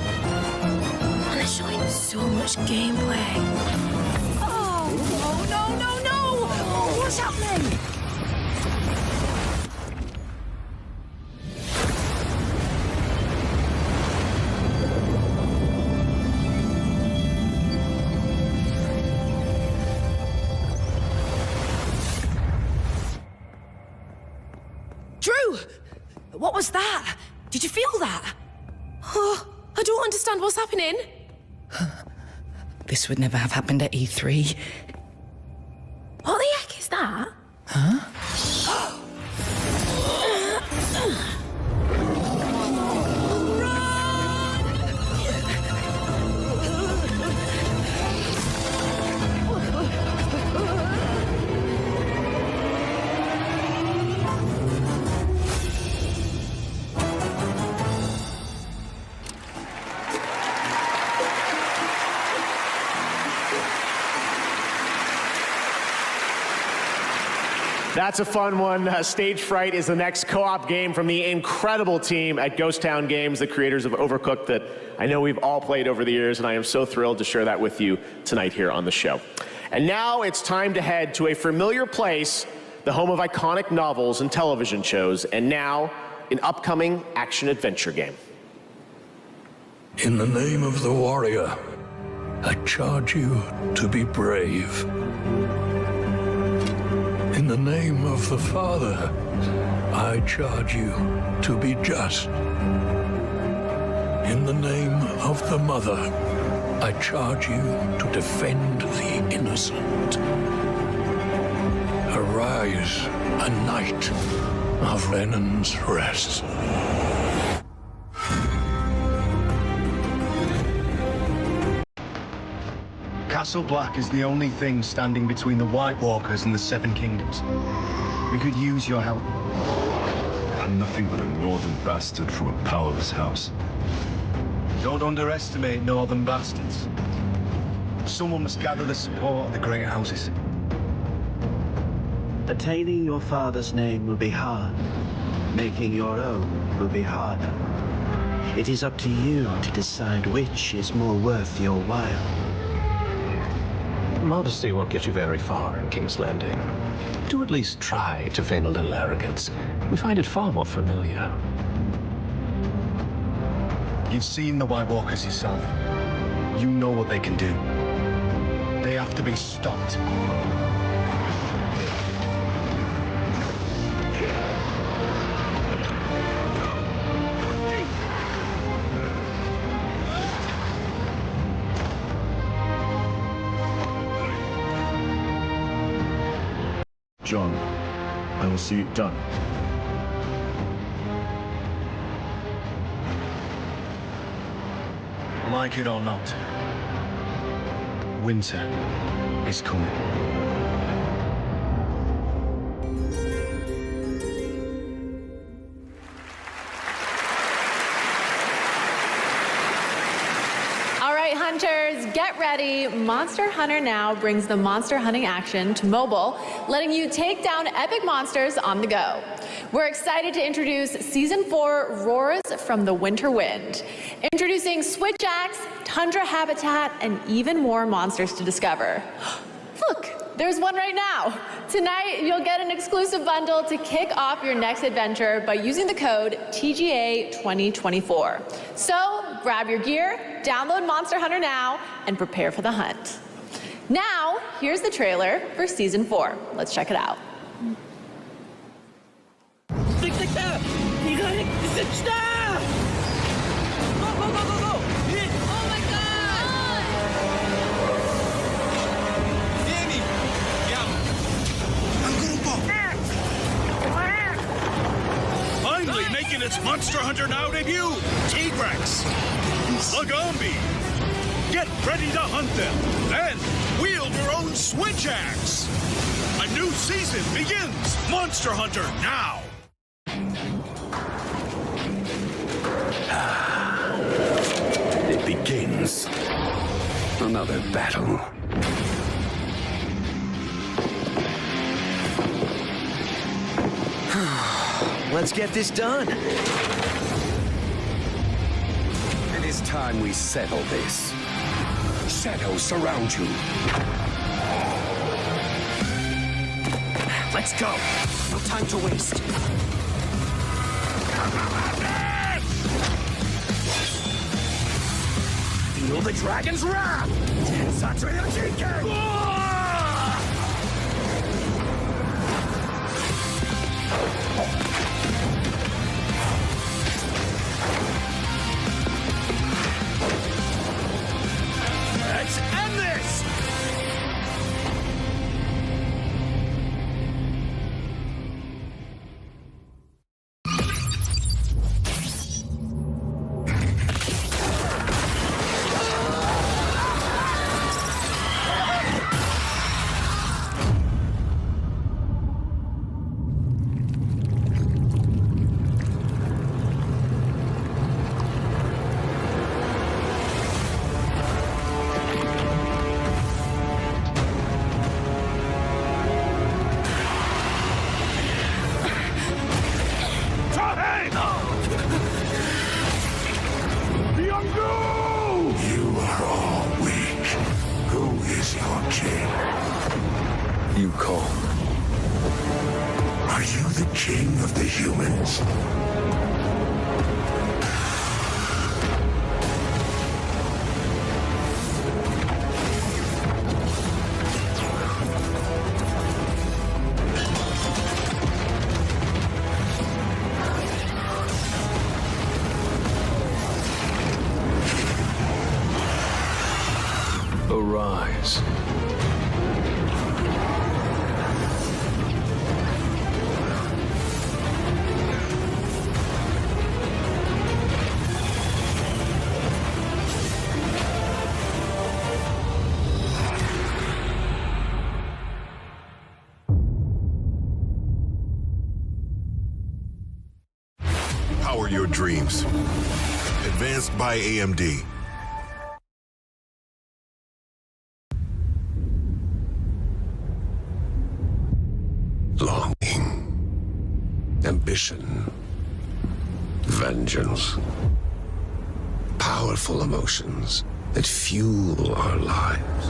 And they're showing so much gameplay. Oh, no. What's happening? Drew! What was that? Did you feel that? Oh, I don't understand what's happening. This would never have happened at E3. What the heck is that? Huh? That's a fun one. Stage Fright is the next co-op game from the incredible team at Ghost Town Games, the creators of Overcooked, that I know we've all played over the years, and I am so thrilled to share that with you tonight here on the show. And now it's time to head to a familiar place, the home of iconic novels and television shows, and now an upcoming action-adventure game. In the name of the warrior, I charge you to be brave. In the name of the Father, I charge you to be just. In the name of the Mother, I charge you to defend the innocent. Arise, a knight of Lennon's Rest. Castle Black is the only thing standing between the White Walkers and the Seven Kingdoms. We could use your help. I'm nothing but a northern bastard from a powerless house. Don't underestimate northern bastards. Someone must gather the support of the great houses. Attaining your father's name will be hard. Making your own will be harder. It is up to you to decide which is more worth your while. Modesty won't get you very far in King's Landing. Do at least try to feign a little arrogance. We find it far more familiar. You've seen the White Walkers yourself. You know what they can do. They have to be stopped. John, I will see it done. Like it or not, winter is coming. All right, hunters, get ready. Monster Hunter Now brings the monster hunting action to mobile, letting you take down epic monsters on the go. We're excited to introduce Season 4 Roars from the Winter Wind. Introducing Switch Axe, Tundra Habitat, and even more monsters to discover. Look, there's one right now. Tonight, you'll get an exclusive bundle to kick off your next adventure by using the code TGA2024. So, grab your gear, download Monster Hunter Now, and prepare for the hunt. Now, here's the trailer for Season 4. Let's check it out. Finally making its Monster Hunter Now debut, T-Rex, Lagombi. Get ready to hunt them, then wield your own Switch Axe. A new season begins. Monster Hunter Now. It begins. Another battle. Let's get this done. It is time we settle this. Shadows surround you. Let's go. No time to waste. Feel the dragon's wrath! Let's end this! You call. Are you the king of the humans? Arise. Power your dreams. Advanced by AMD. Longing, ambition, vengeance, powerful emotions that fuel our lives.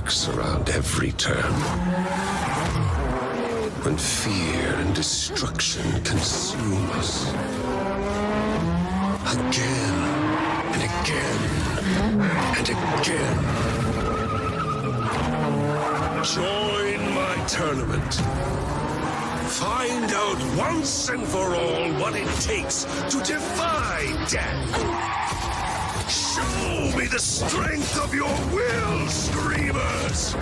lurks around every turn. When fear and destruction consume us. Again and again and again. Join my tournament. Find out once and for all what it takes to defy death. Show me the strength of your will, Screamers!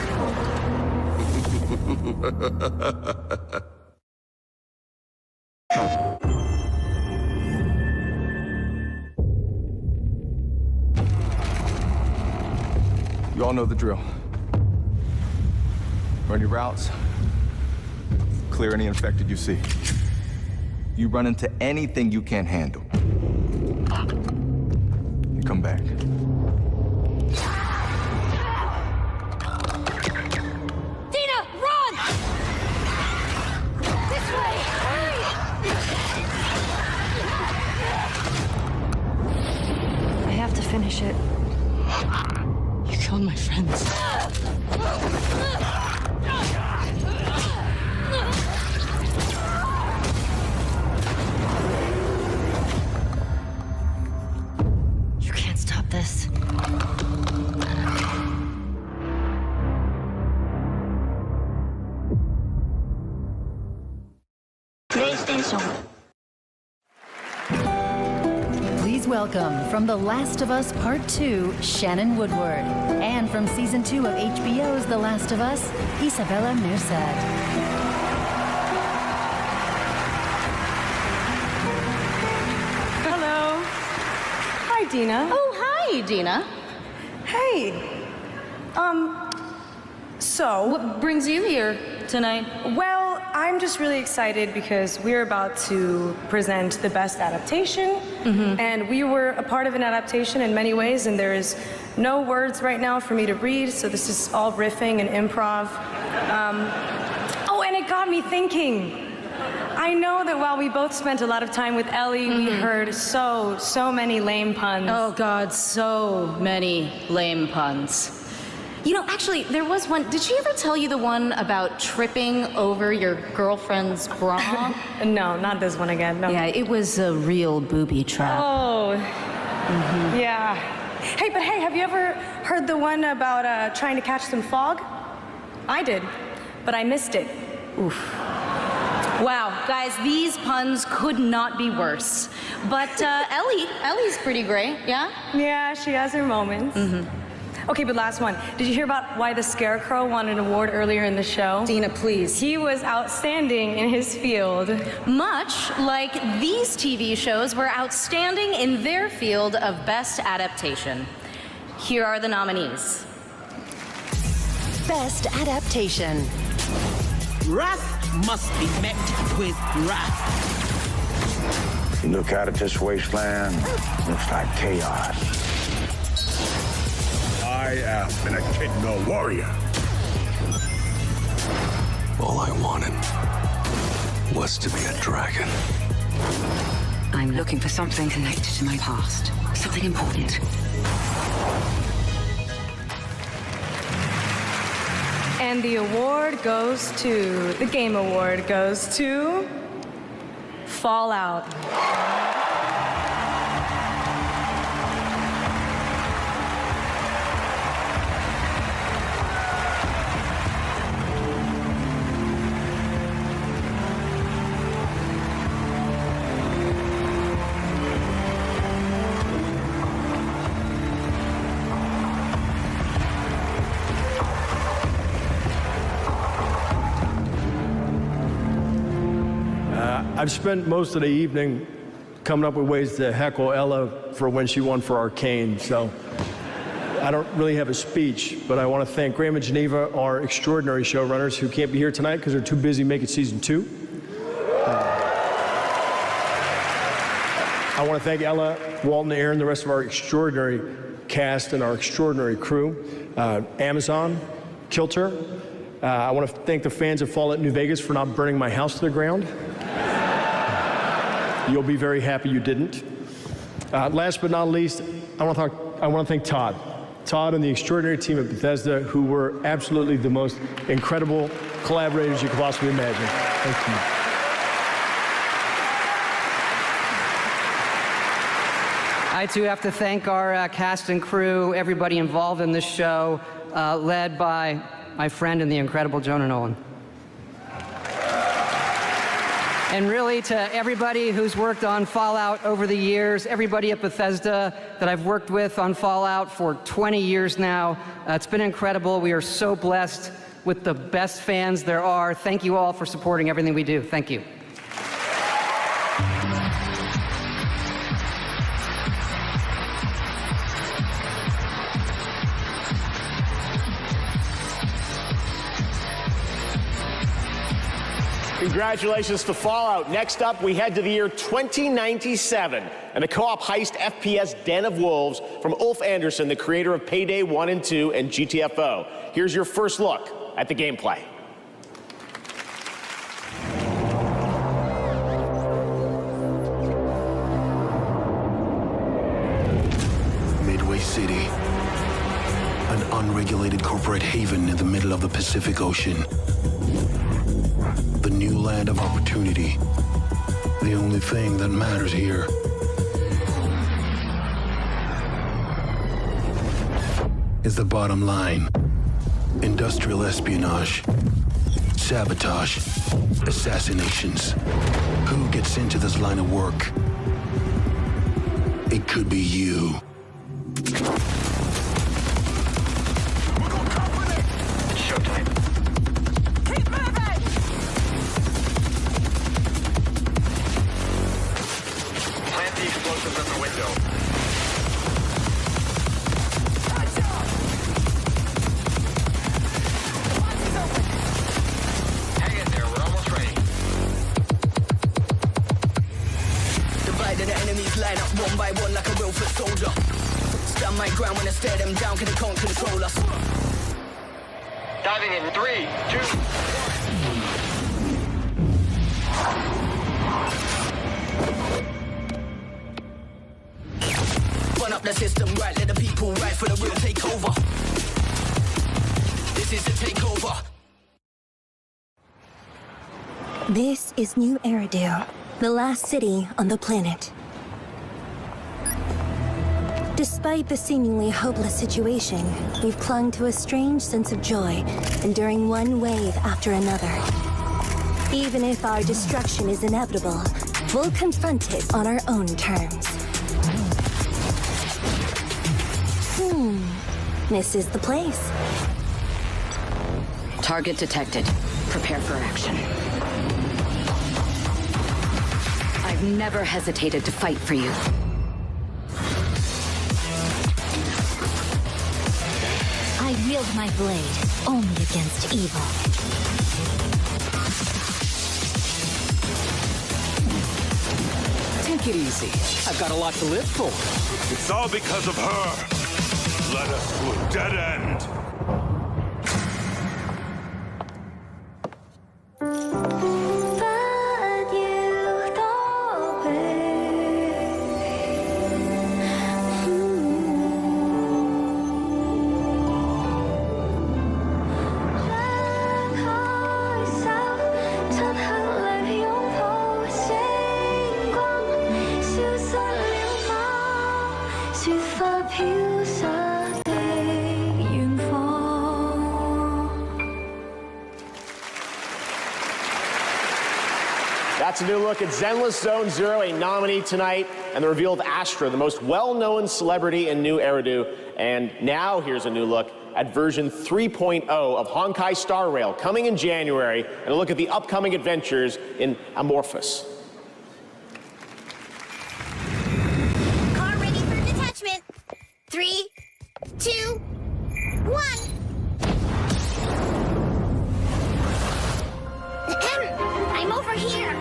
You all know the drill. Run your routes. Clear any infected you see. You run into anything you can't handle. You come back. Dina, run! This way! Hurry! I have to finish it. You killed my friends. You can't stop this. PlayStation. Please welcome from The Last of Us Part 2, Shannon Woodward. And from Season 2 of HBO's The Last of Us, Isabella Merced. Hello. Hi, Dina. Oh, hi, Dina. Hey. So. What brings you here tonight? Well, I'm just really excited because we're about to present the best adaptation. And we were a part of an adaptation in many ways, and there is no words right now for me to read, so this is all riffing and improv. Oh, and it got me thinking. I know that while we both spent a lot of time with Ellie, we heard so many lame puns. Oh, God, so many lame puns. You know, actually, there was one. Did she ever tell you the one about tripping over your girlfriend's bra? No, not this one again. No. Yeah, it was a real booby trap. Oh. Yeah. Hey, but hey, have you ever heard the one about trying to catch some fog? I did, but I missed it. Oof. Wow, guys, these puns could not be worse. But Ellie's pretty great, yeah? Yeah, she has her moments. Okay, but last one. Did you hear about why the Scarecrow won an award earlier in the show? Dina, please. He was outstanding in his field. Much like these TV shows were outstanding in their field of best adaptation. Here are the nominees. Best Adaptation. Wrath must be met with wrath. You look out at this wasteland, looks like chaos. I am an Echidna warrior. All I wanted was to be a dragon. I'm looking for something connected to my past. Something important. And the award goes to, the Game Award goes to Fallout. I've spent most of the evening coming up with ways to heckle Ella for when she won for Arcane, so I don't really have a speech, but I want to thank Graham and Geneva, our extraordinary showrunners who can't be here tonight because they're too busy making season 2. I want to thank Ella, Walton, Aaron, the rest of our extraordinary cast and our extraordinary crew. Amazon, Kilter. I want to thank the fans of Fallout New Vegas for not burning my house to the ground. You'll be very happy you didn't. Last but not least, I want to thank Todd. Todd and the extraordinary team at Bethesda, who were absolutely the most incredible collaborators you could possibly imagine. Thank you. I too have to thank our cast and crew, everybody involved in this show, led by my friend and the incredible Jonah Nolan. And really to everybody who's worked on Fallout over the years, everybody at Bethesda that I've worked with on Fallout for 20 years now, it's been incredible. We are so blessed with the best fans there are. Thank you all for supporting everything we do. Thank you. Congratulations to Fallout. Next up, we head to the year 2097 and a co-op heist FPS Den of Wolves from Ulf Anderson, the creator of Payday 1 and 2 and GTFO. Here's your first look at the gameplay. Midway City, an unregulated corporate haven in the middle of the Pacific Ocean. The new land of opportunity. The only thing that matters here. Is the bottom line. Industrial espionage. Sabotage. Assassinations. Who gets into this line of work? It could be you. It's showtime. Explosives at the window. Hang in there, we're almost ready. Divided the enemies line up one by one like a well-fit soldier. Stand my ground when I stare them down, cause they can't control us. Diving in 3, 2, 1. Run up the system right, let the people right for the real takeover. This is the takeover. This is New Eridu, the last city on the planet. Despite the seemingly hopeless situation, we've clung to a strange sense of joy, enduring one wave after another. Even if our destruction is inevitable, we'll confront it on our own terms. This is the place. Target detected. Prepare for action. I've never hesitated to fight for you. I wield my blade only against evil. Take it easy. I've got a lot to live for. It's all because of her. Led us to a dead end. That's a new look at Zenless Zone Zero, a nominee tonight, and the reveal of Astra, the most well-known celebrity in New Eridu. And now here's a new look at version 3.0 of Honkai Star Rail, coming in January, and a look at the upcoming adventures in Amorphous. Car ready for detachment. 3, 2, 1. I'm over here.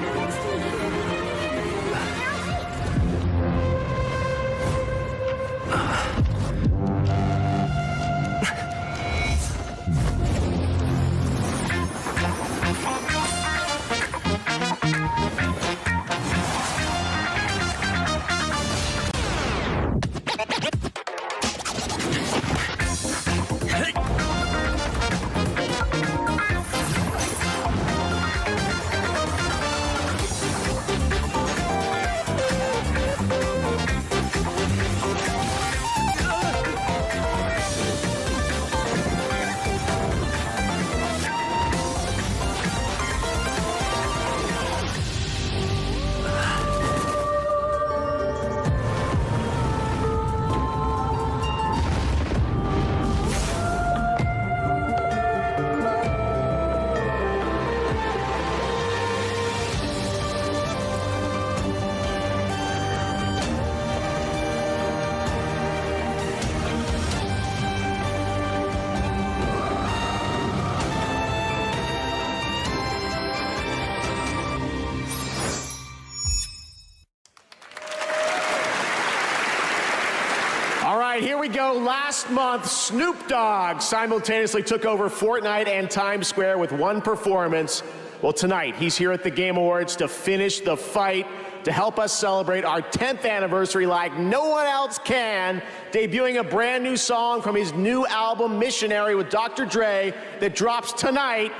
right, here we go. Last month, Snoop Dogg simultaneously took over Fortnite and Times Square with one performance. Well, tonight, he's here at the Game Awards to finish the fight, to help us celebrate our 10th anniversary like no one else can, debuting a brand new song from his new album, Missionary, with Dr. Dre, that drops tonight.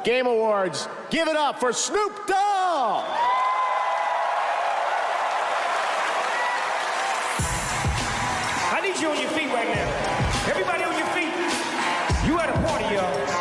Game Awards, give it up for Snoop Dogg! I need you on your feet right now. Everybody on your feet. You at a party, y'all.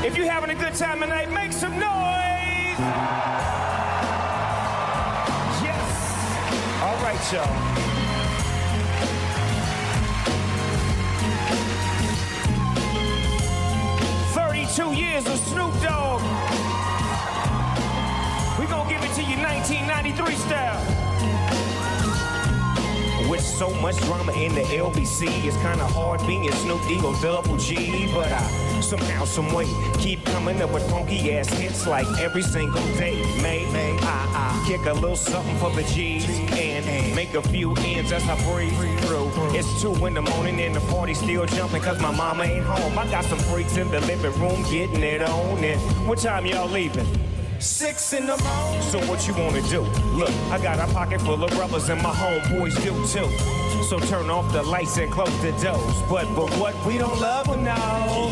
If you're having a good time tonight, make some noise! Yes! All right, y'all. Years of Snoop Dogg. We gonna give it to you 1993 style. With so much drama in the LBC, it's kinda hard being Snoop D-O Double G. But I somehow, someway, keep coming up with funky ass hits like every single day. May I kick a little something for the G's and make a few ends as I breeze through. It's 2 in the morning and the party's still jumping cause my mama ain't home. I got some freaks in the living room getting it on. And what time y'all leaving? 6 in the morning. So what you wanna do? Look, I got a pocket full of rubbers and my homeboys do too. So turn off the lights and close the doors. But what? We don't love them now.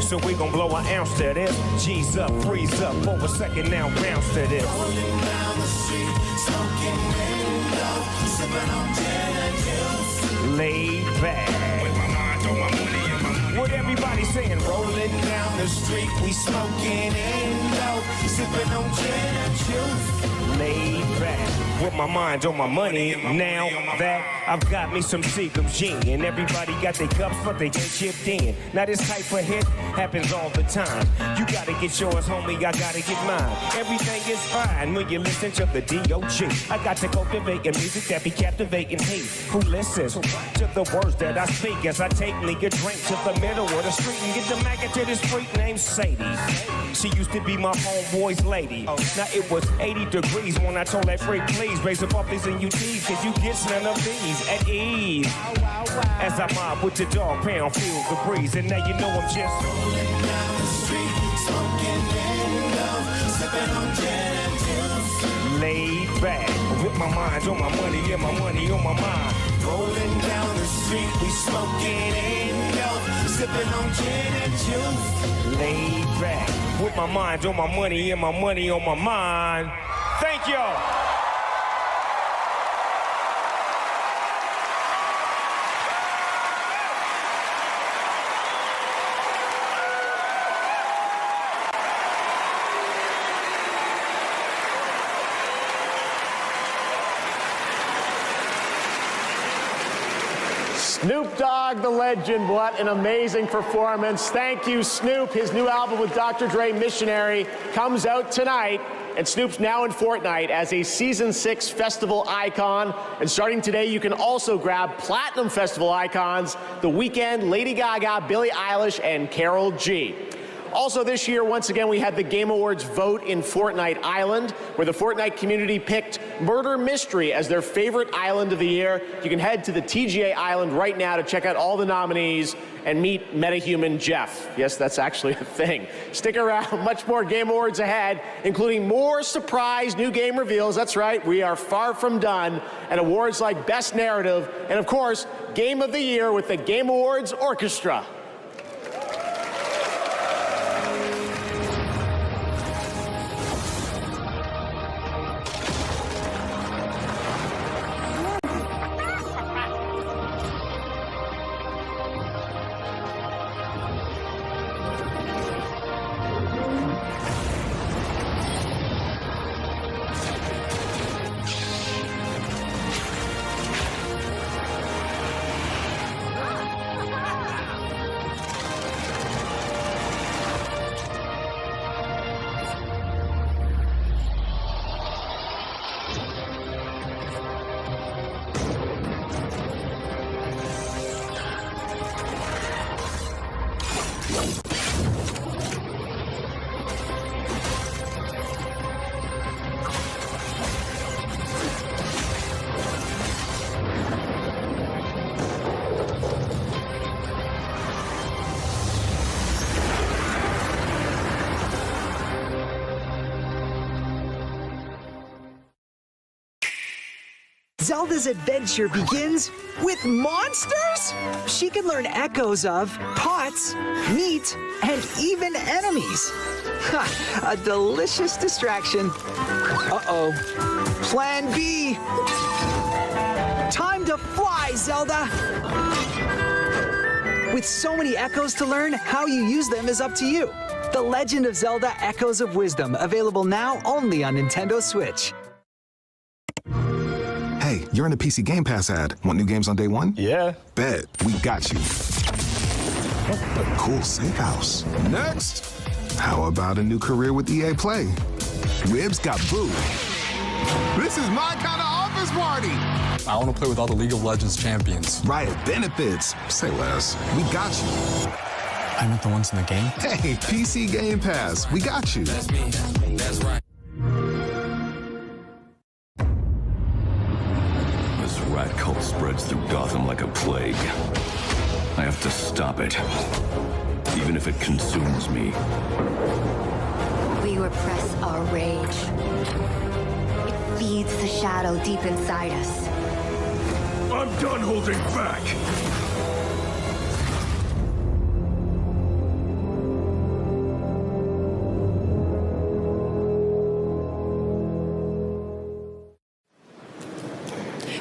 So we gon' blow an ounce to this. G's up, freeze up for a second now, bounce to this. Rolling down the street, smoking window, sipping on gin and juice. Laid back. With my mind on my money and my money. What everybody saying? Rolling down the street, we smoking Indo, sipping on gin and juice. Laid back. With my mind on my money, now that I've got me some Seagram's gin. And everybody got their cups, but they get chipped in. Now this type of hit happens all the time. You gotta get yours, homie, I gotta get mine. Everything is fine when you listen to the D.O.G. I got to cultivate music that be captivating hate. Who listens to the words that I speak as I take me a drink to the middle of the street and get the maggot to this freak named Sadie. She used to be my homeboy's lady. Now it was 80 degrees when I told that freak, please raise up off these UTs, cause you get none of these at ease. As I mob with the dog pound, feel the breeze, and now you know I'm just rolling down the street, smoking Indo, sipping on gin and juice. Laid back, with my mind on my money and my money on my mind. Rolling down the street, we smoking Indo, sipping on gin and juice. Laid back, with my mind on my money and my money on my mind. Thank y'all. Snoop Dogg, the legend, what an amazing performance. Thank you, Snoop. His new album with Dr. Dre, Missionary, comes out tonight. And Snoop's now in Fortnite as a Season 6 festival icon. And starting today, you can also grab Platinum Festival icons, The Weeknd, Lady Gaga, Billie Eilish, and Karol G. Also this year, once again, we had the Game Awards vote in Fortnite Island, where the Fortnite community picked Murder Mystery as their favorite island of the year. You can head to the TGA Island right now to check out all the nominees and meet metahuman Jeff. Yes, that's actually a thing. Stick around, much more Game Awards ahead, including more surprise new game reveals. That's right, we are far from done. And awards like Best Narrative, and of course, Game of the Year with the Game Awards Orchestra. Zelda's adventure begins with monsters? She can learn echoes of pots, meat, and even enemies. Ha, a delicious distraction. Uh-oh. Plan B. Time to fly, Zelda! With so many echoes to learn, how you use them is up to you. The Legend of Zelda Echoes of Wisdom, available now only on Nintendo Switch. Hey, you're in a PC Game Pass ad. Want new games on day one? Yeah. Bet. We got you. A cool safe house. Next. How about a new career with EA Play? Ribs got booed. This is my kind of office party. I want to play with all the League of Legends champions. Riot benefits. Say less. We got you. I meant the ones in the game? Hey, PC Game Pass. We got you. That's me. That's right. This rat cult spreads through Gotham like a plague. I have to stop it, even if it consumes me. We repress our rage. It feeds the shadow deep inside us. I'm done holding back!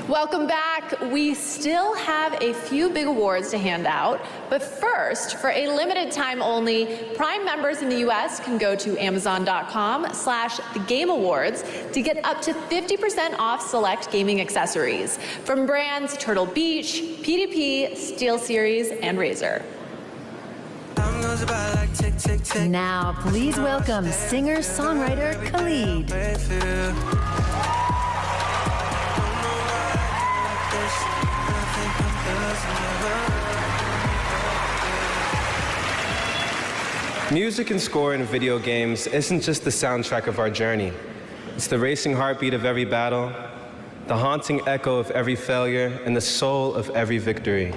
Welcome back. We still have a few big awards to hand out, but first, for a limited time only, Prime members in the US can go to Amazon.com/thegameawards to get up to 50% off select gaming accessories from brands Turtle Beach, PDP, SteelSeries, and Razer. Now, please welcome singer-songwriter Khalid. Music and score in video games isn't just the soundtrack of our journey. It's the racing heartbeat of every battle, the haunting echo of every failure, and the soul of every victory.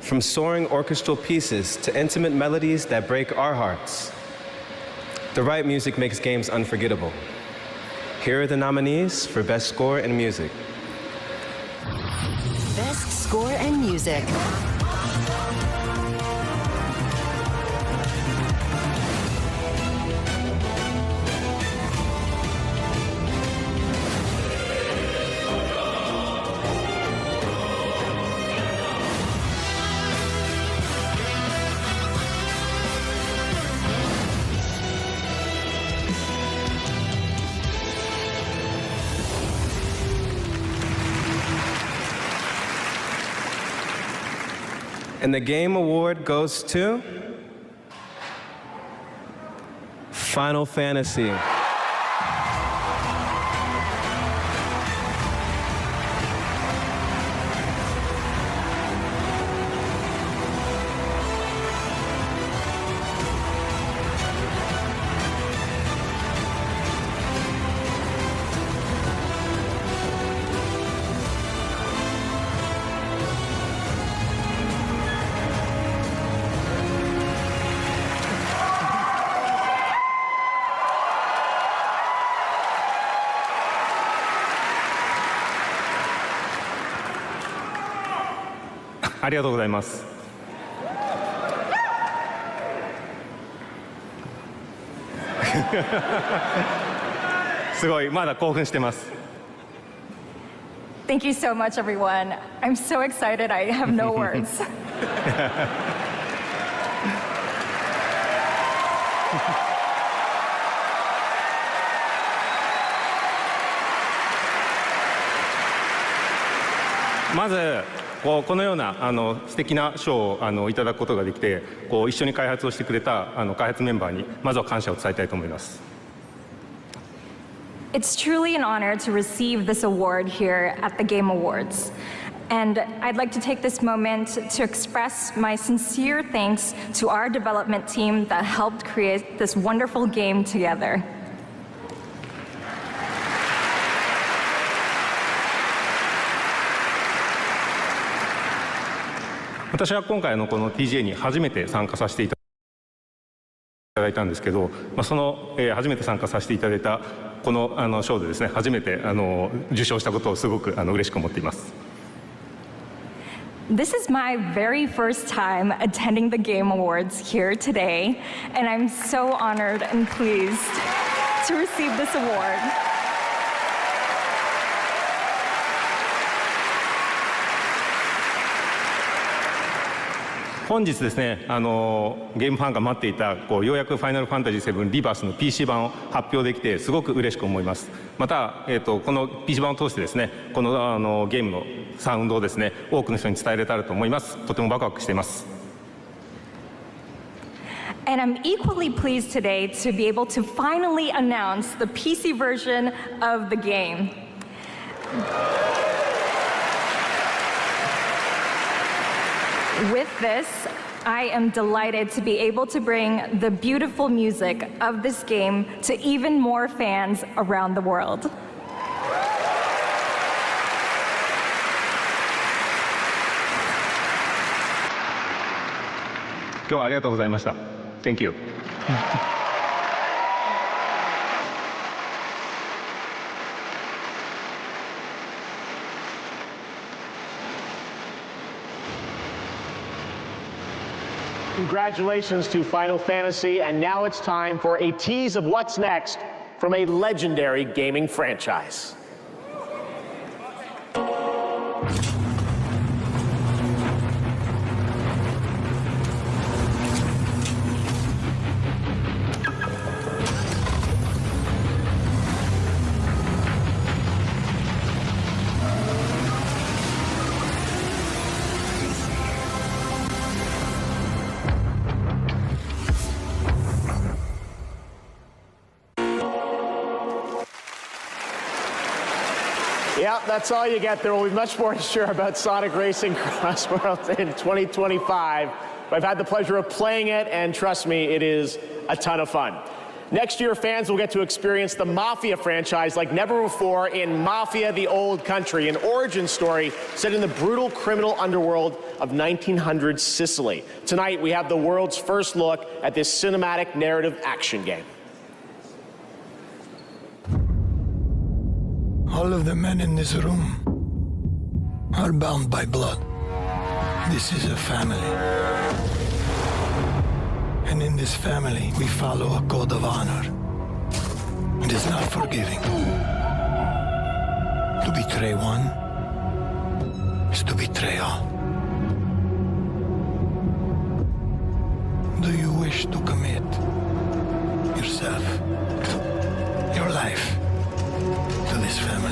From soaring orchestral pieces to intimate melodies that break our hearts, the right music makes games unforgettable. Here are the nominees for Best Score and Music. Best Score and Music. And the Game Award goes to Final Fantasy. ありがとうございます。すごい、まだ興奮してます。Thank you so much, everyone. I'm so excited, I have no words. まずこのような素敵な賞をいただくことができて、一緒に開発をしてくれた開発メンバーにまずは感謝を伝えたいと思います。It's truly an honor to receive this award here at the Game Awards. And I'd like to take this moment to express my sincere thanks to our development team that helped create this wonderful game together. 私は今回この TGA に初めて参加させていただいたんですけど、その、初めて参加させていただいたこの賞でですね、初めて受賞したことをすごく嬉しく思っています。This is my very first time attending the Game Awards here today, and I'm so honored and pleased to receive this award. 本日ですね、ゲームファンが待っていたようやくファイナルファンタジー7リバースの PC 版を発表できてすごく嬉しく思います。また、この PC 版を通してですね、このゲームのサウンドをですね、多くの人に伝えられたらと思います。とてもワクワクしています。And I'm equally pleased today to be able to finally announce the PC version of the game. With this, I am delighted to be able to bring the beautiful music of this game to even more fans around the world. 今日はありがとうございました。Thank you. Congratulations to Final Fantasy, and now it's time for a tease of what's next from a legendary gaming franchise. Yeah, that's all you get. There will be much more to share about Sonic Racing Cross Worlds in 2025. But I've had the pleasure of playing it, and trust me, it is a ton of fun. Next year, fans will get to experience the Mafia franchise like never before in Mafia: The Old Country, an origin story set in the brutal criminal underworld of 1900s Sicily. Tonight, we have the world's first look at this cinematic narrative action game. All of the men in this room are bound by blood. This is a family. And in this family, we follow a code of honor. It is not forgiving. To betray one is to betray all. Do you wish to commit yourself, your life, to this family?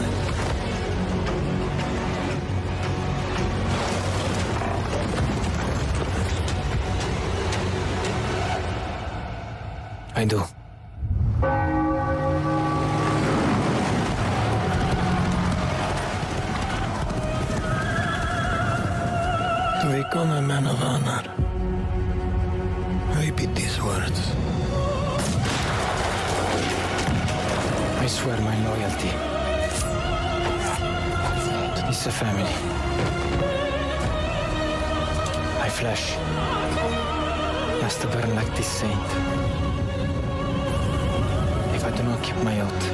I do. To become a man of honor, repeat these words. I swear my loyalty to this family. My flesh has to burn like this saint. If I do not keep my oath,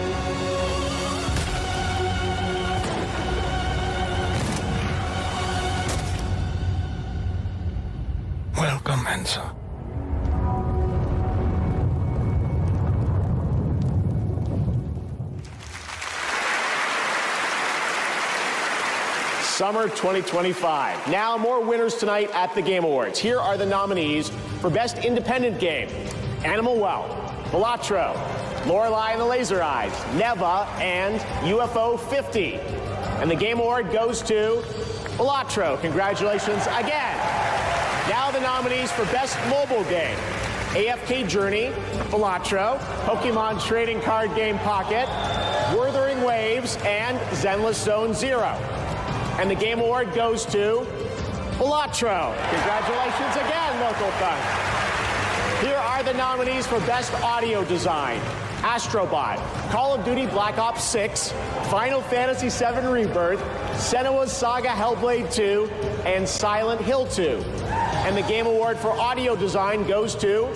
comienzo. Summer 2025. Now more winners tonight at the Game Awards. Here are the nominees for Best Independent Game. Animal Well, Balatro, Lorelei and the Laser Eyes, Neva, and UFO 50. And the Game Award goes to Balatro. Congratulations again. Now the nominees for Best Mobile Game. AFK Journey, Balatro, Pokemon Trading Card Game Pocket, Wuthering Waves, and Zenless Zone Zero. And the Game Award goes to Balatro. Congratulations again, Local Fun. Here are the nominees for Best Audio Design. Astrobot, Call of Duty Black Ops 6, Final Fantasy VII Rebirth, Senua's Saga Hellblade 2, and Silent Hill 2. And the Game Award for Audio Design goes to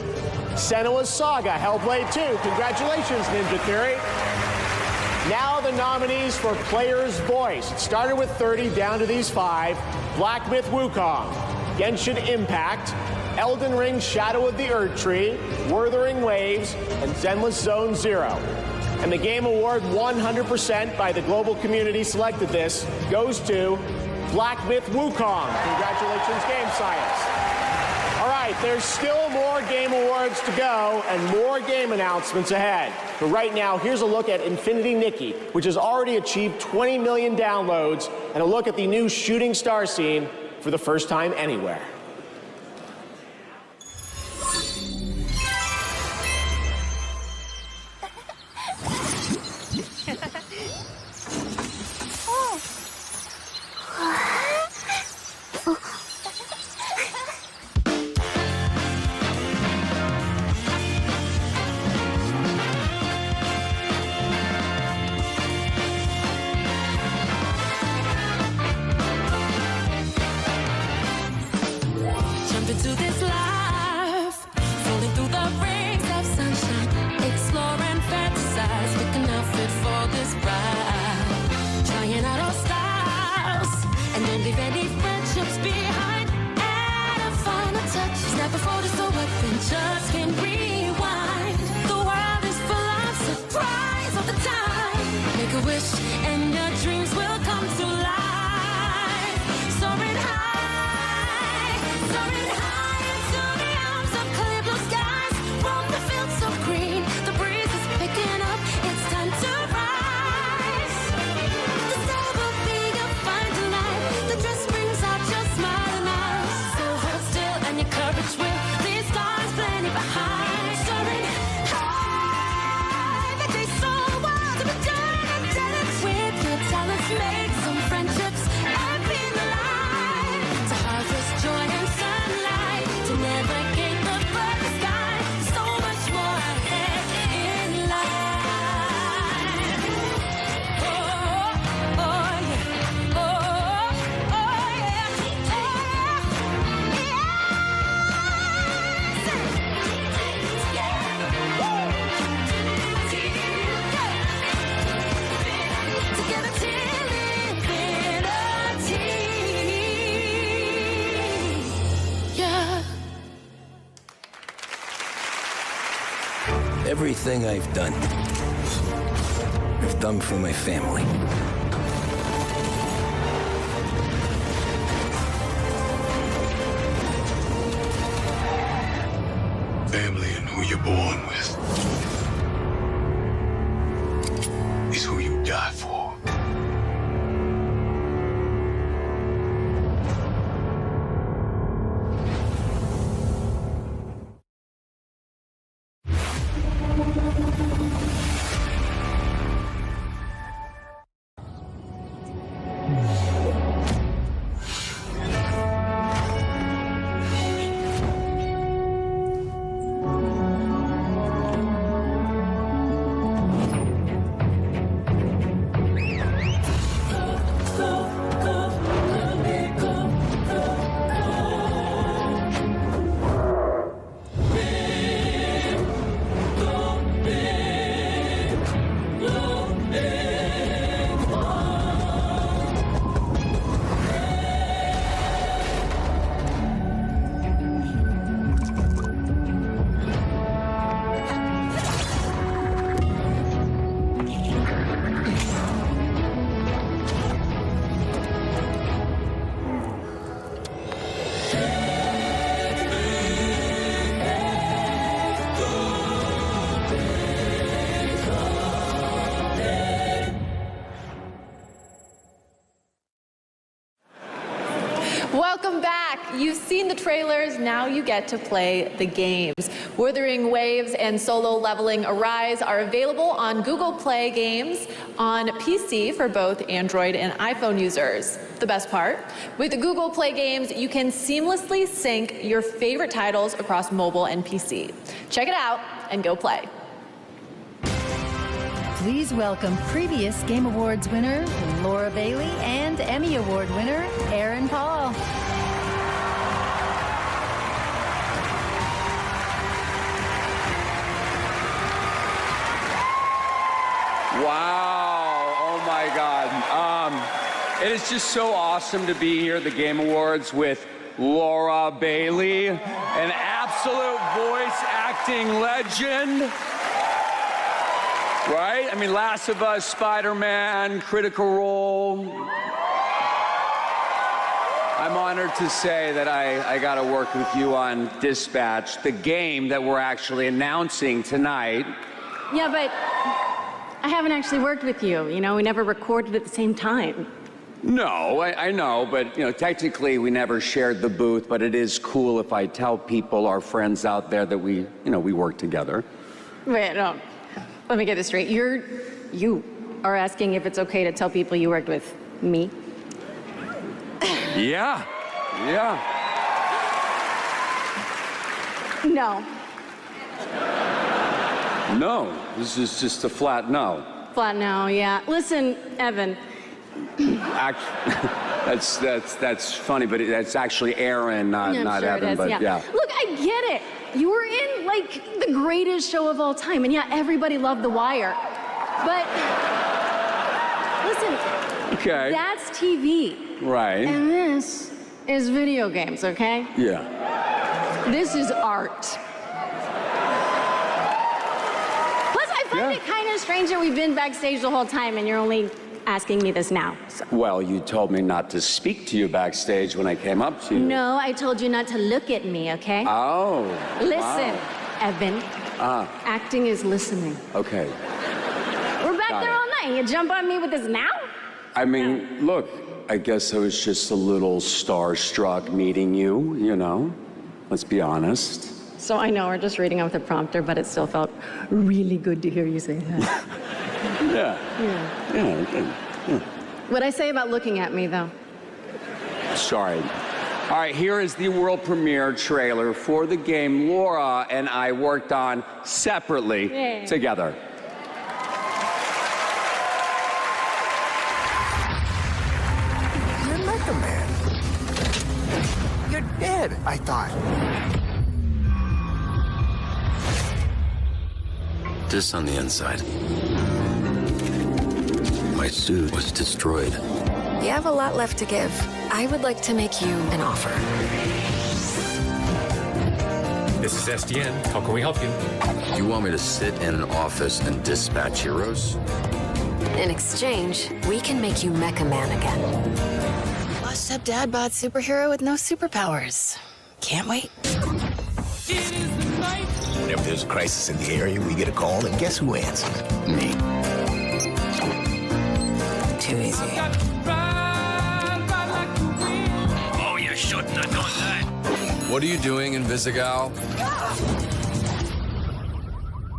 Senua's Saga Hellblade 2. Congratulations, Ninja Theory. Now the nominees for Player's Voice. It started with 30, down to these 5. Black Myth Wukong, Genshin Impact, Elden Ring Shadow of the Erdtree, Wuthering Waves, and Zenless Zone Zero. And the Game Award, 100% by the global community selected this, goes to Black Myth Wukong. Congratulations, Game Science. All right, there's still more Game Awards to go and more game announcements ahead. But right now, here's a look at Infinity Nikki, which has already achieved 20 million downloads, and a look at the new Shooting Star scene for the first time anywhere. Everything I've done for my family. Family and who you're born with is who you die for. Welcome back. You've seen the trailers, now you get to play the games. Wuthering Waves and Solo Leveling Arise are available on Google Play Games on PC for both Android and iPhone users. The best part, with the Google Play Games, you can seamlessly sync your favorite titles across mobile and PC. Check it out and go play. Please welcome previous Game Awards winner Laura Bailey and Emmy Award winner Aaron Paul. Wow, oh my God. It is just so awesome to be here at the Game Awards with Laura Bailey, an absolute voice acting legend. Right? I mean, Last of Us, Spider-Man, Critical Role. I'm honored to say that I got to work with you on Dispatch, the game that we're actually announcing tonight. Yeah, but I haven't actually worked with you. You know, we never recorded at the same time. No, I know, but, you know, technically we never shared the booth, but it is cool if I tell people, our friends out there, that we work together. Wait, no. Let me get this straight. You are asking if it's okay to tell people you worked with me? Yeah. No. No, this is just a flat no. Flat no, yeah. Listen, Evan. That's funny, but that's actually Aaron, not sure Evan. It is, but yeah. Look, I get it. You were in like the greatest show of all time, and yeah, everybody loved The Wire. But listen, okay, that's TV, right? And this is video games, okay? Yeah. This is art. Plus, I find it kind of strange that we've been backstage the whole time, and you're only asking me this now. So. Well, you told me not to speak to you backstage when I came up to you. No, I told you not to look at me, okay? Oh. Listen, wow. Evan. Acting is listening. Okay. We're back there all night. You jump on me with this now? I mean, look, I guess I was just a little starstruck meeting you, you know? Let's be honest. So I know we're just reading off the prompter, but it still felt really good to hear you say that. Yeah. What'd I say about looking at me, though? Sorry. All right, here is the world premiere trailer for the game Laura and I worked on separately together. You're Mecha Man. You're dead, I thought. This on the inside. My suit was destroyed. You have a lot left to give. I would like to make you an offer. This is SDN. How can we help you? You want me to sit in an office and dispatch heroes? In exchange, we can make you Mecha Man again. Washed up dad bod superhero with no superpowers. Can't wait. Whenever there's a crisis in the area, we get a call, and guess who answers? Me. Too easy. Oh, you shouldn't have done that. What are you doing in Visigal?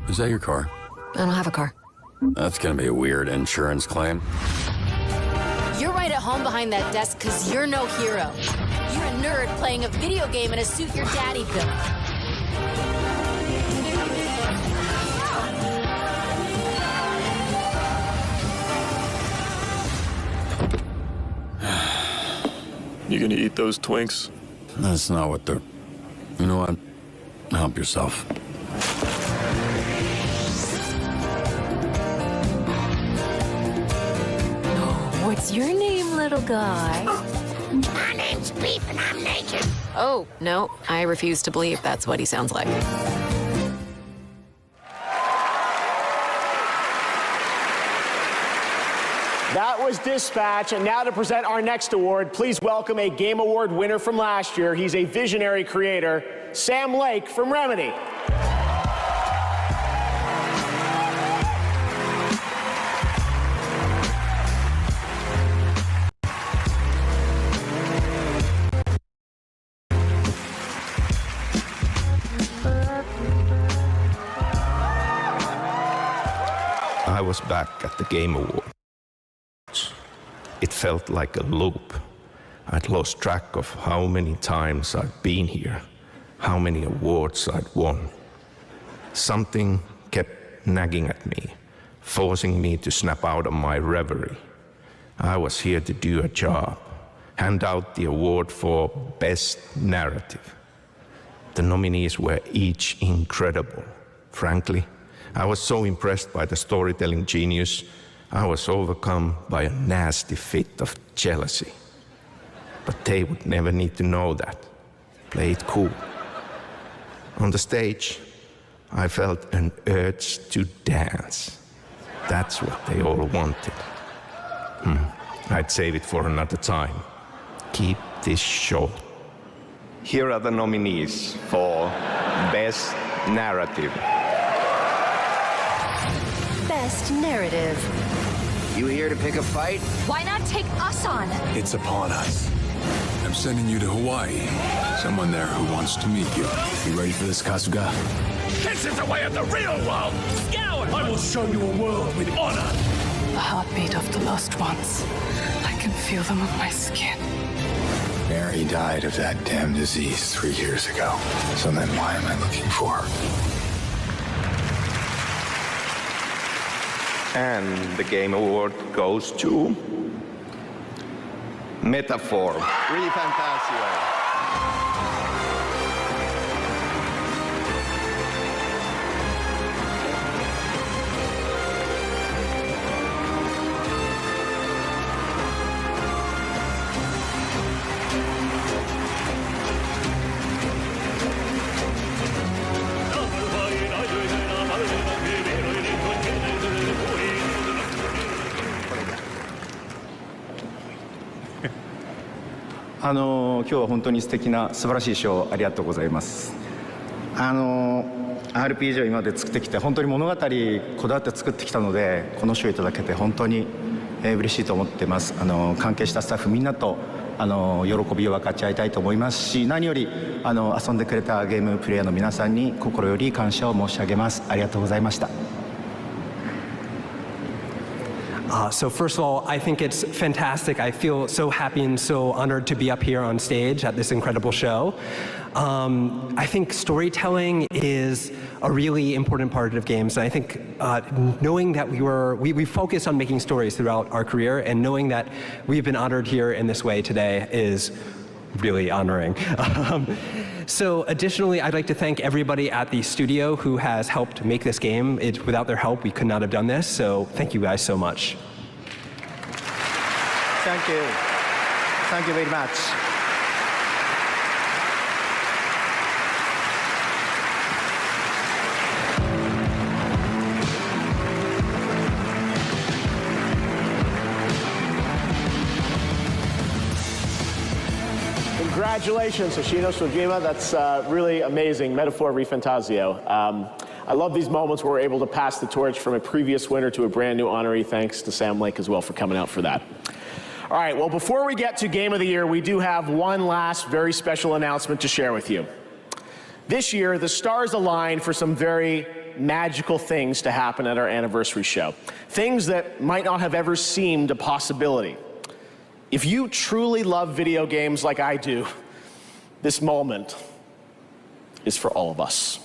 Is that your car? I don't have a car. That's gonna be a weird insurance claim. You're right at home behind that desk because you're no hero. You're a nerd playing a video game in a suit your daddy built. You gonna eat those Twinks? That's not what they're... You know what? Help yourself. What's your name, little guy? My name's Beef and I'm naked. Oh, no, I refuse to believe that's what he sounds like. That was Dispatch, and now to present our next award, please welcome a Game Award winner from last year. He's a visionary creator, Sam Lake from Remedy. was back at the Game Awards. It felt like a loop. I'd lost track of how many times I'd been here, how many awards I'd won. Something kept nagging at me, forcing me to snap out of my reverie. I was here to do a job, hand out the award for Best Narrative. The nominees were each incredible. Frankly, I was so impressed by the storytelling genius, I was overcome by a nasty fit of jealousy. But they would never need to know that. Play it cool. On the stage, I felt an urge to dance. That's what they all wanted. I'd save it for another time. Keep this short. Here are the nominees for Best Narrative. Best Narrative. You here to pick a fight? Why not take us on? It's upon us. I'm sending you to Hawaii. Someone there who wants to meet you. You ready for this, Kasuga? This is the way of the real world! Scout! I will show you a world with honor! The heartbeat of the lost ones. I can feel them on my skin. Mary died of that damn disease 3 years ago. So then why am I looking for her? And the Game Award goes to Metaphor. ReFantasio.今日は本当に素敵な素晴らしい賞をありがとうございます。RPG を今まで作ってきて本当に物語こだわって作ってきたのでこの賞をいただけて本当に嬉しいと思ってます。関係したスタッフみんなと喜びを分かち合いたいと思いますし、何より遊んでくれたゲームプレイヤーの皆さんに心より感謝を申し上げます。ありがとうございました。So first of all, I think it's fantastic. I feel so happy and so honored to be up here on stage at this incredible show. I think storytelling is a really important part of games. And I think knowing that we focused on making stories throughout our career, and knowing that we've been honored here in this way today is really honoring. So additionally, I'd like to thank everybody at the studio who has helped make this game. Without their help, we could not have done this. So thank you guys so much. Thank you. Thank you very much. Congratulations, Hoshino Sojima. That's really amazing. Metaphor ReFantasio. I love these moments where we're able to pass the torch from a previous winner to a brand new honoree. Thanks to Sam Lake as well for coming out for that. All right, well, before we get to Game of the Year, we do have one last very special announcement to share with you. This year, the stars aligned for some very magical things to happen at our anniversary show. Things that might not have ever seemed a possibility. If you truly love video games like I do, this moment is for all of us.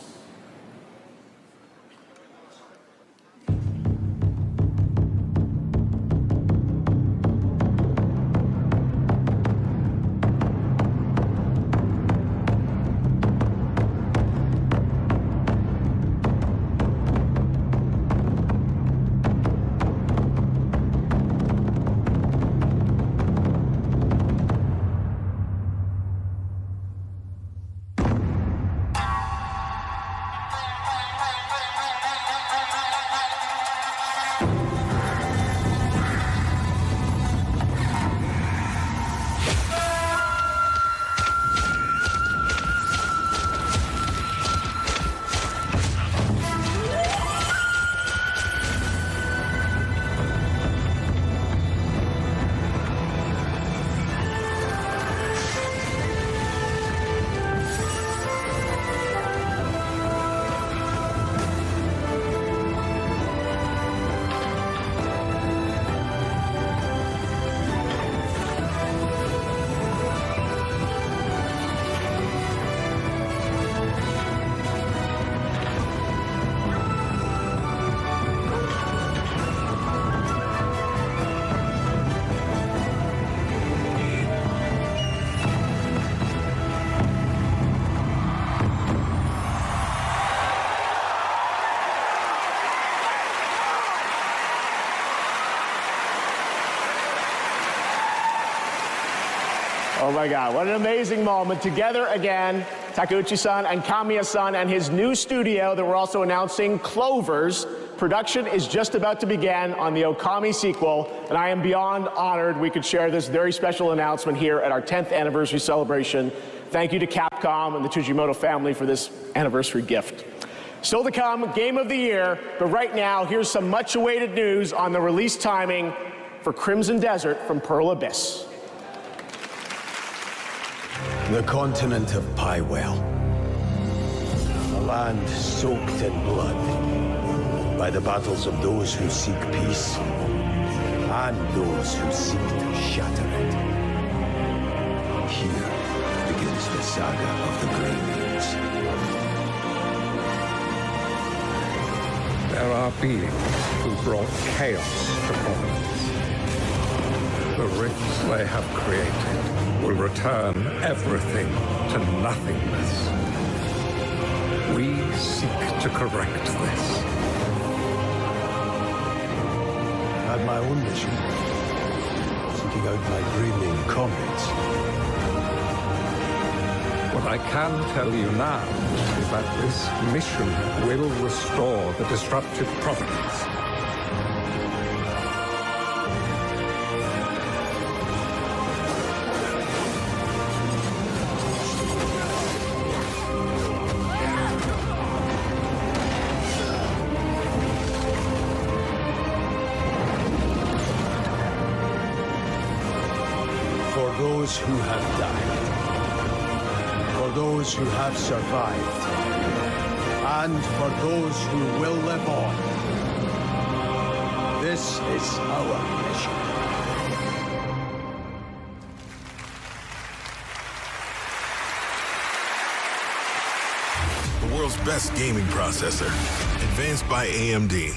Oh my God, what an amazing moment. Together again, Takeuchi-san and Kamiya-san and his new studio that we're also announcing, Clovers. Production is just about to begin on the Okami sequel, and I am beyond honored we could share this very special announcement here at our 10th anniversary celebration. Thank you to Capcom and the Tujimoto family for this anniversary gift. Still to come, Game of the Year, but right now, here's some much-awaited news on the release timing for Crimson Desert from Pearl Abyss. The continent of Pywell. A land soaked in blood by the battles of those who seek peace and those who seek to shatter it. Here begins the saga of the Greybeards. There are beings who brought chaos to Poland. The rifts they have created will return everything to nothingness. We seek to correct this. I had my own mission, seeking out my dreaming comrades. What I can tell you now is that this mission will restore the disrupted providence. For those who have died, for those who have survived, and for those who will live on. This is our mission. The world's best gaming processor, advanced by AMD.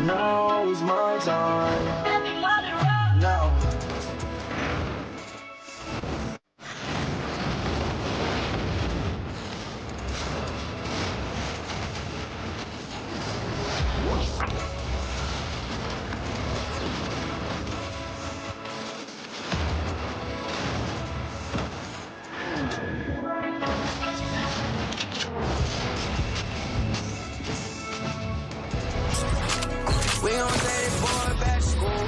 Now is my time. Now. We gon' take this boy back to school.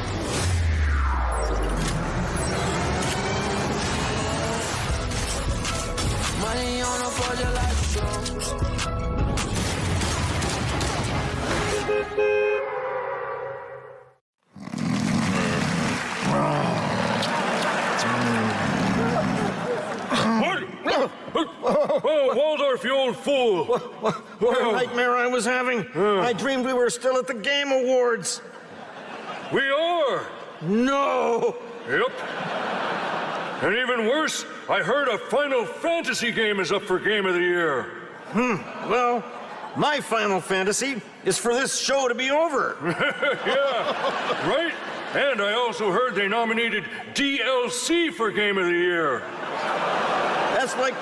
Money on the floor just like Oh, Waldorf, you old fool! What a nightmare I was having. I dreamed we were still at the Game Awards. We are? No! Yep. And even worse, I heard a Final Fantasy game is up for Game of the Year. Well, my Final Fantasy is for this show to be over. Yeah, right? And I also heard they nominated DLC for Game of the Year. That's like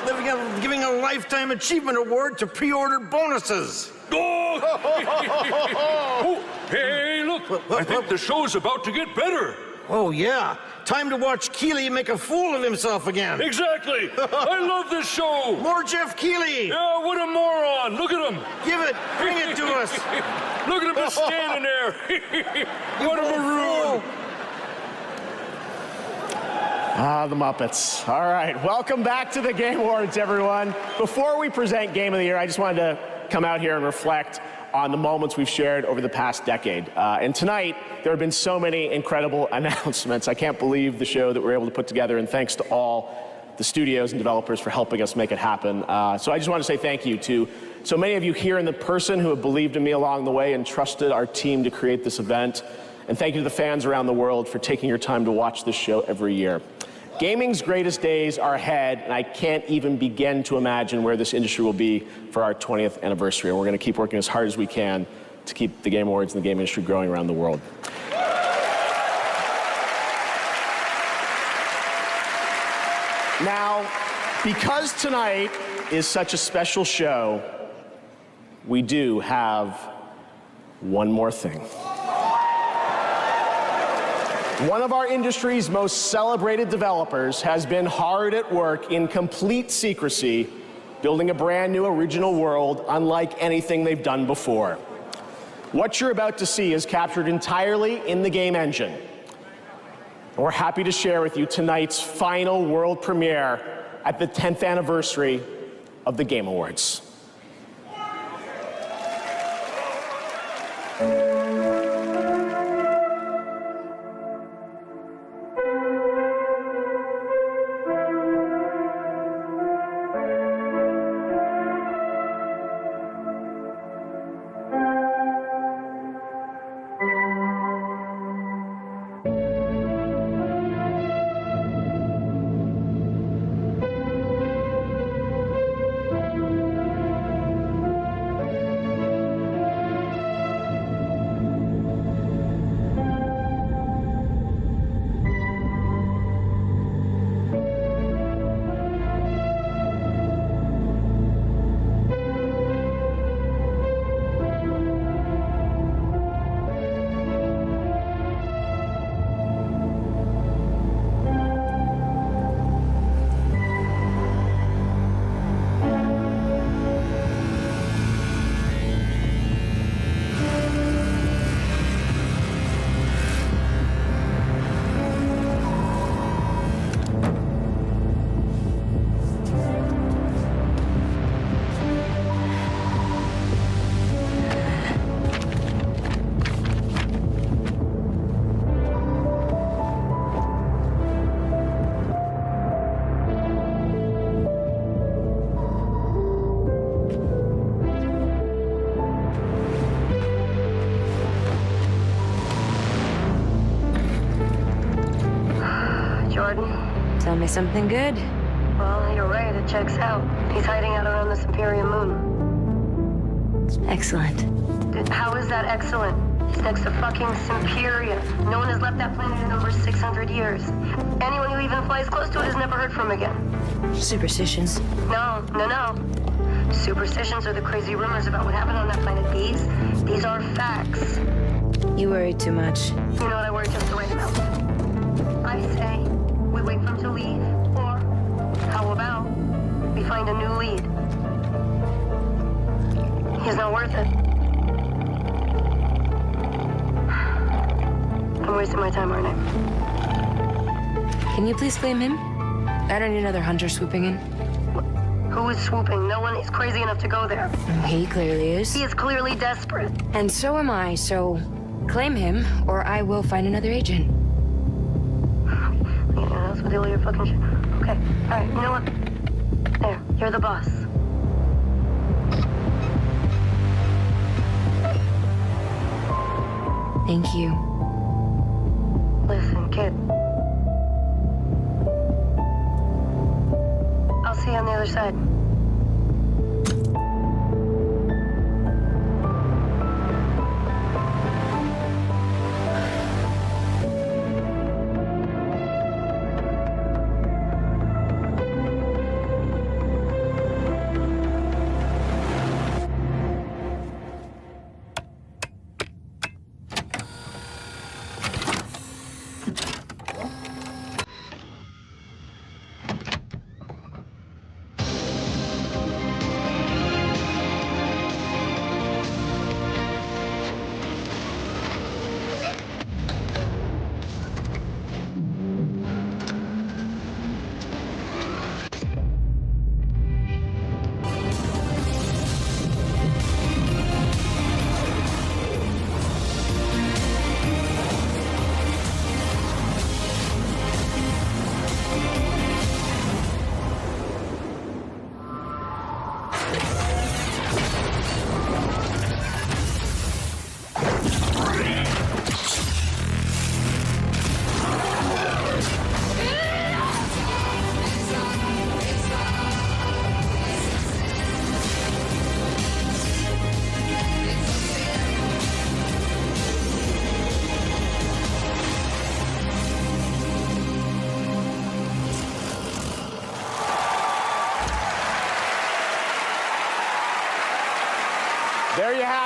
giving a Lifetime Achievement Award to pre-order bonuses. Oh! Oh, hey, look! I think the show's about to get better. Oh, yeah. Time to watch Keighley make a fool of himself again. Exactly! I love this show! More Jeff Keighley! Yeah, what a moron! Look at him! Give it! Bring it to us! Look at him just standing there! What a maroon! Ah, the Muppets. All right, welcome back to the Game Awards, everyone. Before we present Game of the Year, I just wanted to come out here and reflect on the moments we've shared over the past decade. And tonight, there have been so many incredible announcements. I can't believe the show that we're able to put together, and thanks to all the studios and developers for helping us make it happen. So I just want to say thank you to so many of you here in the person who have believed in me along the way and trusted our team to create this event. And thank you to the fans around the world for taking your time to watch this show every year. Gaming's greatest days are ahead, and I can't even begin to imagine where this industry will be for our 20th anniversary. And we're going to keep working as hard as we can to keep the Game Awards and the game industry growing around the world. Now, because tonight is such a special show, we do have one more thing. One of our industry's most celebrated developers has been hard at work in complete secrecy, building a brand new original world unlike anything they've done before. What you're about to see is captured entirely in the game engine. And we're happy to share with you tonight's final world premiere at the 10th anniversary of the Game Awards. Tell me something good. Well, you're right, it checks out. He's hiding out around this Imperium moon. Excellent. Dude, how is that excellent? He's next to fucking Imperia. No one has left that planet in over 600 years. Anyone who even flies close to it is never heard from again. Superstitions. No. Superstitions are the crazy rumors about what happened on that planet. These are facts. You worry too much. You know what I worry just the right amount. I say we wait for him to leave, or how about we find a new lead? He's not worth it. I'm wasting my time, aren't I? Can you please blame him? I don't need another hunter swooping in. Who is swooping? No one is crazy enough to go there. He clearly is. He is clearly desperate. And so am I, so claim him, or I will find another agent. That's with all your fucking shit. Okay, alright, you know what? There, you're the boss. Thank you. Listen, kid. I'll see you on the other side.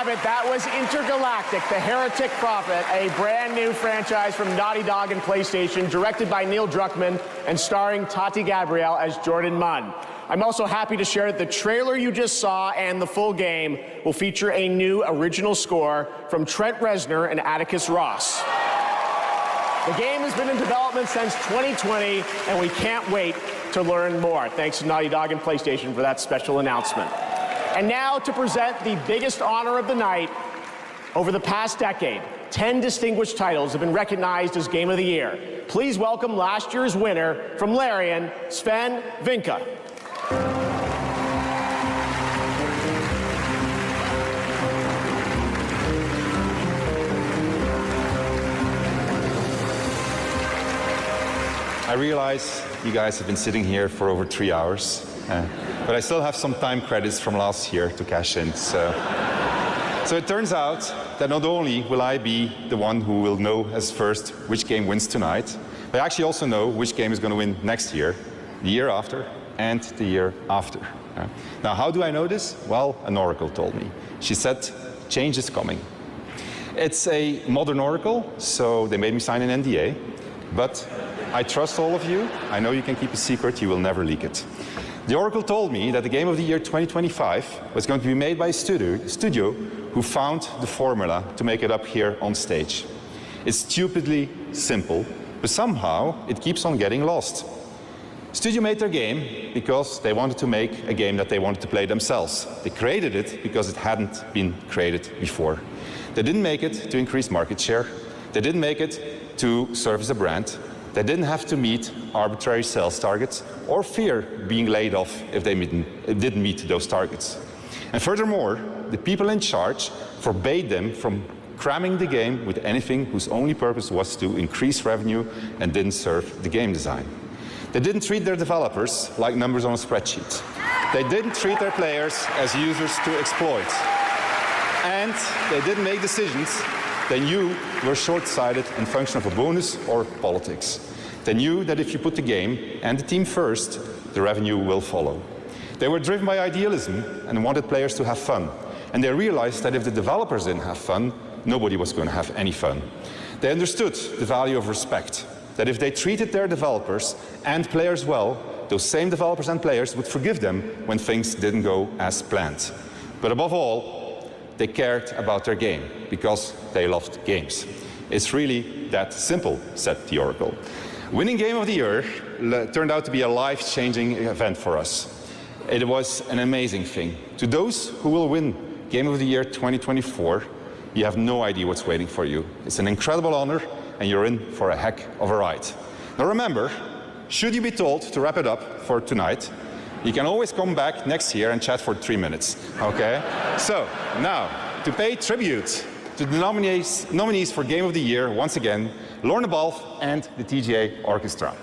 it. That was Intergalactic, the Heretic Prophet, a brand new franchise from Naughty Dog and PlayStation, directed by Neil Druckmann and starring Tati Gabrielle as Jordan Munn. I'm also happy to share that the trailer you just saw and the full game will feature a new original score from Trent Reznor and Atticus Ross. The game has been in development since 2020, and we can't wait to learn more. Thanks to Naughty Dog and PlayStation for that special announcement. And now to present the biggest honor of the night. Over the past decade, 10 distinguished titles have been recognized as Game of the Year. Please welcome last year's winner from Larian, Sven Vinka. I realize you guys have been sitting here for over 3 hours, but I still have some time credits from last year to cash in. So it turns out that not only will I be the one who will know as first which game wins tonight, but I actually also know which game is going to win next year, the year after, and the year after. Now, how do I know this? Well, an oracle told me. She said, change is coming. It's a modern oracle, so they made me sign an NDA, but I trust all of you. I know you can keep a secret. You will never leak it. The oracle told me that the Game of the Year 2025 was going to be made by a studio who found the formula to make it up here on stage. It's stupidly simple, but somehow it keeps on getting lost. Studio made their game because they wanted to make a game that they wanted to play themselves. They created it because it hadn't been created before. They didn't make it to increase market share. They didn't make it to serve as a brand. They didn't have to meet arbitrary sales targets or fear being laid off if they didn't meet those targets. And furthermore, the people in charge forbade them from cramming the game with anything whose only purpose was to increase revenue and didn't serve the game design. They didn't treat their developers like numbers on a spreadsheet. They didn't treat their players as users to exploit. And they didn't make decisions they knew were short-sighted and function of a bonus or politics. They knew that if you put the game and the team first, the revenue will follow. They were driven by idealism and wanted players to have fun. And they realized that if the developers didn't have fun, nobody was going to have any fun. They understood the value of respect, that if they treated their developers and players well, those same developers and players would forgive them when things didn't go as planned. But above all, they cared about their game because they loved games. It's really that simple, said the oracle. Winning Game of the Year turned out to be a life-changing event for us. It was an amazing thing. To those who will win Game of the Year 2024, you have no idea what's waiting for you. It's an incredible honor, and you're in for a heck of a ride. Now remember, should you be told to wrap it up for tonight, you can always come back next year and chat for 3 minutes, okay? So, now, to pay tribute to the nominees for Game of the Year, once again, Lorna Balfe and the TGA Orchestra.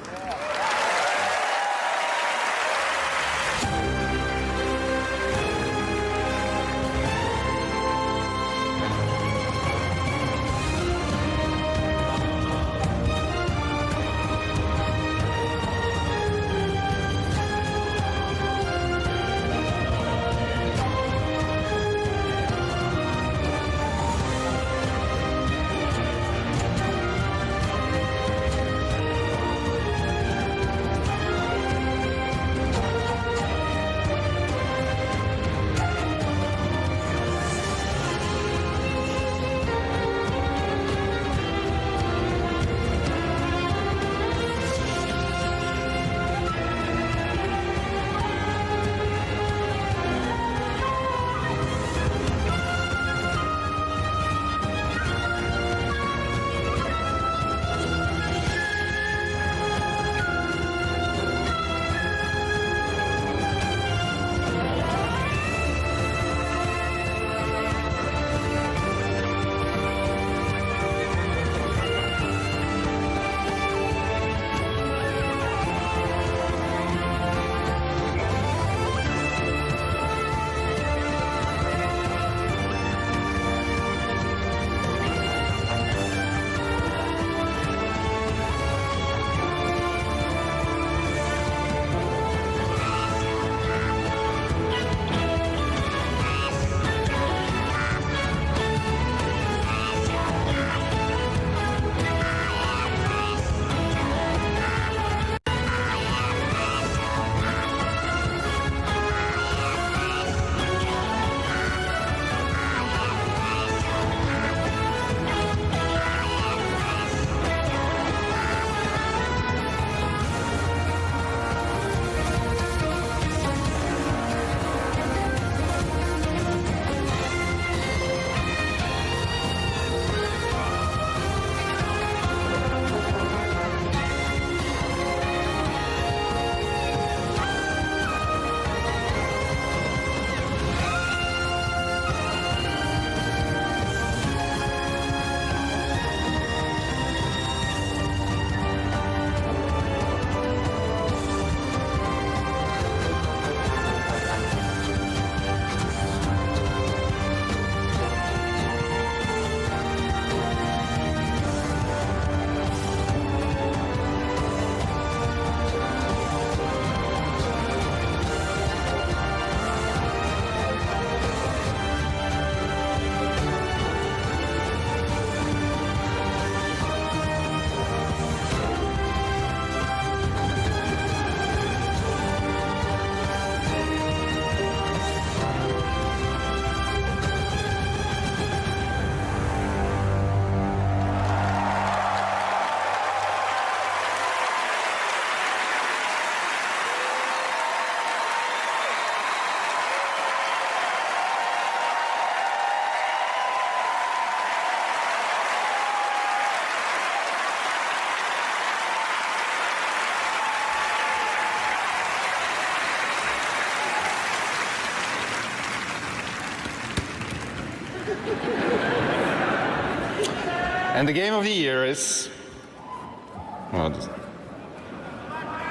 And the game of the year is...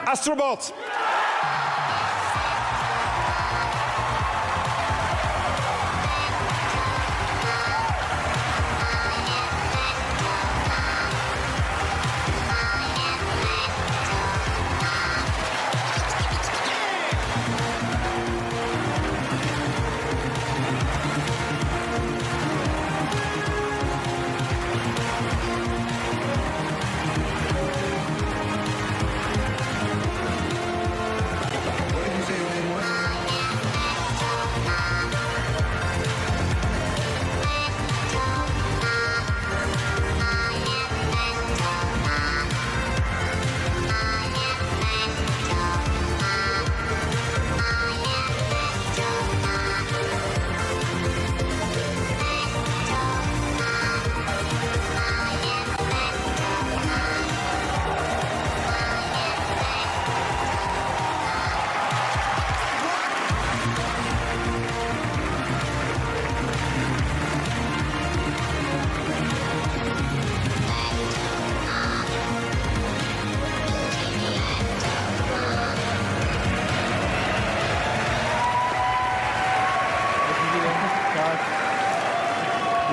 Astrobot!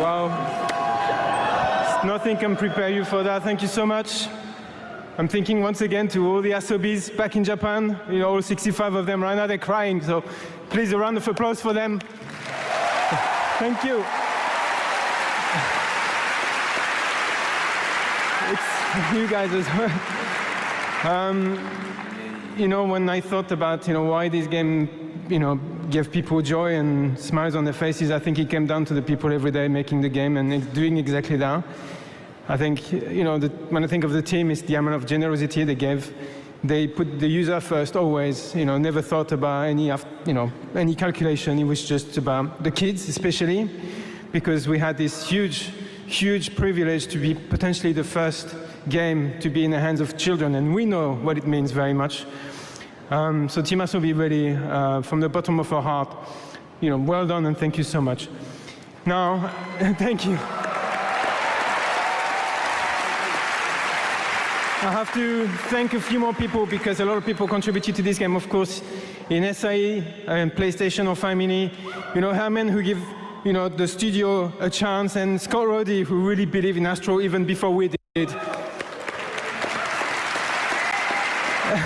Wow. Nothing can prepare you for that. Thank you so much. I'm thinking once again to all the Asobis back in Japan, you know, all 65 of them right now, they're crying. So please, a round of applause for them. Thank you. It's you guys as well. You know, when I thought about, you know, why this game, you know, gave people joy and smiles on their faces, I think it came down to the people every day making the game and doing exactly that. I think, you know, when I think of the team, it's the amount of generosity they gave. They put the user first always, you know, never thought about any, you know, any calculation. It was just about the kids, especially, because we had this huge privilege to be potentially the first game to be in the hands of children, and we know what it means very much. So Team Asobi, really, from the bottom of our heart, you know, well done and thank you so much. Now, thank you. I have to thank a few more people because a lot of people contributed to this game, of course, in SIE and PlayStation or Family. You know, Herman, who give, you know, the studio a chance, and Scott Roddy, who really believe in Astro even before we did.